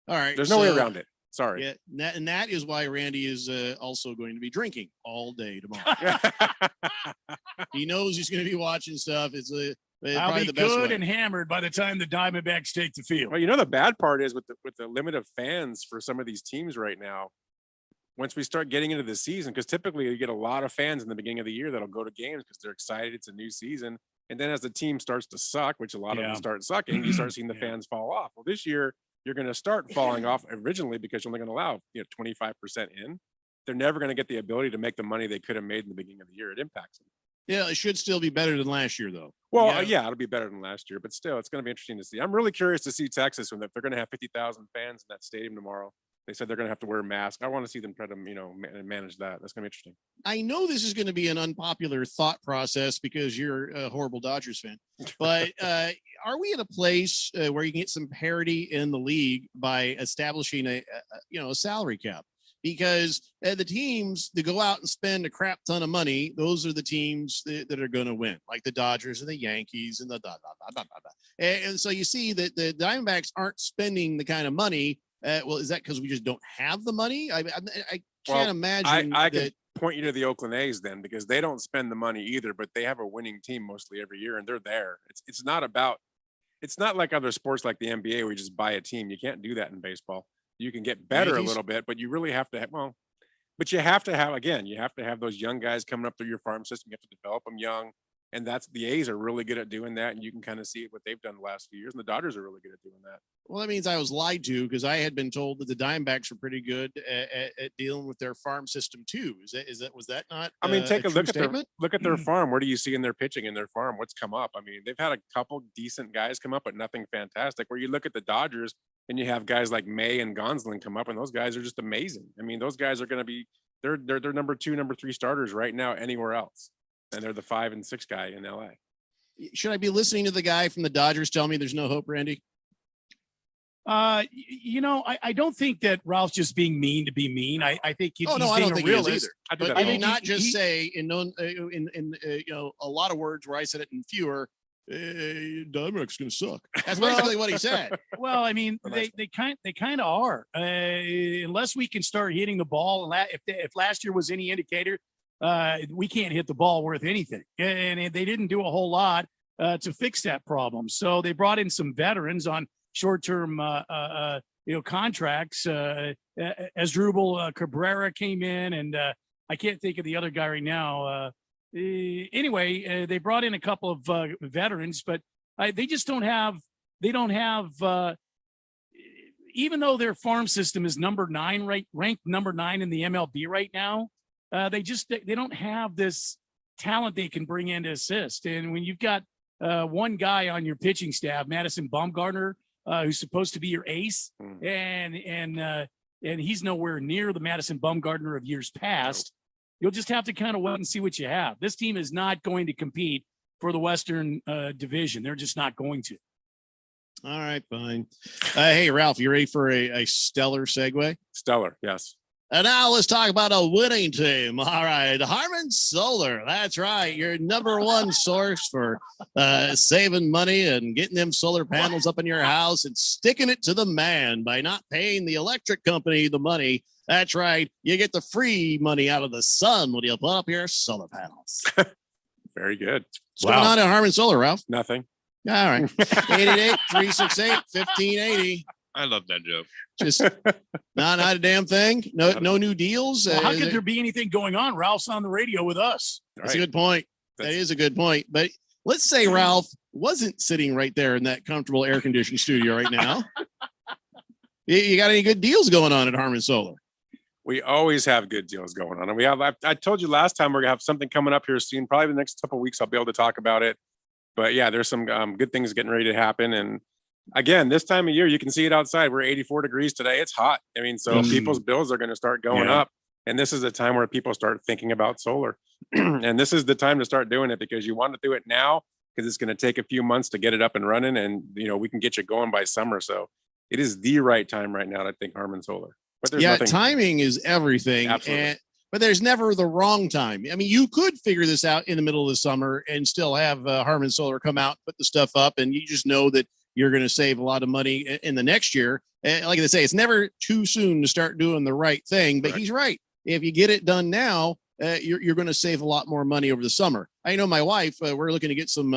All right. There's no way around it. Sorry. Yeah, and that is why Randy is also going to be drinking all day tomorrow. He knows he's going to be watching stuff. It's I'll be good and hammered by the time the Diamondbacks take the field. Well, the bad part is with the limit of fans for some of these teams right now. Once we start getting into the season, because typically you get a lot of fans in the beginning of the year that'll go to games because they're excited. It's a new season. And then as the team starts to suck, which a lot of them start sucking, you start seeing the fans fall off. Well, this year, you're going to start falling off originally because you're only going to allow 25% in. They're never going to get the ability to make the money they could have made in the beginning of the year. It impacts them. Yeah, it should still be better than last year, though. Well, yeah, it'll be better than last year, but still, it's going to be interesting to see. I'm really curious to see Texas when they're going to have 50,000 fans in that stadium tomorrow. They said they're going to have to wear masks. I want to see them try to, manage that. That's going to be interesting. I know this is going to be an unpopular thought process because you're a horrible Dodgers fan, but are we at a place where you can get some parity in the league by establishing a salary cap? Because the teams that go out and spend a crap ton of money, those are the teams that are going to win, like the Dodgers and the Yankees and and so you see that the Diamondbacks aren't spending the kind of money. Well, is that because we just don't have the money? I can't imagine. I can point you to the Oakland A's then, because they don't spend the money either, but they have a winning team mostly every year, and they're there. It's not like other sports like the NBA where you just buy a team. You can't do that in baseball. You can get better a little bit, but you really have to have, but you have to have those young guys coming up through your farm system. You have to develop them young. And the A's are really good at doing that. And you can kind of see what they've done the last few years. And the Dodgers are really good at doing that. Well, that means I was lied to, because I had been told that the Diamondbacks were pretty good at dealing with their farm system too. Was that not? I mean, take a look at their Hmm. farm. What do you see in their pitching in their farm? What's come up? I mean, they've had a couple decent guys come up, but nothing fantastic. Where you look at the Dodgers and you have guys like May and Gonsolin come up, and those guys are just amazing. I mean, those guys are going to be they're number 2, number 3 starters right now anywhere else, and they're the 5 and 6 guy in LA. Should I be listening to the guy from the Dodgers tell me there's no hope, Randy? I don't think that Ralph's just being mean to be mean. I think he's I being don't a think he is realist. either. But I mean, not just say in a lot of words where I said it in fewer. Diamondback's gonna suck. That's basically what he said. Well, I mean, they kind of are. Unless we can start hitting the ball, and if last year was any indicator, we can't hit the ball worth anything, and they didn't do a whole lot to fix that problem. So they brought in some veterans on short-term contracts. Asdrubal Cabrera came in, and I can't think of the other guy right now. Anyway, they brought in a couple of veterans, but they just don't have. They don't have. Even though their farm system is ranked number 9 in the MLB right now, they don't have this talent they can bring in to assist. And when you've got one guy on your pitching staff, Madison Bumgarner, who's supposed to be your ace, and he's nowhere near the Madison Bumgarner of years past. You'll just have to kind of wait and see what you have. This team is not going to compete for the Western Division. They're just not going to. All right, fine. Hey, Ralph, you ready for a stellar segue? Stellar, yes. And now let's talk about a winning team. All right, Harmon Solar. That's right. Your number one source for saving money and getting them solar panels up in your house and sticking it to the man by not paying the electric company the money. That's right. You get the free money out of the sun when you put up your solar panels. Very good. What's going on at Harmon Solar, Ralph? Nothing. All right. 888-368-1580. I love that joke. Just not a damn thing. No new deals. Well, how could there be anything going on? Ralph's on the radio with us. That's a good point. That is a good point. But let's say Ralph wasn't sitting right there in that comfortable air conditioned studio right now. You got any good deals going on at Harmon Solar? We always have good deals going on. And we have, I told you last time, we're gonna have something coming up here soon. Probably the next couple of weeks, I'll be able to talk about it. But yeah, there's some good things getting ready to happen. And again, this time of year, you can see it outside. We're 84 degrees today. It's hot. I mean, so people's bills are going to start going up. And this is a time where people start thinking about solar. And this is the time to start doing it, because you want to do it now, because it's going to take a few months to get it up and running. And, we can get you going by summer. So it is the right time right now to think Harmon Solar. But there's timing is everything. Absolutely. But there's never the wrong time. I mean, you could figure this out in the middle of the summer and still have Harmon Solar come out, put the stuff up, and you just know that you're going to save a lot of money in the next year. Like I say, it's never too soon to start doing the right thing, but he's right. If you get it done now, you're going to save a lot more money over the summer. I know my wife, we're looking to get some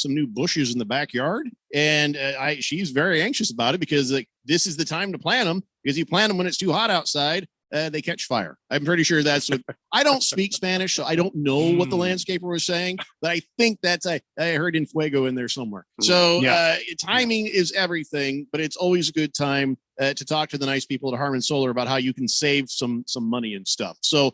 new bushes in the backyard, and she's very anxious about it, because this is the time to plant them, because you plant them when it's too hot outside, they catch fire. I'm pretty sure that's what I don't speak Spanish, so I don't know what the landscaper was saying, but I think that's I heard in fuego in there somewhere. So timing is everything, but it's always a good time to talk to the nice people at Harman Solar about how you can save some money and stuff. So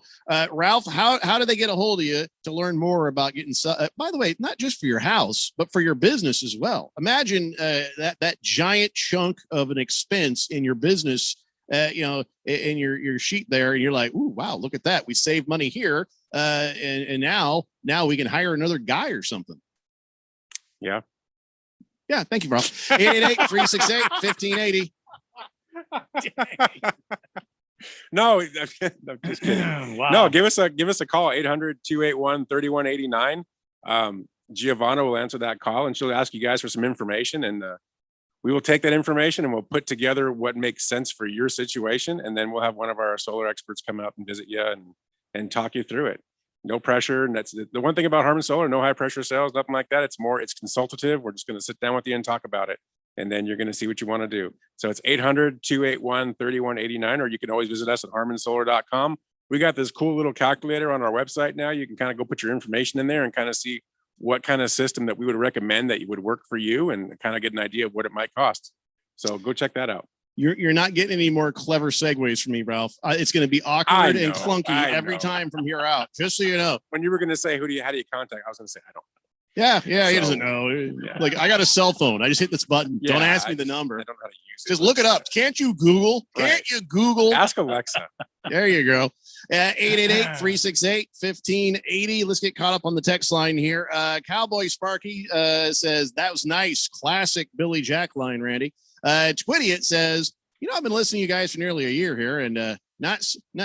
Ralph, how do they get a hold of you to learn more about getting by the way, not just for your house, but for your business as well? Imagine that giant chunk of an expense in your business, in your sheet there, and you're like, ooh, wow, look at that. We saved money here. And now we can hire another guy or something. Yeah. Yeah. Thank you, Ralph. 888-368-1580. No, I'm just kidding. Wow. No, give us a call, 800-281-3189. Giovanna will answer that call, and she'll ask you guys for some information, and we will take that information and we'll put together what makes sense for your situation. And then we'll have one of our solar experts come out and visit you and talk you through it. No pressure. And that's the one thing about Harman Solar, no high pressure sales, nothing like that. It's consultative. We're just going to sit down with you and talk about it. And then you're going to see what you want to do. So it's 800-281-3189, or you can always visit us at harmansolar.com. We got this cool little calculator on our website now. You can kind of go put your information in there and kind of see what kind of system that we would recommend that would work for you, and kind of get an idea of what it might cost. So go check that out. You're not getting any more clever segues from me, Ralph. It's going to be awkward and clunky every time from here out, just so you know. When you were going to say, how do you contact? I was going to say, I don't know. Yeah, he doesn't know. Yeah. Like, I got a cell phone. I just hit this button. Don't ask me the number. I don't know how to use it. Just look it up. Can't you Google? Can't you Google? Ask Alexa. There you go. 888-368-1580. Let's get caught up on the text line here. Cowboy Sparky says, that was nice. Classic Billy Jack line, Randy. Twittiot says, I've been listening to you guys for nearly a year here, and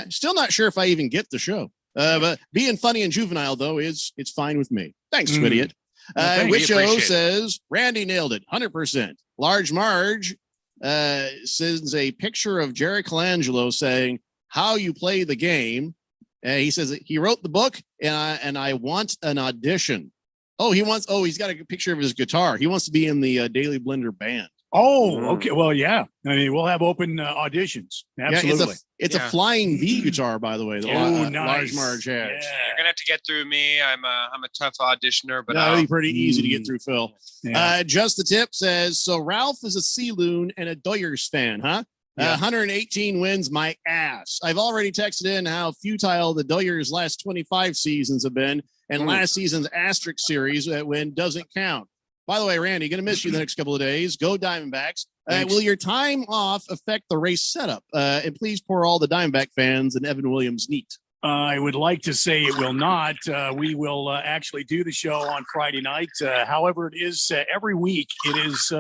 still not sure if I even get the show. But being funny and juvenile, though, it's fine with me. Thanks, Twittiot. Wisho says, Randy nailed it, 100%. Large Marge sends a picture of Jerry Colangelo saying, how you play the game. He says that he wrote the book, and I want an audition. He's got a picture of his guitar. He wants to be in the Daily Blender band. Oh, okay. Well, yeah. I mean, we'll have open auditions. Absolutely. Yeah, it's a flying V guitar, by the way. Nice. Large Marge has. You're gonna have to get through me. I'm a tough auditioner, but that'll be pretty easy to get through, Phil. Yeah. Just the Tip says, so Ralph is a Sea Loon and a Doyers fan, huh? Yeah. 118 wins my ass. I've already texted in how futile the Doyers' last 25 seasons have been, and last season's asterisk series win doesn't count. By the way, Randy, going to miss you the next couple of days. Go Diamondbacks. Will your time off affect the race setup? And please pour all the Diamondback fans and Evan Williams neat. I would like to say it will not. We will actually do the show on Friday night. However, it is every week. It is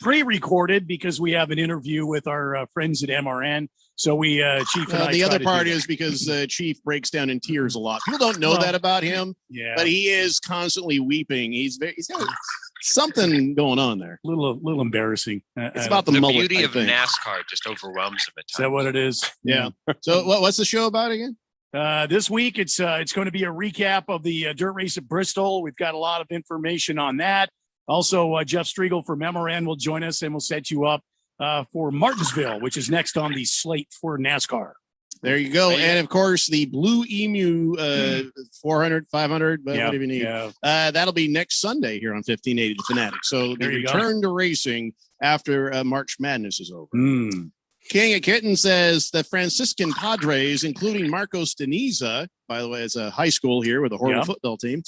pre-recorded because we have an interview with our friends at MRN. So we, Chief and I the other part is because Chief breaks down in tears a lot. People don't know that about him, but he is constantly weeping. He's got something going on there. A little embarrassing. It's about the mullet, beauty of NASCAR just overwhelms him at times. Is that what it is? Yeah. So what's the show about again? This week, it's going to be a recap of the dirt race at Bristol. We've got a lot of information on that. Also, Jeff Striegel from MRN will join us, and we'll set you up for Martinsville, which is next on the slate for NASCAR. There you go. And of course, the Blue Emu 400, 500, but whatever you need. Yeah. That'll be next Sunday here on 1580 The Fanatic. So the return to racing after March Madness is over. King of Kitten says the Franciscan Padres, including Marcos Deniza, by the way, it's a high school here with a horrible football team.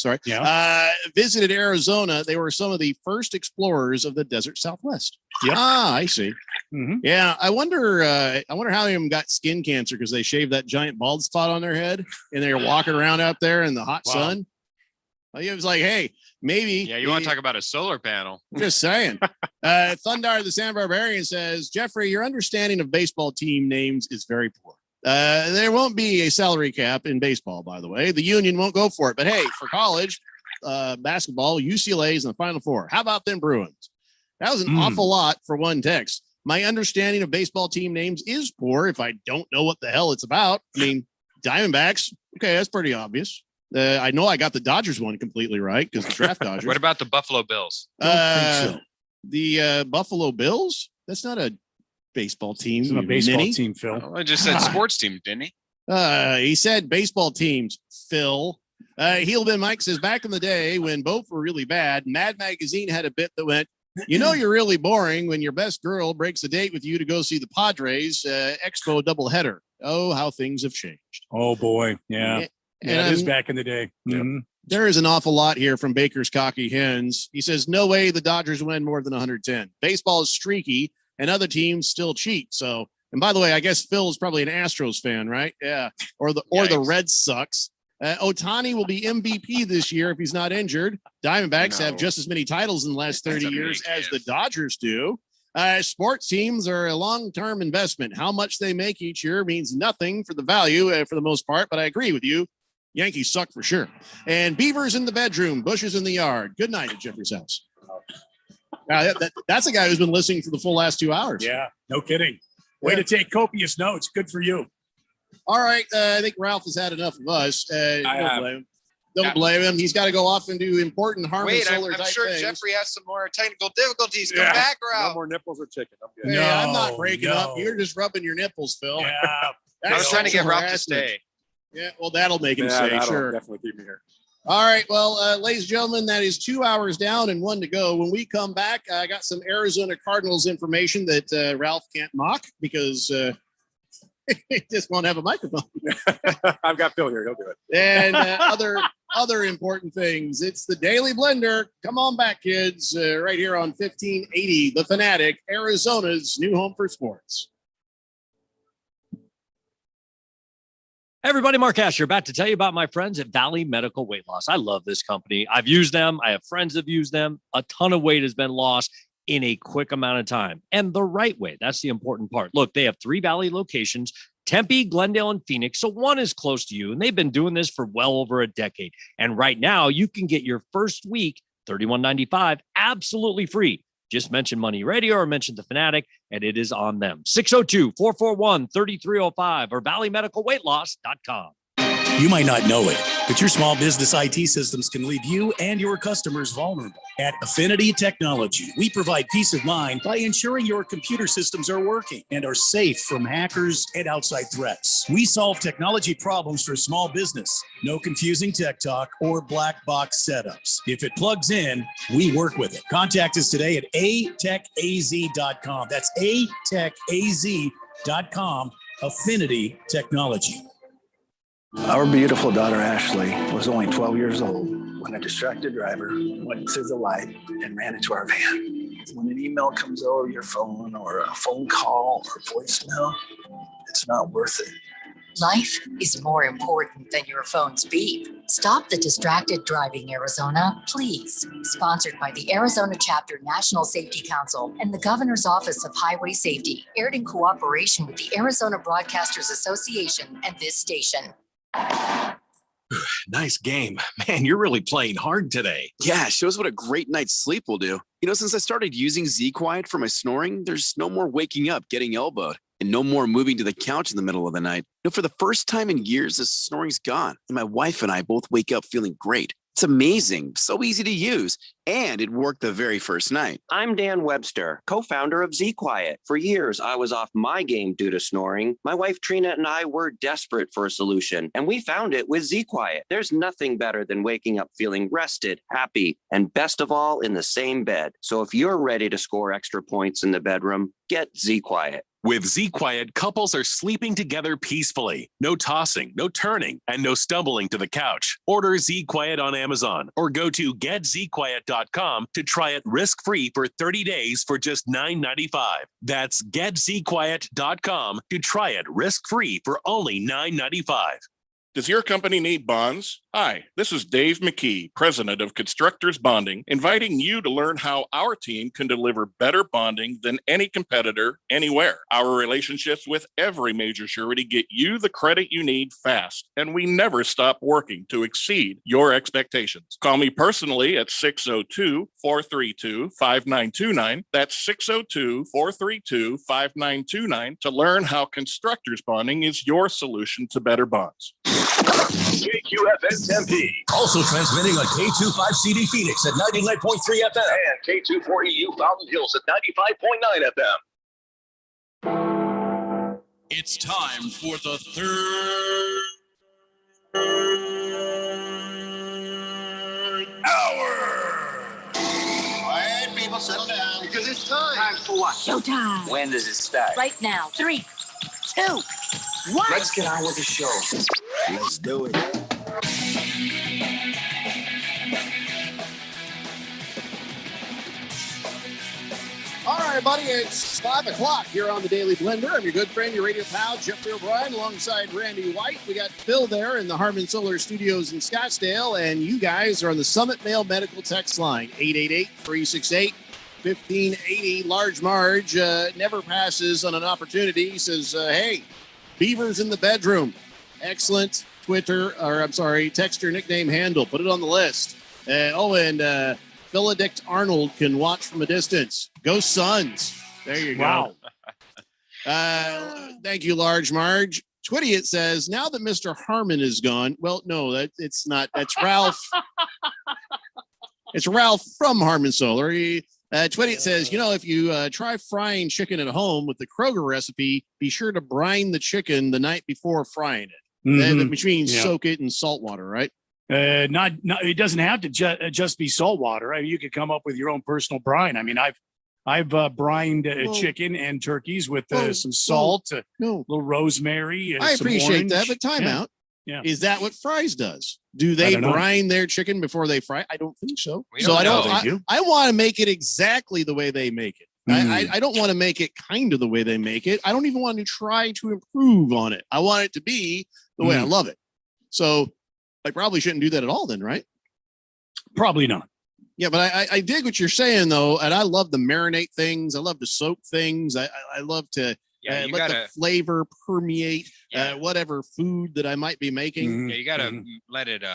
Visited Arizona. They were some of the first explorers of the desert Southwest. I see. Yeah, I wonder how many of them got skin cancer because they shaved that giant bald spot on their head and they're walking around out there in the hot sun. It was like, hey, maybe. Yeah, you want to talk about a solar panel? Just saying. Thundar the San Barbarian says, Jeffrey, your understanding of baseball team names is very poor. There won't be a salary cap in baseball, by the way. The union won't go for it. But hey, for college basketball, UCLA is in the Final Four. How about them Bruins? That was an awful lot for one text. My understanding of baseball team names is poor if I don't know what the hell it's about. I mean, Diamondbacks. Okay, that's pretty obvious. I know I got the Dodgers one completely right because the draft Dodgers. What about the Buffalo Bills? The Buffalo Bills? That's not a baseball team. It's a baseball ninny. team, Phil. Well, I just said sports team, didn't he? He said baseball teams, Phil. Heel Ben Mike says, back in the day when both were really bad, Mad Magazine had a bit that went, you're really boring when your best girl breaks a date with you to go see the Padres Expo doubleheader. Oh, how things have changed. Oh, boy. Yeah. Yeah, it is back in the day. Mhm. There is an awful lot here from Baker's Cocky Hens. He says, no way the Dodgers win more than 110. Baseball is streaky and other teams still cheat. So, and by the way, I guess Phil is probably an Astros fan, right? Yeah. Or the Red Sox. Ohtani will be MVP this year if he's not injured. Diamondbacks have just as many titles in the last 30 years as the Dodgers do. Sports teams are a long-term investment. How much they make each year means nothing for the value for the most part, but I agree with you. Yankees suck for sure. And beavers in the bedroom, bushes in the yard. Good night at Jeffrey's house. That's a guy who's been listening for the full last 2 hours. Yeah, no kidding. Way to take copious notes. Good for you. All right. I think Ralph has had enough of us. Don't blame him. He's got to go off and do important Harmon Solar I'm type sure things. Jeffrey has some more technical difficulties. Come back, Ralph. No more nipples or chicken. I'm good. Hey, I'm not breaking up. You're just rubbing your nipples, Phil. Yeah. I was trying to get Ralph to stay. Yeah, well, that'll make him stay. That'll Sure. definitely keep me here. All right. Well, ladies and gentlemen, that is 2 hours down and 1 to go. When we come back, I got some Arizona Cardinals information that Ralph can't mock because he just won't have a microphone. I've got Phil here. He'll do it. And other important things. It's the Daily Blender. Come on back, kids. Right here on 1580, The Fanatic, Arizona's new home for sports. Everybody, Mark Asher, back to tell you about my friends at Valley Medical Weight Loss. I love this company. I've used them. I have friends that have used them. A ton of weight has been lost in a quick amount of time and the right way. That's the important part. Look, they have 3 Valley locations, Tempe, Glendale, and Phoenix. So one is close to you, and they've been doing this for well over a decade. And right now you can get your first week, $31.95, absolutely free. Just mention Money Radio or mention The Fanatic, and it is on them. 602-441-3305 or valleymedicalweightloss.com. You might not know it, but your small business IT systems can leave you and your customers vulnerable. At Affinity Technology, we provide peace of mind by ensuring your computer systems are working and are safe from hackers and outside threats. We solve technology problems for small business. No confusing tech talk or black box setups. If it plugs in, we work with it. Contact us today at atechaz.com. That's atechaz.com. Affinity Technology. Our beautiful daughter, Ashley, was only 12 years old when a distracted driver went through the light and ran into our van. When an email comes over your phone or a phone call or voicemail, it's not worth it. Life is more important than your phone's beep. Stop the distracted driving, Arizona, please. Sponsored by the Arizona Chapter National Safety Council and the Governor's Office of Highway Safety, aired in cooperation with the Arizona Broadcasters Association and this station. Nice game. Man, you're really playing hard today. Yeah, it shows what a great night's sleep will do. Since I started using Z-Quiet for my snoring, there's no more waking up getting elbowed and no more moving to the couch in the middle of the night. For the first time in years, the snoring's gone, and my wife and I both wake up feeling great. It's amazing, so easy to use, and it worked the very first night. I'm Dan Webster, co-founder of Z-Quiet. For years, I was off my game due to snoring. My wife Trina and I were desperate for a solution, and we found it with Z-Quiet. There's nothing better than waking up feeling rested, happy, and best of all, in the same bed. So if you're ready to score extra points in the bedroom, get Z-Quiet. With Z-Quiet, couples are sleeping together peacefully. No tossing, no turning, and no stumbling to the couch. Order Z-Quiet on Amazon or go to getzquiet.com to try it risk-free for 30 days for just $9.95. That's getzquiet.com to try it risk-free for only $9.95. Does your company need bonds? Hi, this is Dave McKee, president of Constructors Bonding, inviting you to learn how our team can deliver better bonding than any competitor anywhere. Our relationships with every major surety get you the credit you need fast, and we never stop working to exceed your expectations. Call me personally at 602-432-5929. That's 602-432-5929 to learn how Constructors Bonding is your solution to better bonds. KQFN Tempe. Also transmitting on K25CD Phoenix at 99.3 FM. And K24EU Fountain Hills at 95.9 FM. It's time for the third hour. Quiet, people, settle down because it's time. Time for what? Showtime. When does it start? Right now. 3, 2, 1. Let's get on with the show. Let's do it. All right, buddy, it's 5 o'clock here on the Daily Blender. I'm your good friend, your radio pal, Jeffrey O'Brien, alongside Randy White. We got Phil there in the Harman Solar Studios in Scottsdale, and you guys are on the Summit Mail Medical Text line, 888-368-1580. Large Marge never passes on an opportunity. He says, hey, Beavers in the bedroom. Excellent texter nickname handle. Put it on the list. And Benedict Arnold can watch from a distance. Go Suns. There you go. Wow. Thank you, Large Marge. Twitty, it says, now that Mr. Harmon is gone. Well, no, it's not. That's Ralph. It's Ralph from Harman Solar. Twitty, it says, if you try frying chicken at home with the Kroger recipe, be sure to brine the chicken the night before frying it. Which means soak it in salt water, right? Not it doesn't have to just be salt water. I mean, you could come up with your own personal brine. I mean, I've brined chicken and turkeys with some salt, a little rosemary. I appreciate that, but time out. Yeah. Is that what Fry's does? Do they brine their chicken before they fry? I don't think so. I want to make it exactly the way they make it. I don't want to make it kind of the way they make it. I don't even want to try to improve on it. I want it to be the way I love it. So I probably shouldn't do that at all then, right? Probably not. Yeah, but I dig what you're saying, though, and I love to marinate things. I love to soak things. I love to let the flavor permeate whatever food that I might be making. Yeah, you gotta let it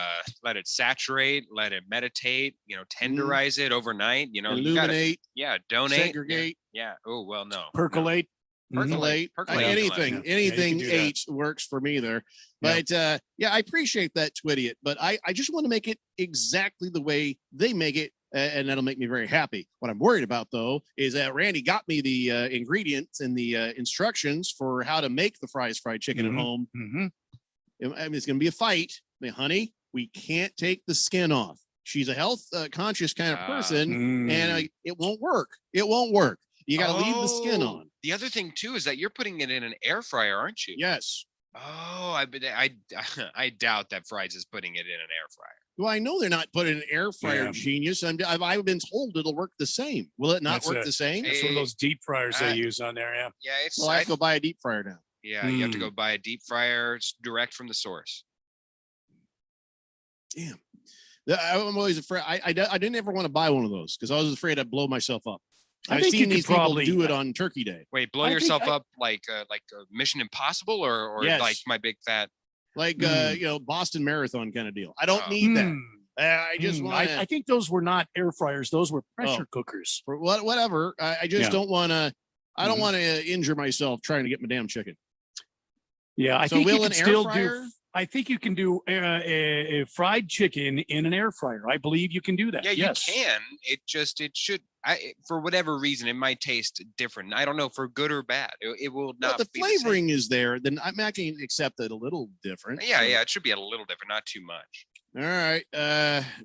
saturate, let it meditate. Tenderize it overnight. Illuminate. Donate. Segregate. Yeah. Oh well, no. Percolate. Percolate. Anything works for me there. But I appreciate that, Twitty. But I just want to make it exactly the way they make it, and that'll make me very happy. What I'm worried about, though, is that Randy got me the ingredients and the instructions for how to make the fried chicken at home. I mean, it's going to be a fight. I mean, honey, we can't take the skin off. She's a health conscious kind of person, and it won't work. It won't work. You got to leave the skin on. The other thing too is that you're putting it in an air fryer, aren't you? Yes. Oh, I doubt that Fry's is putting it in an air fryer. Well, I know they're not putting an air fryer, genius. I've been told it'll work the same. Will it not work the same? It's one of those deep fryers they use on there. Yeah. Yeah. Well, I have to go buy a deep fryer now. Yeah, you have to go buy a deep fryer direct from the source. Damn. I'm always afraid. I didn't ever want to buy one of those because I was afraid I'd blow myself up. I've seen these people do it on Turkey Day. Wait, blow yourself up like a Mission Impossible or like my big fat, like Boston Marathon kind of deal. I don't need that. I just want. I think those were not air fryers; those were pressure cookers. For whatever. I just don't want to. I don't want to injure myself trying to get my damn chicken. Yeah, I think you can still do. I think you can do a fried chicken in an air fryer. I believe you can do that. Yeah, you can. It should. For whatever reason, it might taste different. I don't know, for good or bad. It will not. Well, the flavoring is there. Then I can accept it a little different. Yeah, it should be a little different, not too much. All right.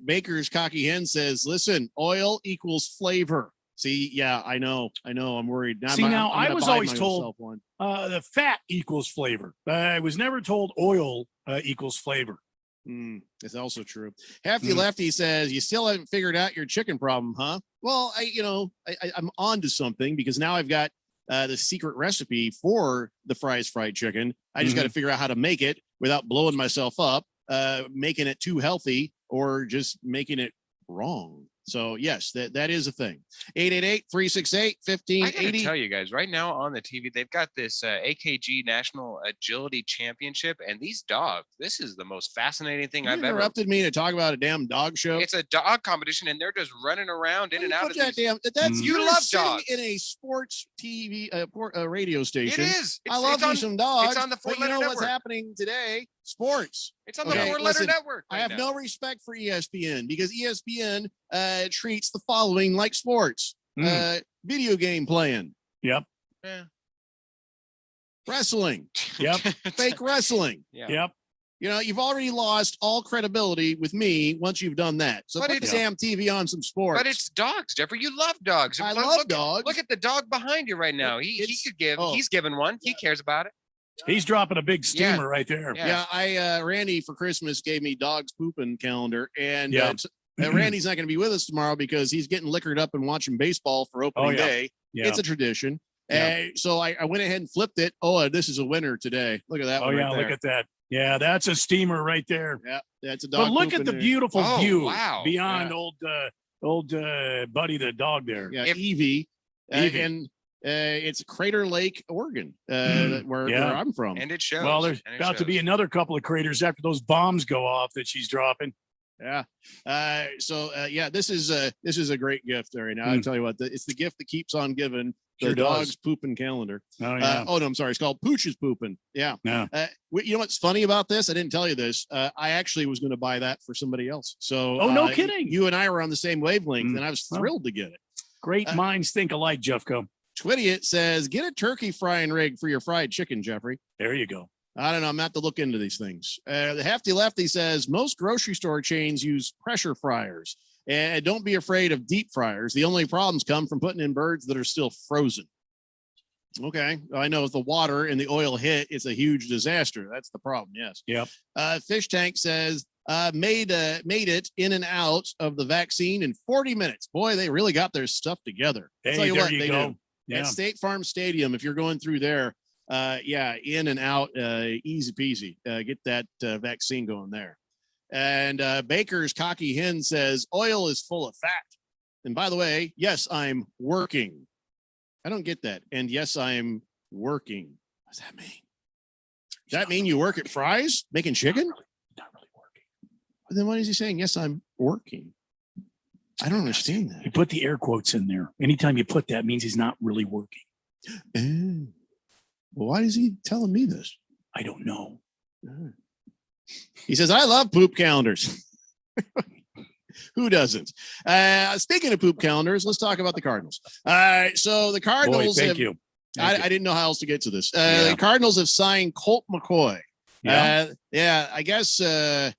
Baker's Cocky Hen says, "Listen, oil equals flavor." See, yeah, I know. I'm worried. I was always told the fat equals flavor. I was never told oil equals flavor. It's also true. Hefty Lefty says, you still haven't figured out your chicken problem, huh? Well, I'm on to something because now I've got the secret recipe for the Fry's fried chicken. I just got to figure out how to make it without blowing myself up, making it too healthy or just making it wrong. So yes, that is a thing. 888-368-1580. I gotta tell you guys, right now on the TV, they've got this AKG National Agility Championship, and these dogs, this is the most fascinating thing I've ever. Interrupted me to talk about a damn dog show. It's a dog competition, and they're just running around in and out of that these. You love dogs in a sports TV radio station. It is. I love me some dogs. It's on the four-letter network. What's happening today? Sports. It's on the four-letter network. I have no respect for ESPN because ESPN treats the following like sports. Video game playing. Yep. Yeah. Wrestling. Yep. Fake wrestling. Yeah. Yep. You know, you've already lost all credibility with me once you've done that. So But put the it's- damn TV on some sports. But it's dogs, Jeffrey. You love dogs. I Look- love look, dogs. Look at the dog behind you right now. He could give. He's given one. He cares about it. He's dropping a big steamer Yeah. right there. Yeah, Randy for Christmas gave me dog's pooping calendar, and Yeah. Randy's not going to be with us tomorrow because he's getting liquored up and watching baseball for opening yeah. day. Yeah. It's a tradition. Yeah. So I went ahead and flipped it. Oh, this is a winner today. Look at that Oh one. yeah, right there. look at that. Yeah, that's a steamer right there. Yeah, that's a dog. But look at pooping the there. beautiful Oh, view wow. beyond old Buddy the dog there. Yeah, Evie. Evie. And it's Crater Lake, Oregon, where I'm from. And it shows. Well, there's And it about to be shows. another couple of craters after those bombs go off that she's dropping. Yeah. This is a great gift there. Now I tell you what, it's the gift that keeps on giving. The Sure does. dog's pooping calendar. Oh yeah. No, I'm sorry. It's called Pooch's pooping. Yeah. Yeah. You know what's funny about this? I didn't tell you this. I actually was going to buy that for somebody else. So, Oh, no kidding. You and I were on the same wavelength, and I was Well, thrilled to get it. Great minds think alike, Jeffco. Twitty says, get a turkey frying rig for your fried chicken, Jeffrey. There you go. I don't know. I'm not to look into these things. The Hefty Lefty says most grocery store chains use pressure fryers, and don't be afraid of deep fryers. The only problems come from putting in birds that are still frozen. Okay, I know if the water and the oil hit, it's a huge disaster. That's the problem. Yes. Yep. Fish Tank says made it in and out of the vaccine in 40 minutes. Boy, they really got their stuff together. I'll Hey, tell you there what, you they go. do. Yeah. At State Farm Stadium, if you're going through there, in and out, easy peasy. Get that vaccine going there. And Baker's Cocky Hen says oil is full of fat. And by the way, yes, I'm working. I don't get that. And yes, I'm working. What does that mean? Does that mean you work at Fry's making chicken? Not really working. Then why is he saying yes, I'm working? I don't understand that. You put the air quotes in there. Anytime you put that, means he's not really working. Well, why is he telling me this? I don't know. He says, I love poop calendars. Who doesn't? Speaking of poop calendars, let's talk about the Cardinals. So the Cardinals. Boy, thank you. I didn't know how else to get to this. The Cardinals have signed Colt McCoy. I guess. They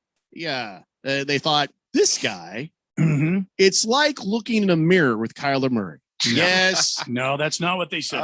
thought this guy. Mm-hmm. It's like looking in a mirror with Kyler Murray. Yes. No, that's not what they said.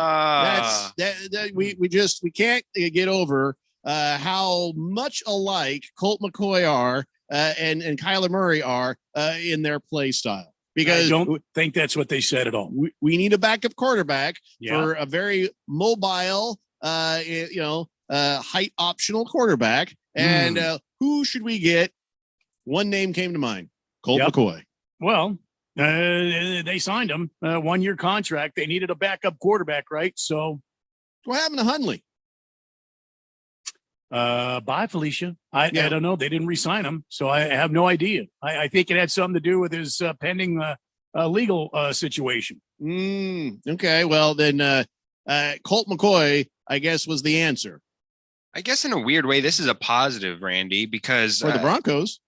We can't get over how much alike Colt McCoy are and Kyler Murray are in their play style. Because I don't think that's what they said at all. We need a backup quarterback Yeah. for a very mobile, height optional quarterback. And who should we get? One name came to mind: Colt McCoy. Well, they signed him 1 year contract. They needed a backup quarterback, right? So what happened to Hundley? Bye, Felicia. I don't know. They didn't re-sign him, so I have no idea. I think it had something to do with his pending legal situation. Okay, well then, Colt McCoy, I guess, was the answer I guess in a weird way, this is a positive, Randy, because for the Broncos.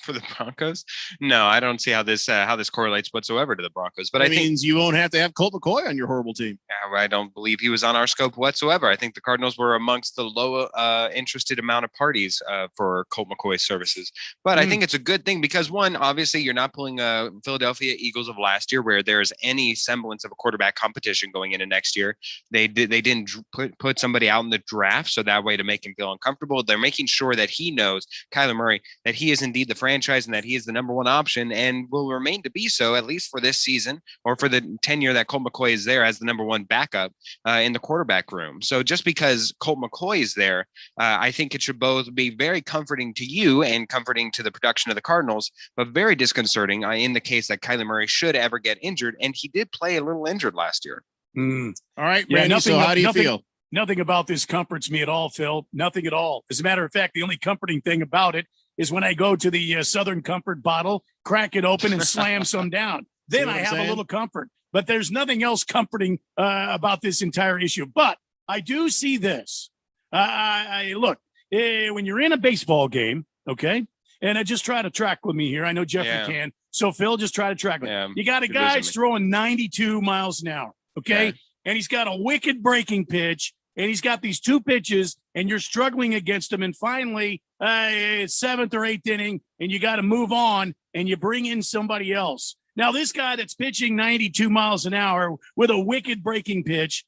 For the Broncos? No, I don't see how this correlates whatsoever to the Broncos. But That I think means you won't have to have Colt McCoy on your horrible team. I don't believe he was on our scope whatsoever. I think the Cardinals were amongst the low interested amount of parties for Colt McCoy's services. But I think it's a good thing because, one, obviously you're not pulling Philadelphia Eagles of last year where there's any semblance of a quarterback competition going into next year. They didn't put somebody out in the draft so that way to make him feel uncomfortable. They're making sure that he knows, Kyler Murray, that he is indeed the franchise and that he is the number one option and will remain to be so at least for this season or for the tenure that Colt McCoy is there as the number one backup in the quarterback room. So just because Colt McCoy is there, I think it should both be very comforting to you and comforting to the production of the Cardinals, but very disconcerting in the case that Kyler Murray should ever get injured. And he did play a little injured last year. All right, Randy, so how do you feel? Nothing about this comforts me at all, Phil. Nothing at all. As a matter of fact, the only comforting thing about it is when I go to the Southern Comfort bottle, crack it open, and slam some down. Then I have a little comfort. But there's nothing else comforting about this entire issue. But I do see this. Look, when you're in a baseball game, okay, and I just try to track with me here. I know Jeffrey can. So, Phil, just try to track with me. You got a guy throwing 92 miles an hour, okay? And he's got a wicked breaking pitch and he's got these two pitches, and you're struggling against him. And finally, it's 7th or 8th inning, and you got to move on, and you bring in somebody else. Now, this guy that's pitching 92 miles an hour with a wicked breaking pitch,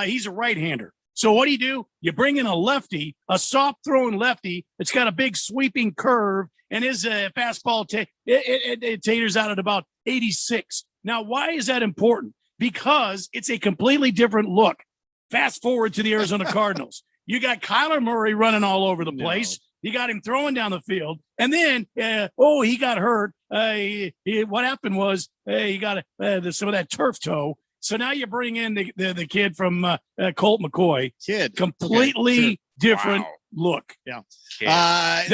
he's a right-hander. So what do? You bring in a lefty, a soft-throwing lefty that's got a big sweeping curve, and his fastball it taters out at about 86. Now, why is that important? Because it's a completely different look. Fast forward to the Arizona Cardinals. You got Kyler Murray running all over the place. You got him throwing down the field. And then, he got hurt. What happened was he got some of that turf toe. So now you bring in the kid from Colt McCoy. Completely different look. Yeah. The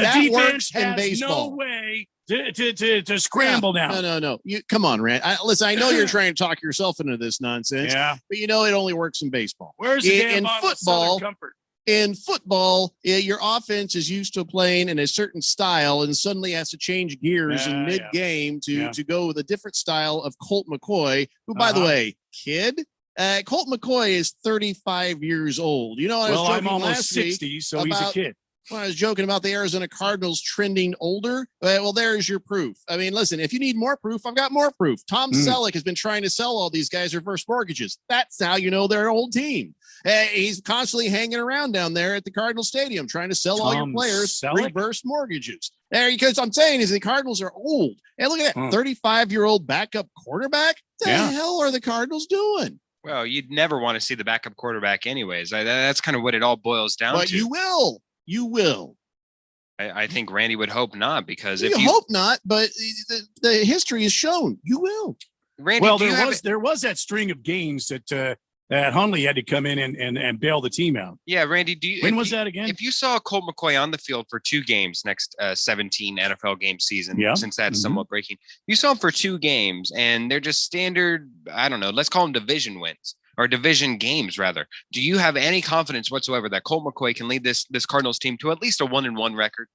that defense works in has baseball. no way to scramble now. No. You come on, Rand. Listen, I know you're trying to talk yourself into this nonsense. Yeah. But it only works in baseball. Where's the damn in bottle of football? Southern Comfort? In football, your offense is used to playing in a certain style and suddenly has to change gears in mid-game to go with a different style of Colt McCoy, who, by the way, kid, Colt McCoy is 35 years old. I was joking I'm almost last 60, week so he's a kid. When I was joking about the Arizona Cardinals trending older, well, there's your proof. I mean, listen, if you need more proof, I've got more proof. Tom Selleck has been trying to sell all these guys reverse mortgages. That's how you know they're an old team. He's constantly hanging around down there at the Cardinal Stadium trying to sell all your players reverse mortgages. Because I'm saying is the Cardinals are old. And look at that 35-year-old backup quarterback. What the hell are the Cardinals doing? Well, you'd never want to see the backup quarterback anyways. That's kind of what it all boils down to. But you will. You will. I think Randy would hope not, because if you hope not, but the history has shown you will. Randy, well, there was that string of games that Hundley had to come in and bail the team out. Yeah, Randy, when was that again? If you saw Colt McCoy on the field for 2 games next 17 NFL game season, since that's somewhat breaking, you saw him for 2 games, and they're just standard, I don't know, let's call them division wins. Or division games, rather. Do you have any confidence whatsoever that Colt McCoy can lead this Cardinals team to at least a 1-1 record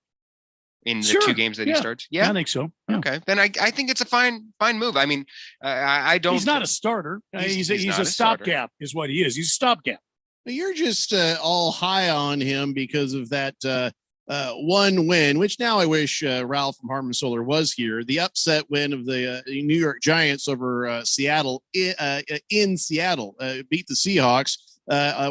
in the 2 games that he starts? Yeah, I think so. Yeah. Okay, then I think it's a fine move. I mean, I don't. He's not a starter. He's a stopgap, is what he is. He's a stopgap. You're just all high on him because of that one win, which now I wish Ralph from Harmon Solar was here. The upset win of the New York Giants over Seattle in Seattle, beat the Seahawks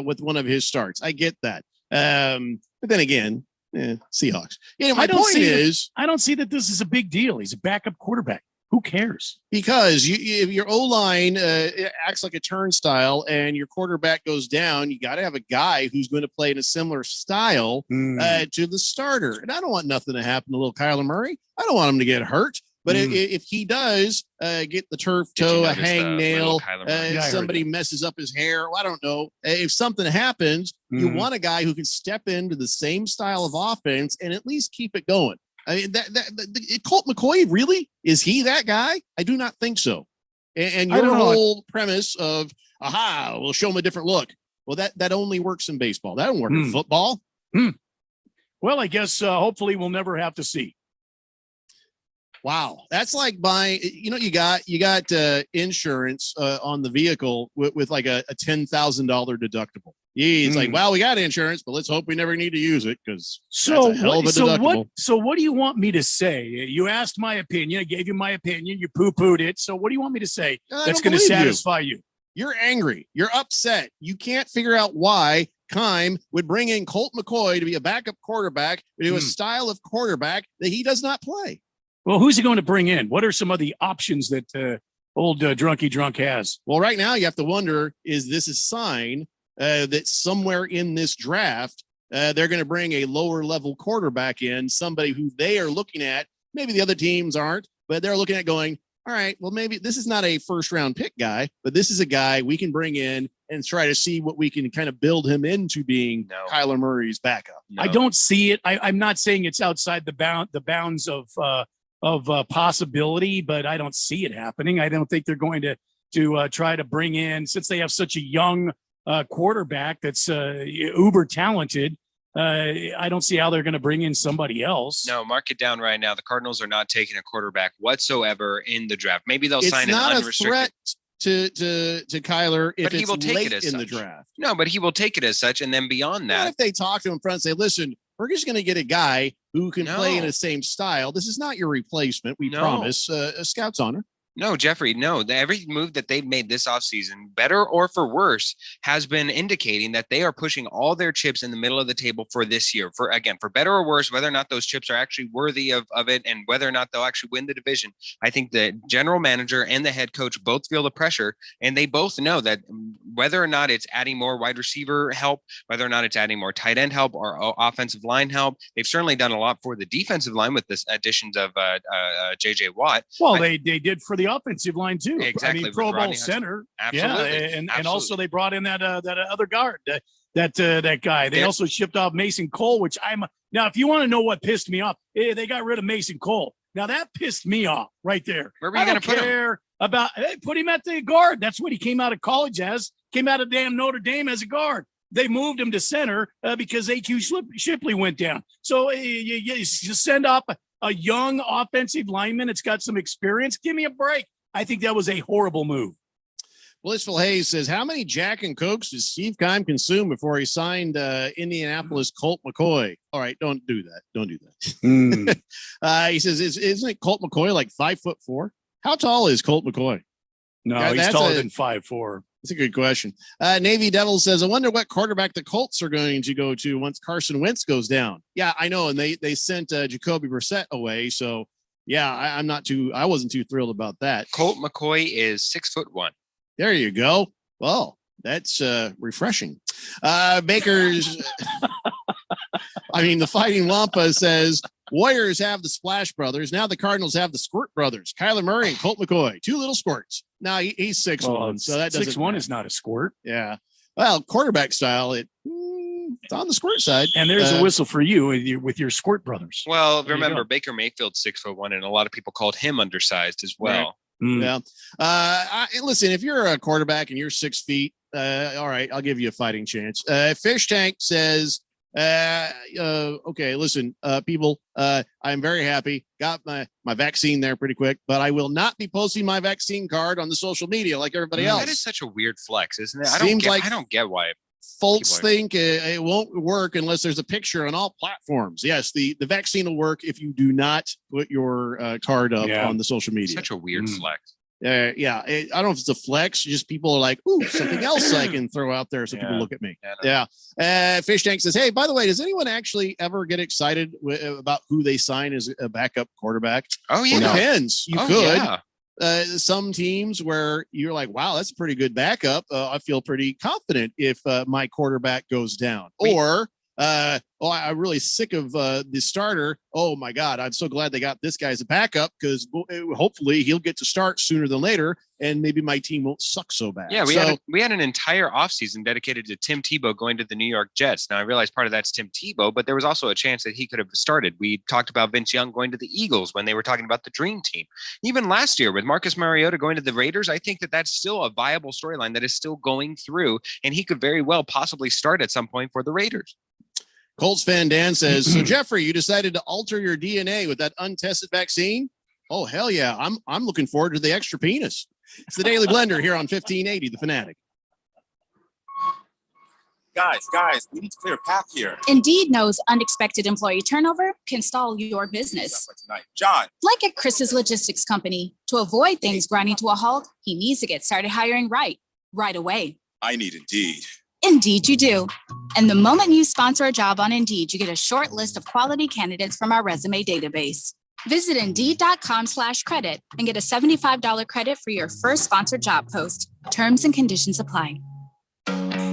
with one of his starts. I get that. But then again, Seahawks. My point is, I don't see that this is a big deal. He's a backup quarterback. Who cares? Because if your O-line acts like a turnstile and your quarterback goes down, you got to have a guy who's going to play in a similar style to the starter. And I don't want nothing to happen to little Kyler Murray. I don't want him to get hurt. But if he does get the turf toe, a hangnail, somebody messes up his hair, well, I don't know. If something happens, you want a guy who can step into the same style of offense and at least keep it going. I mean, Colt McCoy, really? Is he that guy? I do not think so. And your whole premise of, we'll show him a different look. Well, that only works in baseball. That don't work in football. Well, I guess hopefully we'll never have to see. Wow. That's like buying, you got insurance on the vehicle with like a $10,000 deductible. It's like, well, we got insurance, but let's hope we never need to use it because that's a hell of a deductible. So what do you want me to say? You asked my opinion. I gave you my opinion. You poo-pooed it. So what do you want me to say that's going to satisfy you? You're angry. You're upset. You can't figure out why Keim would bring in Colt McCoy to be a backup quarterback, to a style of quarterback that he does not play. Well, who's he going to bring in? What are some of the options that old Drunky Drunk has? Well, right now you have to wonder, is this a sign that somewhere in this draft, they're going to bring a lower level quarterback in, somebody who they are looking at. Maybe the other teams aren't, but they're looking at going, all right, well, maybe this is not a first round pick guy, but this is a guy we can bring in and try to see what we can kind of build him into being Kyler Murray's backup. I don't see it. I'm not saying it's outside the bounds of possibility, but I don't see it happening. I don't think they're going to try to bring in, since they have such a young quarterback that's uber talented. I don't see how they're going to bring in somebody else. No, mark it down right now. The Cardinals are not taking a quarterback whatsoever in the draft. Maybe they'll sign an unrestricted. It's not a threat to Kyler if But he it's will take late it as in the such. draft. No, but he will take it as such, and then beyond Not that, if they talk to him in front and say, listen, we're just going to get a guy who can play in No. the same style. This is not your replacement. We No. promise. A scout's honor. no, Jeffrey, no. Every move that they've made this offseason, better or for worse, has been indicating that they are pushing all their chips in the middle of the table for this year. For better or worse, whether or not those chips are actually worthy of it and whether or not they'll actually win the division. I think the general manager and the head coach both feel the pressure, and they both know that whether or not it's adding more wide receiver help, whether or not it's adding more tight end help or offensive line help, they've certainly done a lot for the defensive line with this additions of J.J. Watt. Well, they did for the offensive line too. Exactly, I mean, with Pro Bowl Rodney Hudson. center. Absolutely. Yeah, and also Absolutely. they brought in that other guard, that guy. They Yeah. also shipped off Mason Cole, which now. If you want to know what pissed me off, they got rid of Mason Cole. Now that pissed me off right there. Where were you I going don't to put him? care about put him at the guard. That's what he came out of college as. Came out of damn Notre Dame as a guard. They moved him to center because AQ Shipley went down. So you send up a young offensive lineman that's got some experience. Give me a break. I think that was a horrible move. Blissful Hayes says, how many Jack and Cokes did Steve Keim consume before he signed Indianapolis Colt McCoy? All right, don't do that. Don't do that. He says, isn't it Colt McCoy like 5'4"? How tall is Colt McCoy? No, Yeah, he's that's taller than 5'4". That's a good question. Navy Devil says, I wonder what quarterback the Colts are going to go to once Carson Wentz goes down. Yeah, I know. And they sent Jacoby Brissett away. So, yeah, I wasn't too thrilled about that. Colt McCoy is 6'1". There you go. Well, that's refreshing. Baker's, the Fighting Wampa says, Warriors have the Splash Brothers. Now the Cardinals have the Squirt Brothers. Kyler Murray and Colt McCoy. Two little squirts. Now he's 6'1", so that doesn't 6'1" is not a squirt. Yeah. Well, quarterback style, it's on the squirt side. And there's a whistle for you with your Squirt Brothers. Well, There you remember go. Baker Mayfield's 6'1", and a lot of people called him undersized as well. Right. Yeah. Listen, if you're a quarterback and you're 6 feet, all right, I'll give you a fighting chance. Fish Tank says, okay, listen, people, I'm very happy. Got my vaccine there pretty quick, but I will not be posting my vaccine card on the social media like everybody else. That is such a weird flex, isn't it? Seems like I don't get why. Folks people are- think it won't work unless there's a picture on all platforms. Yes, the vaccine will work if you do not put your card up on the social media. Such a weird flex. I don't know if it's a flex. Just people are like, ooh, something else I can throw out there so people look at me. Yeah. Fish Tank says, hey, by the way, does anyone actually ever get excited about who they sign as a backup quarterback? Oh, yeah. Well, depends. You Oh, could. yeah. Some teams where you're like, wow, that's a pretty good backup. I feel pretty confident if my quarterback goes down. Or, I'm really sick of the starter. Oh, my God. I'm so glad they got this guy as a backup because hopefully he'll get to start sooner than later and maybe my team won't suck so bad. Yeah, we had an entire offseason dedicated to Tim Tebow going to the New York Jets. Now, I realize part of that's Tim Tebow, but there was also a chance that he could have started. We talked about Vince Young going to the Eagles when they were talking about the dream team. Even last year with Marcus Mariota going to the Raiders, I think that that's still a viable storyline that is still going through, and he could very well possibly start at some point for the Raiders. Colts fan Dan says, so Jeffrey, you decided to alter your DNA with that untested vaccine? Oh, hell yeah. I'm looking forward to the extra penis. It's the Daily Blender here on 1580, The Fanatic. Guys, we need to clear a path here. Indeed knows unexpected employee turnover can stall your business. Tonight. John. Like at Chris's Logistics Company, to avoid things grinding to a halt, he needs to get started hiring right away. I need Indeed. Indeed you do. And the moment you sponsor a job on Indeed, you get a short list of quality candidates from our resume database. Visit Indeed.com/credit and get a $75 credit for your first sponsored job post. Terms and conditions apply.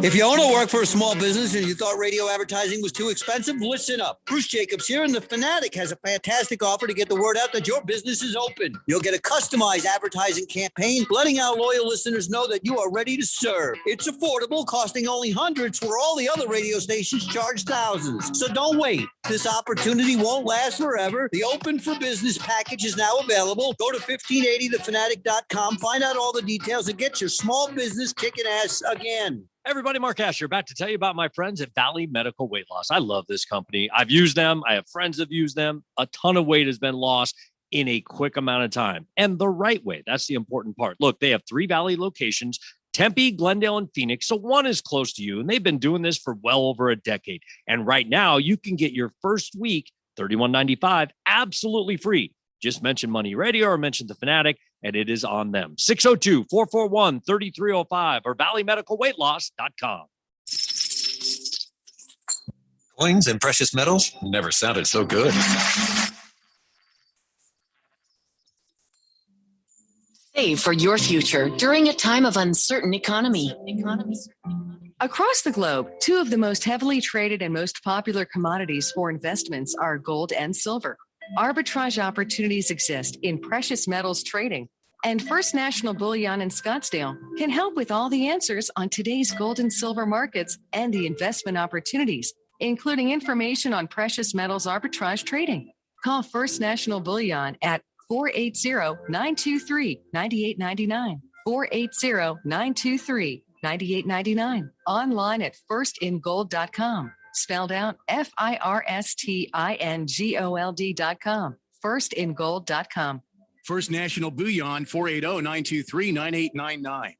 If you own or work for a small business and you thought radio advertising was too expensive, listen up. Bruce Jacobs here, and The Fanatic has a fantastic offer to get the word out that your business is open. You'll get a customized advertising campaign, letting our loyal listeners know that you are ready to serve. It's affordable, costing only hundreds where all the other radio stations charge thousands. So don't wait. This opportunity won't last forever. The Open for Business package is now available. Go to 1580thefanatic.com, find out all the details, and get your small business kicking ass again. Everybody, Mark Asher, back to tell you about my friends at Valley Medical Weight Loss. I love this company. I've used them. I have friends that have used them. A ton of weight has been lost. in a quick amount of time and the right way. That's the important part. Look, they have 3 Valley locations, Tempe, Glendale, and Phoenix. So one is close to you, and they've been doing this for well over a decade. And right now you can get your first week, $31.95, absolutely free. Just mention Money Radio or mention the Fanatic, and it is on them. 602-441-3305 or valleymedicalweightloss.com. Coins and precious metals never sounded so good. Save for your future during a time of uncertain economy. Across the globe, 2 of the most heavily traded and most popular commodities for investments are gold and silver. Arbitrage opportunities exist in precious metals trading, and First National Bullion in Scottsdale can help with all the answers on today's gold and silver markets and the investment opportunities, including information on precious metals arbitrage trading. Call First National Bullion at 480-923-9899, 480-923-9899, online at firstingold.com, spelled out FIRSTINGOLD.com, firstingold.com. First National Bullion, 480-923-9899.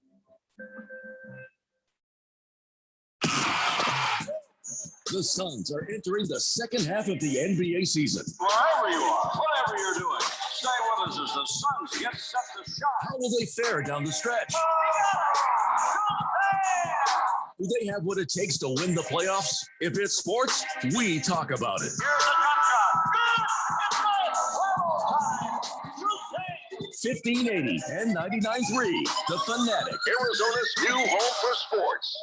The Suns are entering the second half of the NBA season. Wherever you are, whatever you're doing, stay with us as the Suns get set to shine. How will they fare down the stretch? Do they have what it takes to win the playoffs? If it's sports, we talk about it. 1580 and 99.3, The Fanatic, Arizona's new home for sports.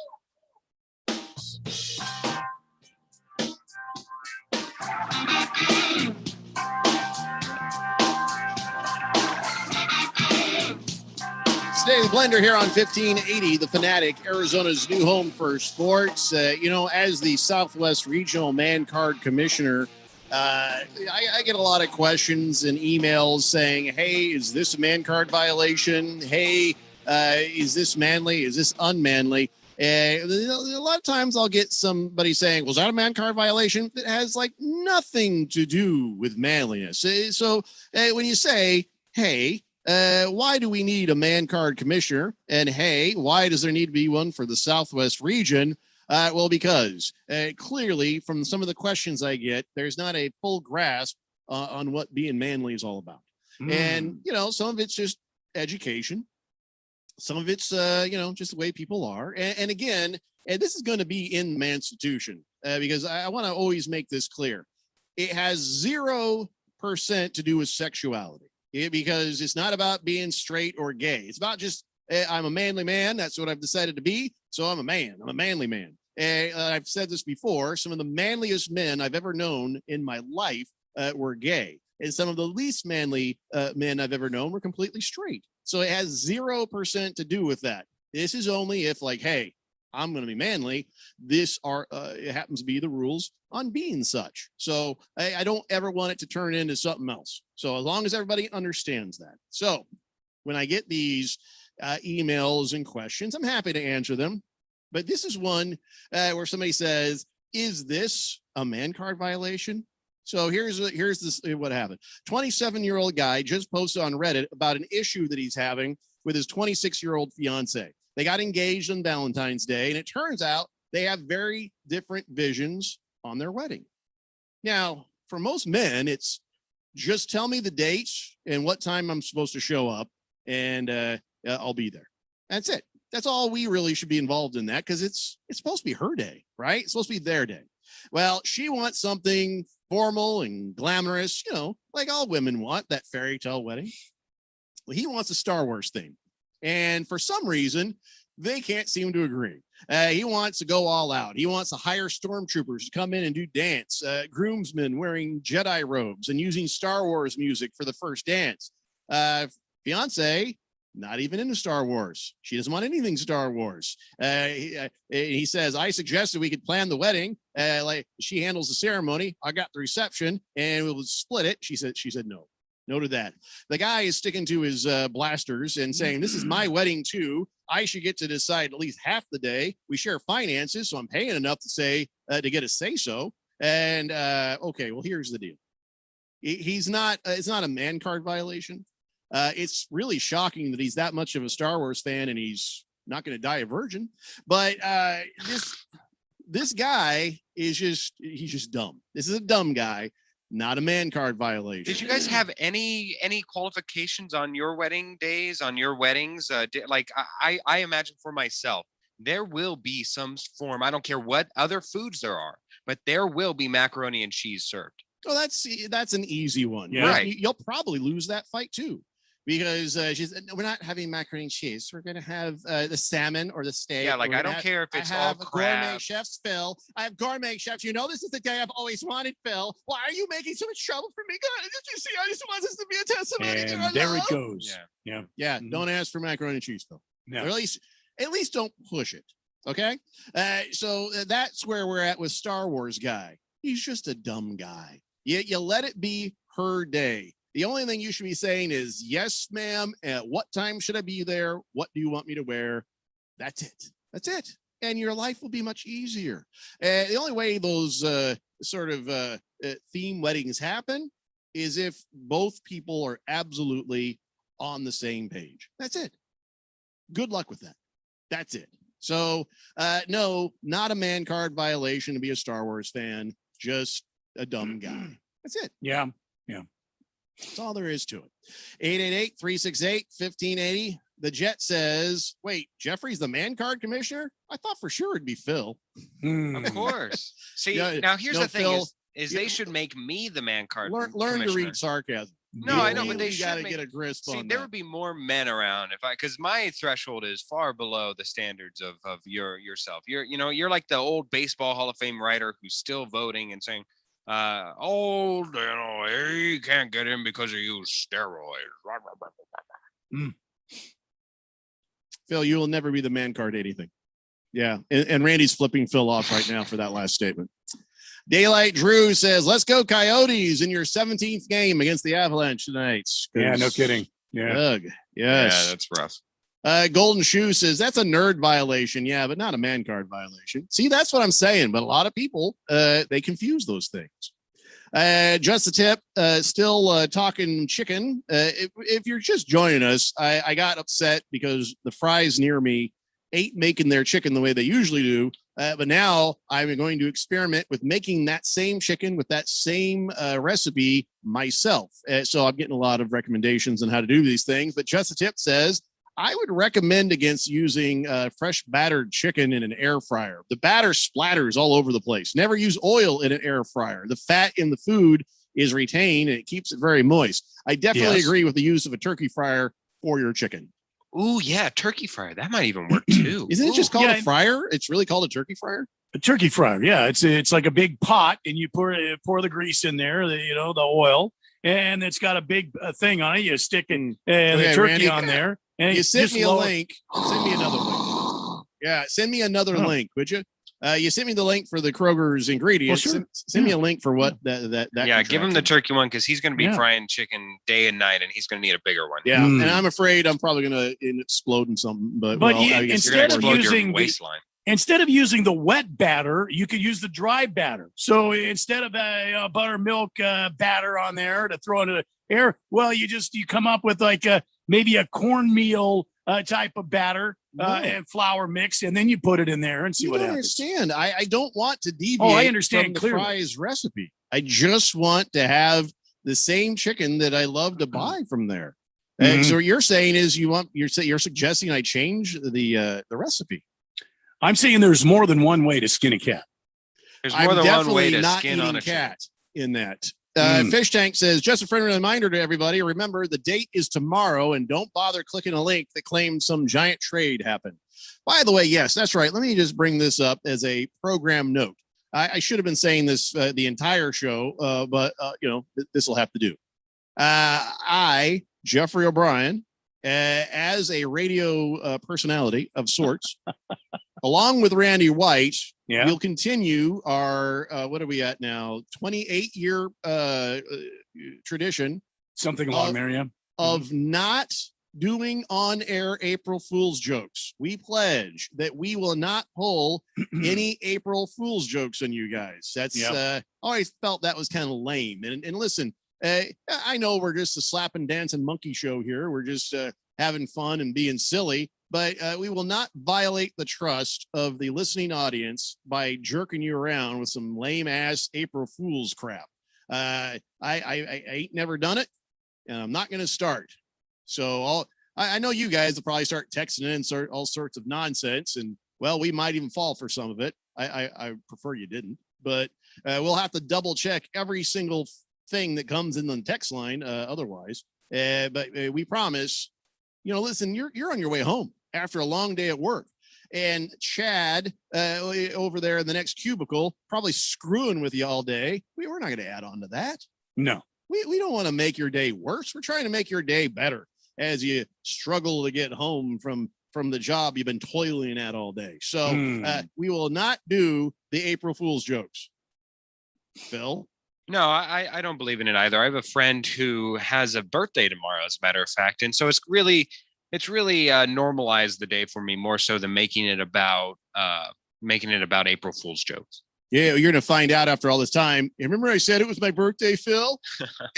Stay the Blender here on 1580, The Fanatic, Arizona's new home for sports. As the Southwest Regional Man Card Commissioner, I get a lot of questions and emails saying, hey, is this a man card violation? Hey, is this manly? Is this unmanly? A lot of times I'll get somebody saying, was that a man card violation? That has like nothing to do with manliness. So when you say, hey, why do we need a man card commissioner? And hey, why does there need to be one for the Southwest region? Well, because clearly from some of the questions I get, there's not a full grasp on what being manly is all about. And, some of it's just education. Some of it's, just the way people are. And again, and this is going to be in the Manstitution because I want to always make this clear. It has 0% to do with sexuality. Because it's not about being straight or gay. It's about just, I'm a manly man. That's what I've decided to be. So I'm a man. I'm a manly man. And I've said this before. Some of the manliest men I've ever known in my life were gay. And some of the least manly men I've ever known were completely straight. So it has 0% to do with that. This is only if like, hey, I'm going to be manly. It happens to be the rules on being such. So I don't ever want it to turn into something else. So as long as everybody understands that. So when I get these emails and questions, I'm happy to answer them. But this is one where somebody says, is this a man card violation? So here's what happened. 27-year-old guy just posted on Reddit about an issue that he's having with his 26-year-old fiance. They got engaged on Valentine's Day, and it turns out they have very different visions on their wedding. Now, for most men, it's just tell me the date and what time I'm supposed to show up, and I'll be there. That's it. That's all we really should be involved in that because it's supposed to be her day, right? It's supposed to be their day. Well, she wants something formal and glamorous, like all women want, that fairy tale wedding. Well, he wants a Star Wars theme. And for some reason, they can't seem to agree. He wants to go all out. He wants to hire stormtroopers to come in and do dance, groomsmen wearing Jedi robes and using Star Wars music for the first dance. Fiance, not even into Star Wars. She doesn't want anything Star Wars. He says, I suggested we could plan the wedding. Like she handles the ceremony. I got the reception and we'll split it. She said no. No to that. The guy is sticking to his blasters and saying, this is my wedding too. I should get to decide at least half the day. We share finances, so I'm paying enough to say to get a say so. And okay, well, here's the deal. He's not. It's not a man card violation. It's really shocking that he's that much of a Star Wars fan and he's not going to die a virgin. But this guy is he's just dumb. This is a dumb guy, not a man card violation. Did you guys have any qualifications on your wedding days, on your weddings? I imagine for myself, there will be some form. I don't care what other foods there are, but there will be macaroni and cheese served. Oh, that's an easy one. Yeah. Right. You'll probably lose that fight too, because we're not having macaroni and cheese. We're gonna have the salmon or the steak. Yeah, like I don't care if it's all crab. Gourmet chefs, Phil. I have gourmet chefs. You know, this is the day I've always wanted, Phil. Why are you making so much trouble for me? God, did you see? I just want this to be a testimony. And there it goes. Yeah. Don't ask for macaroni and cheese, Phil. No. Or at least don't push it. Okay. So that's where we're at with Star Wars guy. He's just a dumb guy. You let it be her day. The only thing you should be saying is, yes, ma'am. At what time should I be there? What do you want me to wear? That's it. That's it. And your life will be much easier. The only way those theme weddings happen is if both people are absolutely on the same page. That's it. Good luck with that. That's it. So, no, not a man card violation to be a Star Wars fan. Just a dumb guy. That's it. Yeah. That's all there is to it. 888-368-1580. The Jet says, wait, Jeffrey's the man card commissioner? I thought for sure it'd be Phil. Of course. See, now here's the thing Phil, is they should make me the man card learn to read sarcasm. No, I know, but they got to should get a grasp on that. There would be more men around because my threshold is far below the standards of yourself. You're like the old baseball Hall of Fame writer who's still voting and saying, you can't get in because you use steroids. Phil, you will never be the man card anything. Yeah, and Randy's flipping Phil off right now for that last statement. Daylight Drew says, let's go Coyotes in your 17th game against the Avalanche tonight. Yeah, no kidding. Yeah. Doug, yes. Yeah, that's rough. Golden Shoe says, that's a nerd violation. Yeah, but not a man card violation. See, that's what I'm saying. But a lot of people, they confuse those things. Just a tip, still talking chicken. If you're just joining us, I got upset because the fries near me ain't making their chicken the way they usually do. But now I'm going to experiment with making that same chicken with that same recipe myself. So I'm getting a lot of recommendations on how to do these things. But Just a Tip says, I would recommend against using fresh battered chicken in an air fryer. The batter splatters all over the place. Never use oil in an air fryer. The fat in the food is retained and it keeps it very moist. I definitely agree with the use of a turkey fryer for your chicken. Ooh, yeah, turkey fryer. That might even work too. Isn't it just called a fryer? It's really called a turkey fryer? A turkey fryer, yeah. It's like a big pot, and you pour the grease in there, the oil, and it's got a big thing on it. You stick the turkey Randy, on there. And you send me a link. Send me another link. Yeah, send me another link, would you? You sent me the link for the Kroger's ingredients. Well, sure. Send me a link for what that. Yeah, give him the turkey one because he's going to be frying chicken day and night, and he's going to need a bigger one. Yeah, and I'm afraid I'm probably going to explode in something. But instead of using instead of using the wet batter, you could use the dry batter. So instead of a buttermilk batter on there to throw into the air, well, you come up with like maybe a cornmeal type of batter and flour mix, and then you put it in there and see what happens. Understand? I don't want to deviate from the fries recipe. I just want to have the same chicken that I love to buy from there. And so what you're saying is you're suggesting I change the recipe. I'm saying there's more than one way to skin a cat. There's more than one way to skin on a cat in that. Fish Tank says, just a friendly reminder to everybody, remember the date is tomorrow and don't bother clicking a link that claims some giant trade happened. By the way, yes, that's right. Let me just bring this up as a program note. I should have been saying this the entire show, but this will have to do. I, Jeffrey O'Brien, as a radio personality of sorts, along with Randy White, we'll continue our, what are we at now? 28-year tradition. Something along there, yeah. Of not doing on-air April Fool's jokes. We pledge that we will not pull any April Fool's jokes on you guys. That's always felt that was kind of lame. And listen, I know we're just a slap and dance and monkey show here. We're just having fun and being silly, but we will not violate the trust of the listening audience by jerking you around with some lame ass April Fool's crap. I ain't never done it, and I'm not going to start. So I know you guys will probably start texting in all sorts of nonsense, and well, we might even fall for some of it. I prefer you didn't, but we'll have to double check every single thing that comes in the text line otherwise. But we promise, listen, you're on your way home after a long day at work, and Chad over there in the next cubicle probably screwing with you all day. We're not going to add on to that. No, we don't want to make your day worse. We're trying to make your day better as you struggle to get home from the job you've been toiling at all day. So we will not do the April Fool's jokes. Phil? No, I don't believe in it either. I have a friend who has a birthday tomorrow, as a matter of fact. And so it's really normalized the day for me more so than making it about April Fool's jokes. Yeah, you're going to find out after all this time. Remember I said it was my birthday, Phil?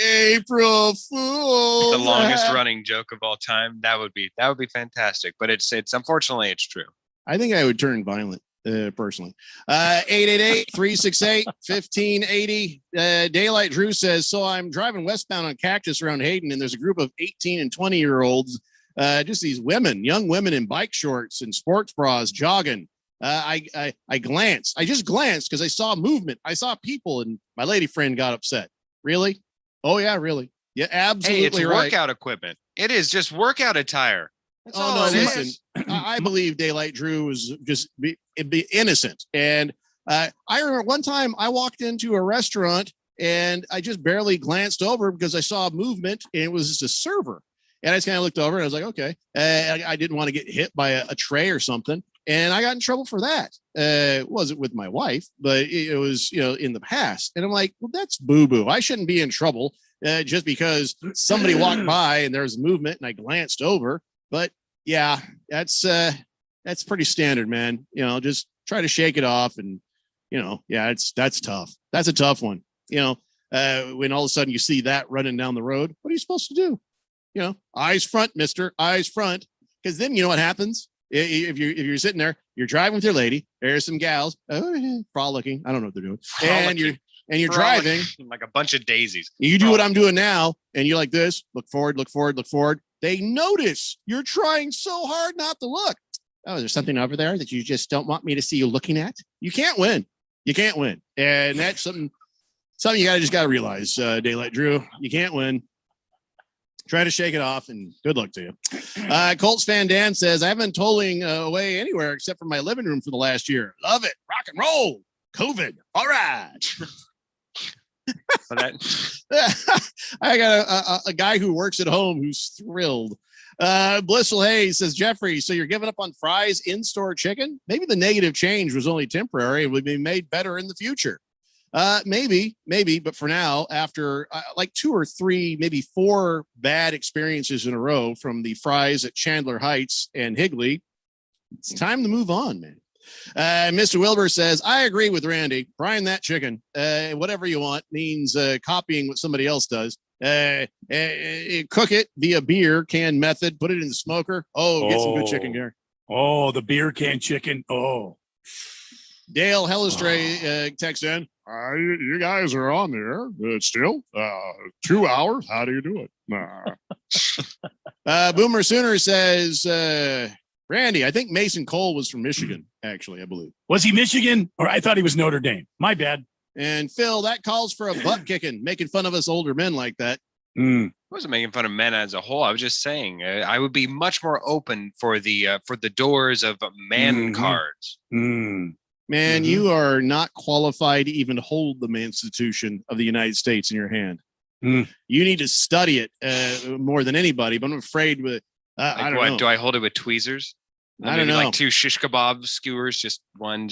April Fool. The longest running joke of all time. That would be fantastic. But it's unfortunately it's true. I think I would turn violent personally. 888-368-1580. Daylight Drew says, so I'm driving westbound on Cactus around Hayden, and there's a group of 18 and 20-year-olds, just these young women in bike shorts and sports bras jogging. I glanced. I just glanced because I saw movement. I saw people, and my lady friend got upset. Really? Oh yeah, really? Yeah, absolutely. Hey, it's right. Workout equipment. It is just workout attire. That's all no, it listen. is. I believe Daylight Drew was just be innocent, and I remember one time I walked into a restaurant and I just barely glanced over because I saw movement, and it was just a server, and I just kind of looked over and I was like, okay. I didn't want to get hit by a tray or something. And I got in trouble for that. It wasn't with my wife, but it was, in the past. And I'm like, well, that's boo-boo. I shouldn't be in trouble just because somebody walked by and there was movement and I glanced over. But yeah, that's pretty standard, man. Just try to shake it off. And, that's tough. That's a tough one. When all of a sudden you see that running down the road, what are you supposed to do? Eyes front, mister, eyes front. Because then you know what happens? If you're sitting there, you're driving with your lady, there's some gals frolicking. I don't know what they're doing. Frolicking. And you're driving like a bunch of daisies. You do what I'm doing now, and you're like this, look forward, look forward, look forward. They notice you're trying so hard not to look. Oh, is there something over there that you just don't want me to see you looking at? You can't win. You can't win. And that's something you just gotta realize, Daylight Drew. You can't win. Try to shake it off, and good luck to you. Colts fan Dan says, I haven't been tolling away anywhere except for my living room for the last year. Love it. Rock and roll. COVID. All right. I got a guy who works at home who's thrilled. Blissful Hayes says, Jeffrey, so you're giving up on fries in-store chicken? Maybe the negative change was only temporary and would be made better in the future. Maybe, but for now, after like 2 or 3, maybe 4 bad experiences in a row from the fries at Chandler Heights and Higley, it's time to move on, man. Mr. Wilbur says, I agree with Randy. Brine that chicken. Whatever you want means copying what somebody else does. Cook it via beer can method. Put it in the smoker. Get some good chicken, Gary. Oh, the beer can chicken. Oh. Dale Hellestray texts in. You guys are on there still 2 hours. How do you do it? Boomer Sooner says, Randy, I think Mason Cole was from Michigan, actually, I believe. Was he Michigan? Or I thought he was Notre Dame. My bad. And Phil, that calls for a butt kicking, making fun of us older men like that. I wasn't making fun of men as a whole. I was just saying I would be much more open for the doors of man cards. Man, you are not qualified to even hold the Constitution of the United States in your hand. You need to study it more than anybody, but I'm afraid with I don't know. Do I hold it with tweezers? I don't know. Like 2 shish kebab skewers, just one,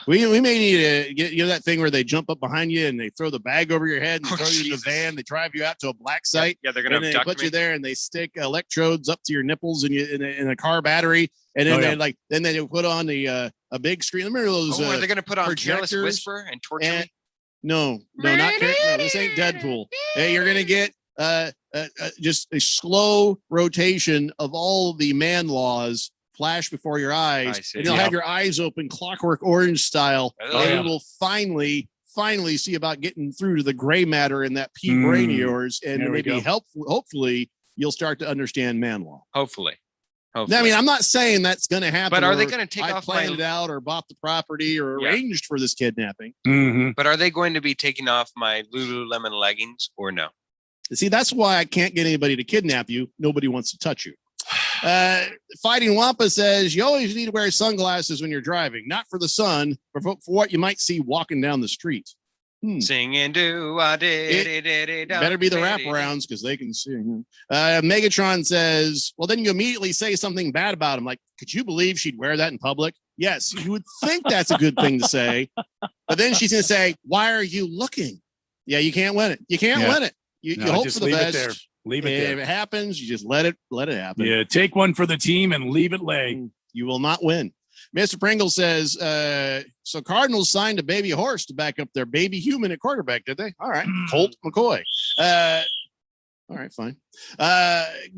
We may need to get that thing where they jump up behind you and they throw the bag over your head and throw you in the van. They drive you out to a black site. Yeah, they're gonna and they put you there and they stick electrodes up to your nipples and in a car battery. And then they put on a big screen. Remember those? Are they going to put on projectors? Careless Whisper and torture me? No, not no, this ain't Deadpool. Hey, you're gonna get just a slow rotation of all the man laws flash before your eyes, and you'll have your eyes open, Clockwork Orange style, and you will finally see about getting through to the gray matter in that pea brain of yours, and maybe hopefully you'll start to understand man law. Hopefully. I mean, I'm not saying that's going to happen. But are they going to take off planned it out or bought the property or arranged for this kidnapping? But are they going to be taking off my Lululemon leggings or no? See, that's why I can't get anybody to kidnap you. Nobody wants to touch you. Fighting Wampa says you always need to wear sunglasses when you're driving, not for the sun, but for what you might see walking down the street. Singing do better be the wraparounds because they can sing. Megatron says, well, then you immediately say something bad about him. Like, could you believe she'd wear that in public? Yes, you would think that's a good thing to say. But then she's going to say, why are you looking? Yeah, you can't win it. You can't win it. You hope for the best. Leave it there. If it happens, you just let it happen. Yeah, take one for the team and leave it lay. You will not win. Mr. Pringle says, so Cardinals signed a baby horse to back up their baby human at quarterback, did they? All right. Colt McCoy. All right, fine.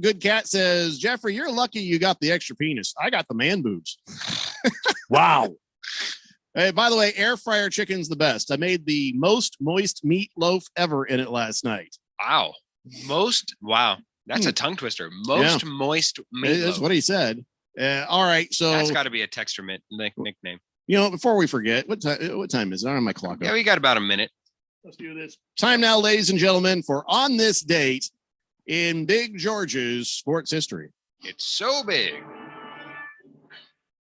Good Cat says, Jeffrey, you're lucky you got the extra penis. I got the man boobs. Wow. Hey, by the way, air fryer chicken's the best. I made the most moist meatloaf ever in it last night. Wow. Wow. That's a tongue twister. Most moist meatloaf. That's what he said. All right, so that's got to be a Texter nickname. You know, before we forget, what time is it? I don't have my clock up. Yeah, we got about a minute. Let's do this. Time now, ladies and gentlemen, for On This Date in Big George's sports history. It's so big.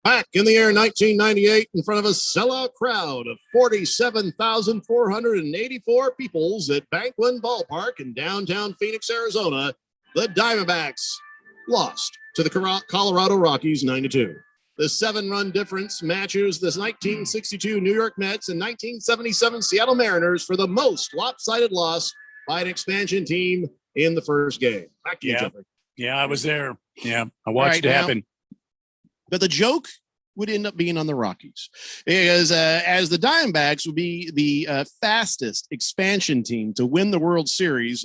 Back in the year 1998, in front of a sellout crowd of 47,484 peoples at Banquet Ballpark in downtown Phoenix, Arizona, the Diamondbacks lost to the Colorado Rockies 9-2. The 7-run difference matches the 1962 New York Mets and 1977 Seattle Mariners for the most lopsided loss by an expansion team in the first game. Back to you, Jeffrey. Yeah, I was there. Yeah, I watched it happen. But the joke would end up being on the Rockies, because as the Diamondbacks would be the fastest expansion team to win the World Series.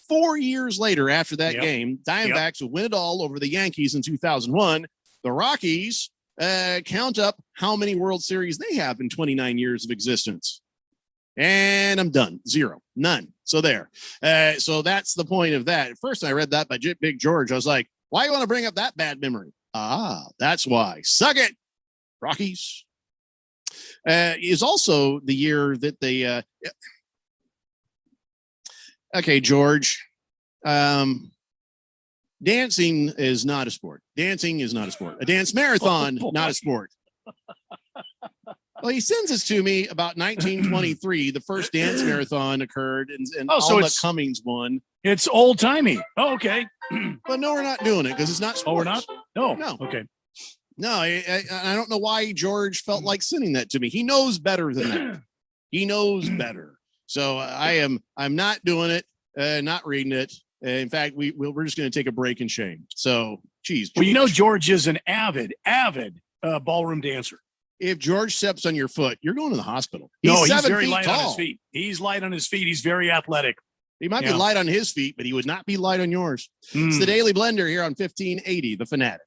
4 years later, after that game, Diamondbacks would win it all over the Yankees in 2001. The Rockies count up how many World Series they have in 29 years of existence. And I'm done. 0. None. So there. So that's the point of that. At first, I read that by Big George. I was like, why you want to bring up that bad memory? That's why. Suck it, Rockies. Is also the year that they okay, George. Dancing is not a sport. Dancing is not a sport. A dance marathon, not a sport. Well, he sends this to me about 1923. The first dance marathon occurred, and Alma Cummings won. It's old timey. Oh, okay. But no, we're not doing it because it's not sports. Oh, we're not? No. Okay. No, I don't know why George felt like sending that to me. He knows better than that. He knows better. So I'm not doing it. Not reading it. In fact, we're just going to take a break in shame. So, geez. Well, you know, George is an avid ballroom dancer. If George steps on your foot, you're going to the hospital. He's very light on his feet. He's light on his feet. He's very athletic. He might be light on his feet, but he would not be light on yours. It's the Daily Blender here on 1580, The Fanatic.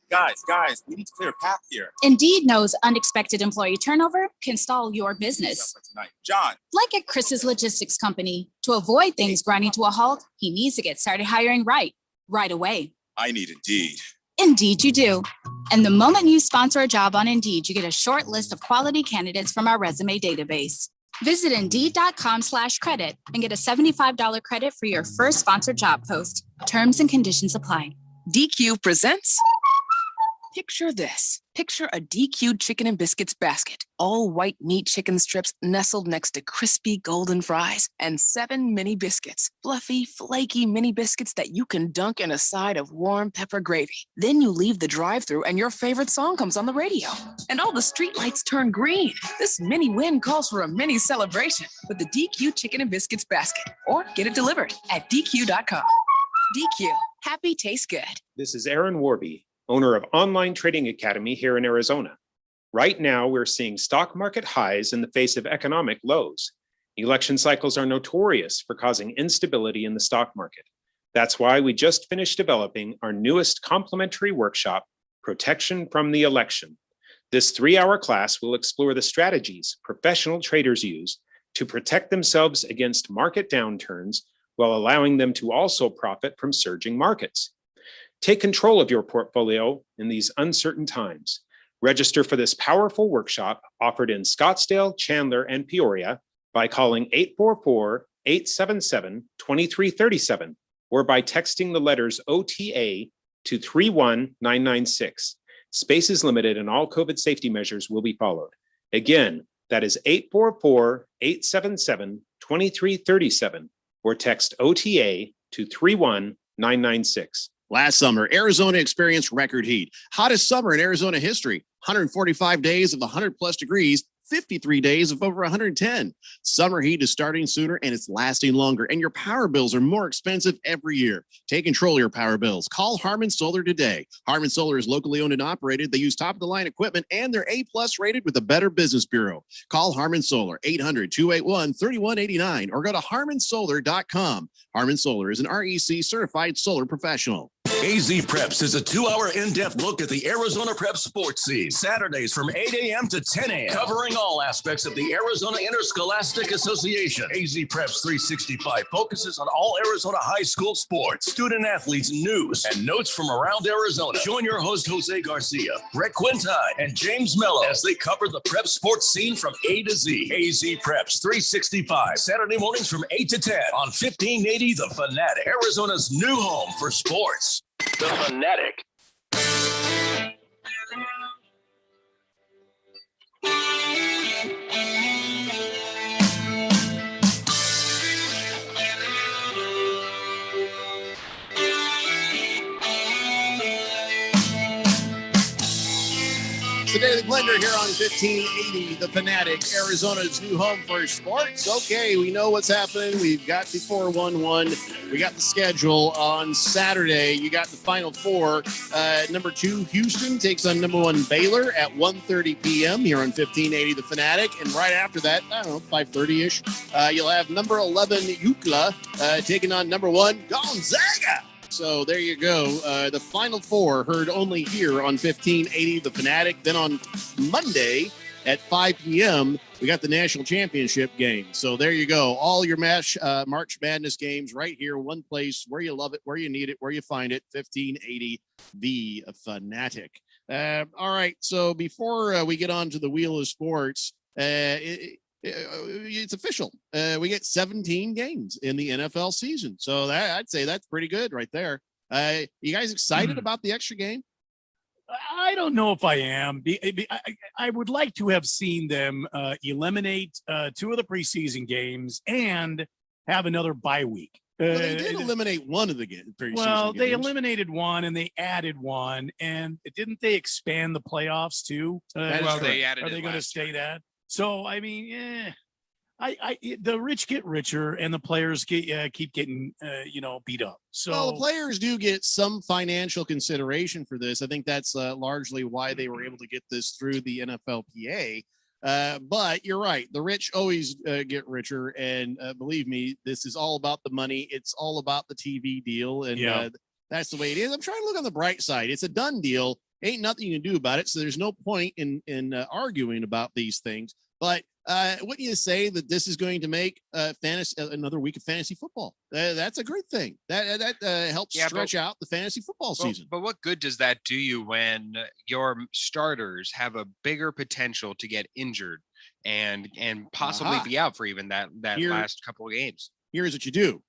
Guys, we need to clear a path here. Indeed knows unexpected employee turnover can stall your business. John. Like at Chris's Logistics Company, to avoid things grinding to a halt, he needs to get started hiring right away. I need Indeed. Indeed you do. And the moment you sponsor a job on Indeed, you get a short list of quality candidates from our resume database. Visit Indeed.com/credit and get a $75 credit for your first sponsored job post. Terms and conditions apply. DQ presents. Picture this. Picture a DQ'd chicken and biscuits basket. All white meat chicken strips nestled next to crispy golden fries and 7 mini biscuits. Fluffy, flaky mini biscuits that you can dunk in a side of warm pepper gravy. Then you leave the drive-thru and your favorite song comes on the radio. And all the streetlights turn green. This mini win calls for a mini celebration with the DQ chicken and biscuits basket. Or get it delivered at DQ.com. DQ. Happy tastes good. This is Aaron Warby, owner of Online Trading Academy here in Arizona. Right now, we're seeing stock market highs in the face of economic lows. Election cycles are notorious for causing instability in the stock market. That's why we just finished developing our newest complimentary workshop, Protection from the Election. This 3-hour class will explore the strategies professional traders use to protect themselves against market downturns while allowing them to also profit from surging markets. Take control of your portfolio in these uncertain times. Register for this powerful workshop offered in Scottsdale, Chandler, and Peoria by calling 844-877-2337 or by texting the letters OTA to 31996. Space is limited and all COVID safety measures will be followed. Again, that is 844-877-2337 or text OTA to 31996. Last summer, Arizona experienced record heat. Hottest summer in Arizona history. 145 days of 100+ degrees, 53 days of over 110. Summer heat is starting sooner and it's lasting longer, and your power bills are more expensive every year. Take control of your power bills. Call Harmon Solar today. Harmon Solar is locally owned and operated. They use top-of-the-line equipment, and they're A+ rated with the Better Business Bureau. Call Harmon Solar, 800-281-3189, or go to harmonsolar.com. Harmon Solar is an REC certified solar professional. AZ Preps is a 2-hour in-depth look at the Arizona Prep sports scene. Saturdays from 8 a.m. to 10 a.m. Covering all aspects of the Arizona Interscholastic Association. AZ Preps 365 focuses on all Arizona high school sports, student athletes, news, and notes from around Arizona. Join your host, Jose Garcia, Brett Quintine, and James Mello as they cover the prep sports scene from A to Z. AZ Preps 365, Saturday mornings from 8 to 10 on 1580 The Fanatic, Arizona's new home for sports. The Fanatic. It's the Daily Blender here on 1580, The Fanatic, Arizona's new home for sports. Okay, we know what's happening. We've got the 4-1-1. We got the schedule on Saturday. You got the Final Four. Number 2, Houston takes on number 1, Baylor at 1:30 p.m. here on 1580, The Fanatic. And right after that, I don't know, 5:30-ish, you'll have number 11, UCLA, taking on number 1, Gonzaga. So there you go. The Final Four heard only here on 1580 The Fanatic. Then on Monday at 5 p.m., we got the national championship game. So there you go. All your March Madness games right here, one place where you love it, where you need it, where you find it, 1580 The Fanatic. All right. So before we get on to the Wheel of Sports, it's official. We get 17 games in the NFL season. So that, I'd say that's pretty good right there. You guys excited about the extra game? I don't know if I am. I would like to have seen them eliminate 2 of the preseason games and have another bye week. Well, they did eliminate one of the preseason Well, they games. eliminated one and they added one. And didn't they expand the playoffs too? Well, they added Are they it going to last stay that? So, I mean, the rich get richer and the players keep getting, beat up. So Well, the players do get some financial consideration for this. I think that's largely why they were able to get this through the NFLPA. But you're right. The rich always get richer. And believe me, this is all about the money. It's all about the TV deal. And that's the way it is. I'm trying to look on the bright side. It's a done deal. Ain't nothing you can do about it. So there's no point in arguing about these things. But wouldn't you say that this is going to make another week of fantasy football? That's a great thing. That helps stretch out the fantasy football season. But what good does that do you when your starters have a bigger potential to get injured and possibly be out for even that last couple of games? Here's what you do.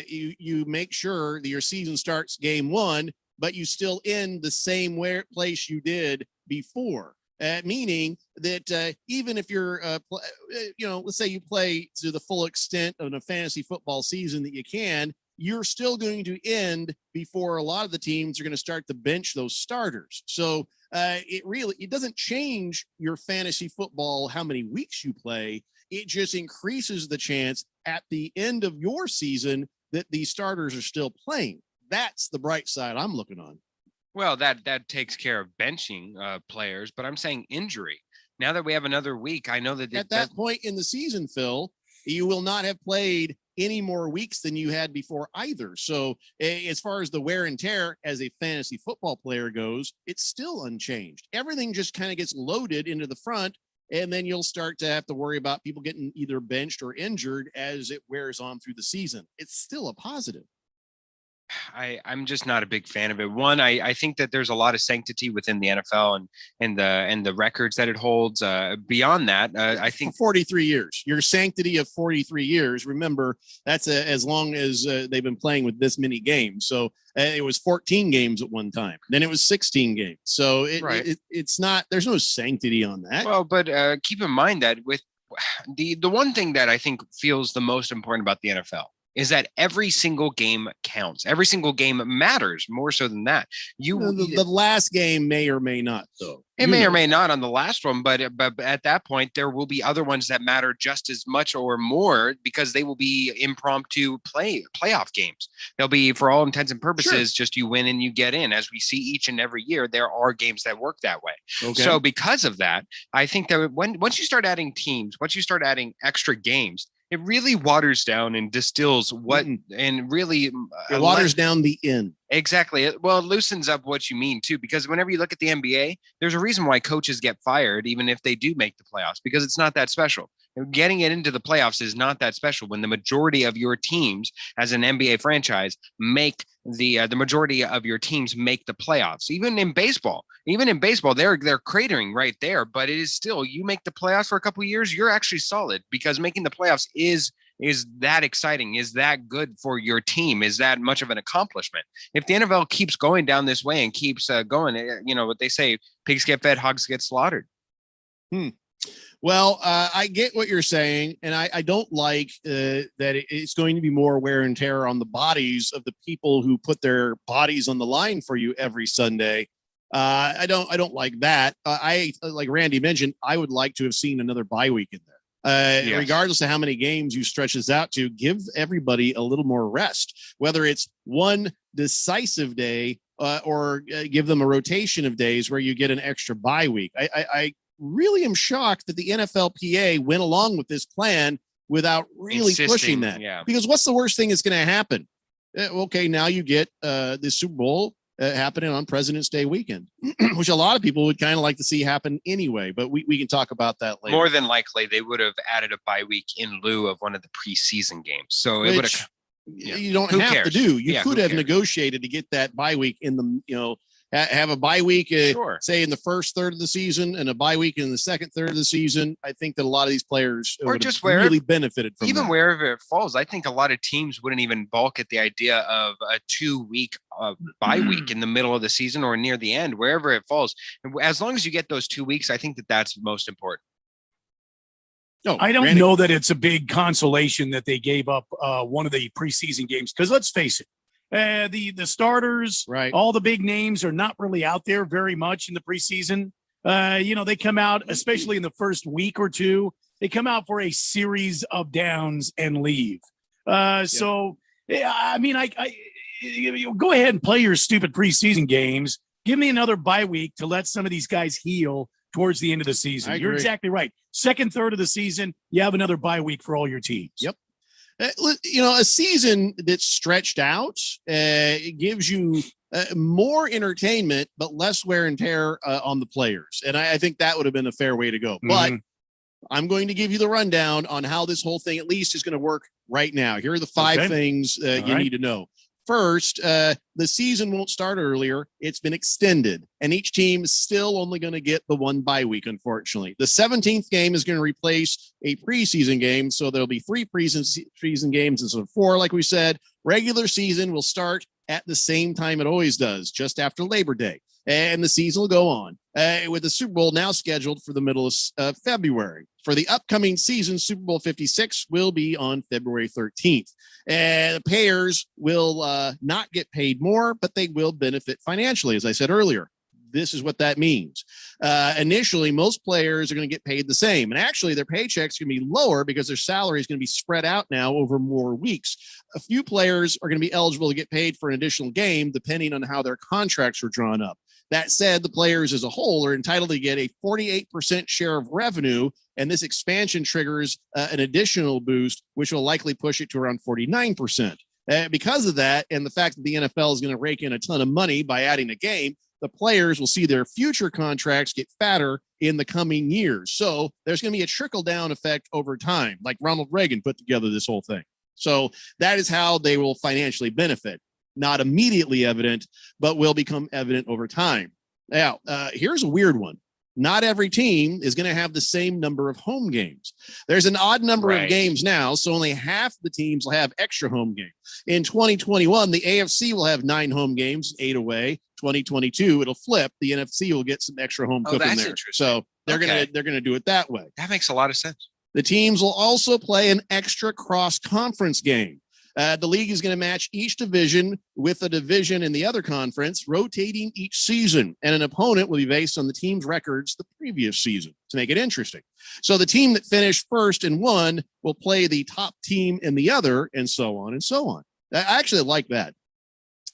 You make sure that your season starts game 1, but you still end the same place you did before. Meaning that even if you're, let's say you play to the full extent of a fantasy football season that you can, you're still going to end before a lot of the teams are going to start to bench those starters. So it doesn't change your fantasy football, how many weeks you play. It just increases the chance at the end of your season that these starters are still playing. That's the bright side I'm looking on. Well, that takes care of benching players, but I'm saying injury. Now that we have another week, I know that At that point in the season, Phil, you will not have played any more weeks than you had before either. So as far as the wear and tear as a fantasy football player goes, it's still unchanged. Everything just kind of gets loaded into the front, and then you'll start to have to worry about people getting either benched or injured as it wears on through the season. It's still a positive. I'm just not a big fan of it. One, I think that there's a lot of sanctity within the NFL and the records that it holds. Beyond that, I think 43 years, your sanctity of 43 years. Remember, that's as long as they've been playing with this many games. So it was 14 games at one time. Then it was 16 games. So it's not. There's no sanctity on that. Well, but keep in mind that with the one thing that I think feels the most important about the NFL is that every single game counts. Every single game matters more so than that. The last game may or may not, though. It may or may not on the last one, but at that point, there will be other ones that matter just as much or more because they will be impromptu playoff games. They'll be, for all intents and purposes, just you win and you get in. As we see each and every year, there are games that work that way. Okay. So because of that, I think that once you start adding teams, once you start adding extra games, it really waters down and distills what and really it waters down the end. Exactly. It loosens up what you mean too, because whenever you look at the NBA, there's a reason why coaches get fired, even if they do make the playoffs, because it's not that special. Getting it into the playoffs is not that special when the majority of your teams as an NBA franchise make the majority of your teams make the playoffs. Even in baseball, they're cratering right there, but it is still, you make the playoffs for a couple of years, you're actually solid because making the playoffs is that exciting, is that good for your team, is that much of an accomplishment. If the NFL keeps going down this way and keeps going, you know what they say, pigs get fed, hogs get slaughtered. Well, I get what you're saying, and I don't like that it's going to be more wear and tear on the bodies of the people who put their bodies on the line for you every Sunday. I don't like that. I like Randy mentioned, I would like to have seen another bye week in there. Yes. Regardless of how many games you stretch this out to, give everybody a little more rest, whether it's one decisive day or give them a rotation of days where you get an extra bye week. I really am shocked that the NFLPA went along with this plan without really pushing that. Yeah. Because what's the worst thing that's going to happen? Okay, now you get the Super Bowl happening on President's Day weekend, which a lot of people would kind of like to see happen anyway, but we can talk about that later. More than likely, they would have added a bye week in lieu of one of the preseason games. So it would have. You don't have to do. You could have negotiated to get that bye week in the, have a bye week, say in the first third of the season and a bye week in the second third of the season. I think that a lot of these players would just really benefited from even that. Wherever it falls. I think a lot of teams wouldn't even balk at the idea of a 2-week bye week in the middle of the season or near the end, wherever it falls. As long as you get those 2 weeks, I think that that's most important. No, I don't know that it's a big consolation that they gave up one of the preseason games, because let's face it, the starters, all the big names are not really out there very much in the preseason. They come out, especially in the first week or two, they come out for a series of downs and leave. So, I mean, I go ahead and play your stupid preseason games. Give me another bye week to let some of these guys heal towards the end of the season. You're exactly right. Second, third of the season, you have another bye week for all your teams. Yep. A season that's stretched out, it gives you more entertainment, but less wear and tear on the players. And I think that would have been a fair way to go. But I'm going to give you the rundown on how this whole thing at least is going to work right now. Here are the 5 things you need to know. First, the season won't start earlier. It's been extended, and each team is still only going to get the one bye week, unfortunately. The 17th game is going to replace a preseason game, so there'll be 3 preseason games instead of 4, like we said. Regular season will start at the same time it always does, just after Labor Day, and the season will go on, with the Super Bowl now scheduled for the middle of February. For the upcoming season, Super Bowl 56 will be on February 13th. The payers will not get paid more, but they will benefit financially, as I said earlier. this is what that means. Initially, most players are going to get paid the same. And actually, their paychecks are going to be lower because their salary is going to be spread out now over more weeks. A few players are going to be eligible to get paid for an additional game, depending on how their contracts were drawn up. That said, the players as a whole are entitled to get a 48% share of revenue, and this expansion triggers an additional boost, which will likely push it to around 49%. Because of that, and the fact that the NFL is going to rake in a ton of money by adding a game, the players will see their future contracts get fatter in the coming years. So there's going to be a trickle-down effect over time, like Ronald Reagan put together this whole thing. So that is how they will financially benefit. Not immediately evident, but will become evident over time. Now, here's a weird one. Not every team is going to have the same number of home games. There's an odd number of games now, so only half the teams will have extra home games. In 2021, the AFC will have 9 home games, 8 away. 2022, it'll flip. The NFC will get some extra home cooking there. So they're gonna do it that way. That makes a lot of sense. The teams will also play an extra cross-conference game. The league is going to match each division with a division in the other conference, rotating each season, and an opponent will be based on the team's records the previous season to make it interesting. So the team that finished first in one will play the top team in the other, and so on and so on. I actually like that.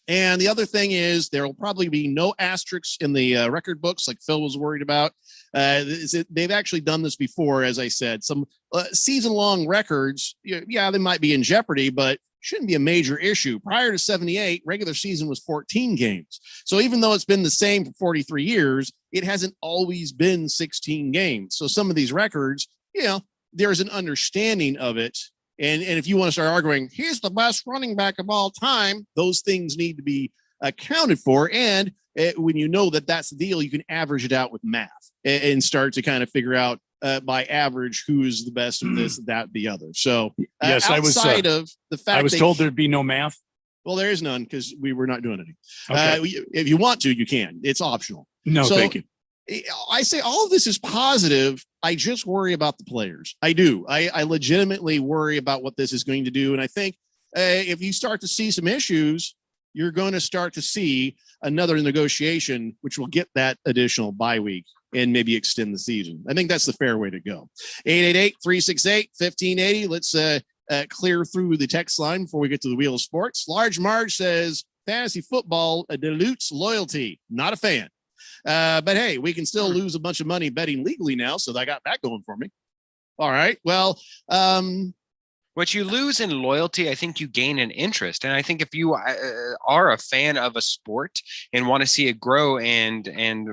And the other thing is there will probably be no asterisks in the record books like Phil was worried about. They've actually done this before, as I said. Some season-long records, yeah, they might be in jeopardy, but shouldn't be a major issue. Prior to 78, regular season was 14 games. So even though it's been the same for 43 years, it hasn't always been 16 games. So some of these records, there's an understanding of it. And if you want to start arguing, he's the best running back of all time, those things need to be accounted for. And when you know that that's the deal, you can average it out with math and start to kind of figure out by average who is the best of this, that, the other. So yes, outside of the fact I was told there'd be no math. Well, there is none because we were not doing any. Okay. If you want to, you can. It's optional. No, thank you. I say all of this is positive. I just worry about the players. I do. I legitimately worry about what this is going to do. And I think if you start to see some issues, you're going to start to see another negotiation, which will get that additional bye week and maybe extend the season. I think that's the fair way to go. 888-368-1580. Let's clear through the text line before we get to the Wheel of Sports. Large Marge says, fantasy football dilutes loyalty. Not a fan. But hey, we can still lose a bunch of money betting legally now, so I got that going for me. All right. Well, what you lose in loyalty, I think you gain in interest. And I think if you are a fan of a sport and want to see it grow and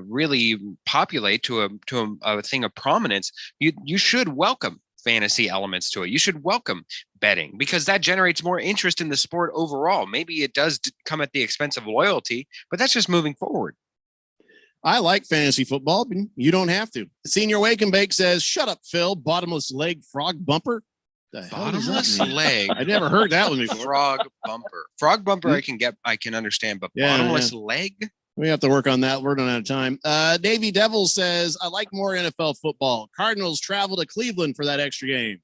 really populate to a thing of prominence, you should welcome fantasy elements to it. You should welcome betting because that generates more interest in the sport overall. Maybe it does come at the expense of loyalty, but that's just moving forward. I like fantasy football, but you don't have to. Senior Wake and Bake says, shut up, Phil. Bottomless leg frog bumper. Bottomless leg. I never heard that one before. Frog bumper. Frog bumper I can understand, but bottomless leg? We have to work on that. We're running out of time. Navy Devil says, I like more NFL football. Cardinals travel to Cleveland for that extra game.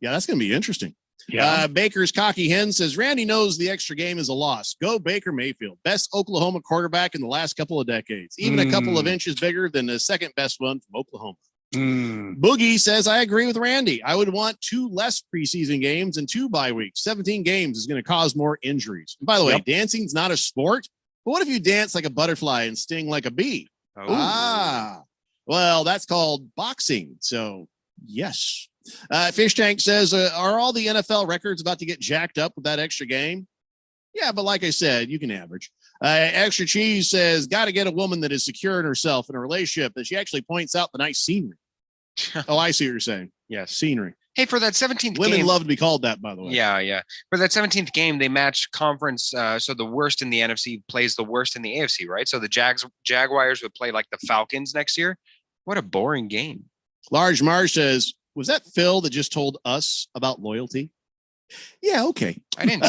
Yeah, that's going to be interesting. Yeah. Baker's Cocky Hen says, Randy knows the extra game is a loss. Go Baker Mayfield. Best Oklahoma quarterback in the last couple of decades. Even a couple of inches bigger than the second best one from Oklahoma. Boogie says, I agree with Randy. I would want 2 less preseason games and 2 bye weeks. 17 games is going to cause more injuries. And by the way, dancing's not a sport. But what if you dance like a butterfly and sting like a bee? Oh. Well, that's called boxing. So, yes. Fish Tank says, are all the NFL records about to get jacked up with that extra game? Yeah, but like I said, you can average. Extra Cheese says, got to get a woman that is secure in herself in a relationship that she actually points out the nice scenery. Oh, I see what you're saying. Yes. Scenery. Hey, for that 17th Women game, love to be called that, by the way. Yeah. For that 17th game, they match conference. So the worst in the NFC plays the worst in the AFC, right? So the Jaguars would play like the Falcons next year. What a boring game. Large Marsh says, was that Phil that just told us about loyalty? Yeah, okay. I didn't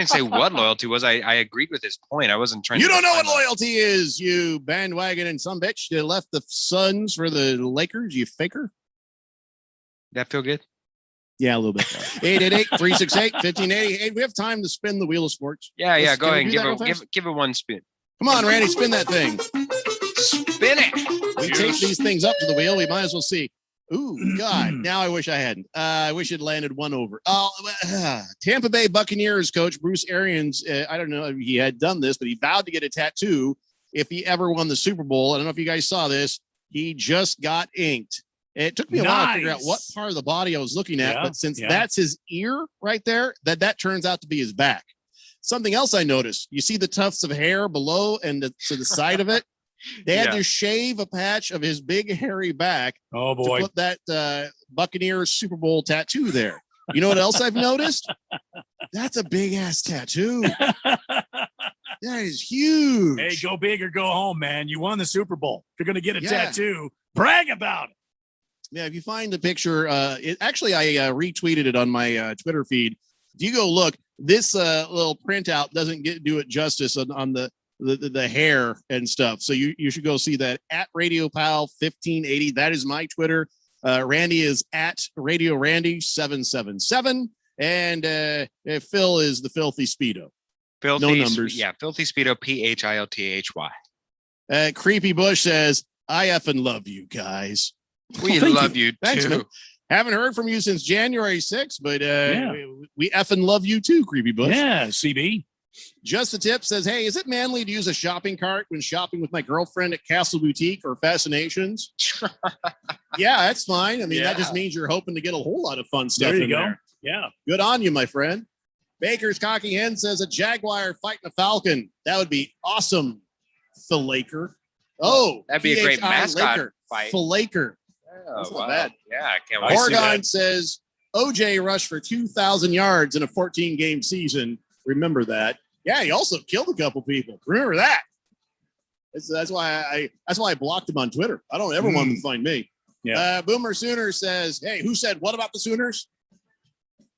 say what loyalty was. I agreed with his point. I wasn't trying. You don't know what loyalty is, you bandwagon and some bitch. You left the Suns for the Lakers, you faker. That feel good? Yeah, a little bit. 888-368-1580. Hey, we have time to spin the Wheel of Sports. Yeah. Go ahead and give give it one spin. Come on, Randy, spin that thing. Spin it. We tape these things up to the wheel. We might as well see. Ooh, God. Now I wish I hadn't. I wish it landed one over. Tampa Bay Buccaneers coach Bruce Arians, I don't know if he had done this, but he vowed to get a tattoo if he ever won the Super Bowl. I don't know if you guys saw this. He just got inked. It took me a while to figure out what part of the body I was looking at, but since that's his ear right there, that turns out to be his back. Something else I noticed, you see the tufts of hair below and to the side of it? They had to shave a patch of his big hairy back to put that Buccaneers Super Bowl tattoo there. You know what else I've noticed? That's a big ass tattoo. That is huge. Hey, go big or go home, man. You won the Super Bowl. If you're going to get a tattoo, brag about it. Yeah, if you find the picture, I retweeted it on my Twitter feed. If you go look, this little printout doesn't do it justice on the hair and stuff. So you should go see that at Radio Pal 1580. That is my Twitter. Randy is at Radio Randy 777, and Phil is the Filthy Speedo. Filthy, no numbers. Yeah, Filthy Speedo, PHILTHY. Creepy Bush says, "I effing love you guys." We love you Thanks, too. man. Haven't heard from you since January 6th, but we effing love you too, Creepy Bush. Yeah, CB. Just a tip says, hey, is it manly to use a shopping cart when shopping with my girlfriend at Castle Boutique or Fascinations? Yeah, that's fine. I mean, that just means you're hoping to get a whole lot of fun stuff There you in go. there. Yeah. Good on you, my friend. Baker's Cocky Hen says a Jaguar fighting a Falcon. That would be awesome. Phil Laker. Oh, that'd be a great PHI mascot Laker. fight. Phil Laker. Oh, That's not wow. bad. Yeah, I can't wait. Oregon says OJ rushed for 2,000 yards in a 14-game season. Remember that. Yeah, he also killed a couple people. Remember that. That's why I blocked him on Twitter. I don't ever want him to find me. Yeah. Boomer Sooner says, hey, who said what about the Sooners?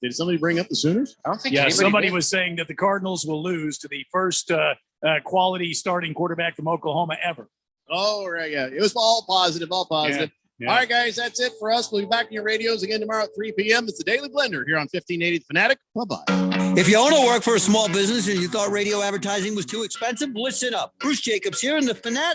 Did somebody bring up the Sooners? I don't think somebody was saying that the Cardinals will lose to the first quality starting quarterback from Oklahoma ever. Oh, right. Yeah. It was all positive, Yeah. All right, guys, that's it for us. We'll be back in your radios again tomorrow at 3 p.m. It's the Daily Blender here on 1580 The Fanatic. Bye-bye. If you own or work for a small business and you thought radio advertising was too expensive, listen up. Bruce Jacobs here in the Fanatic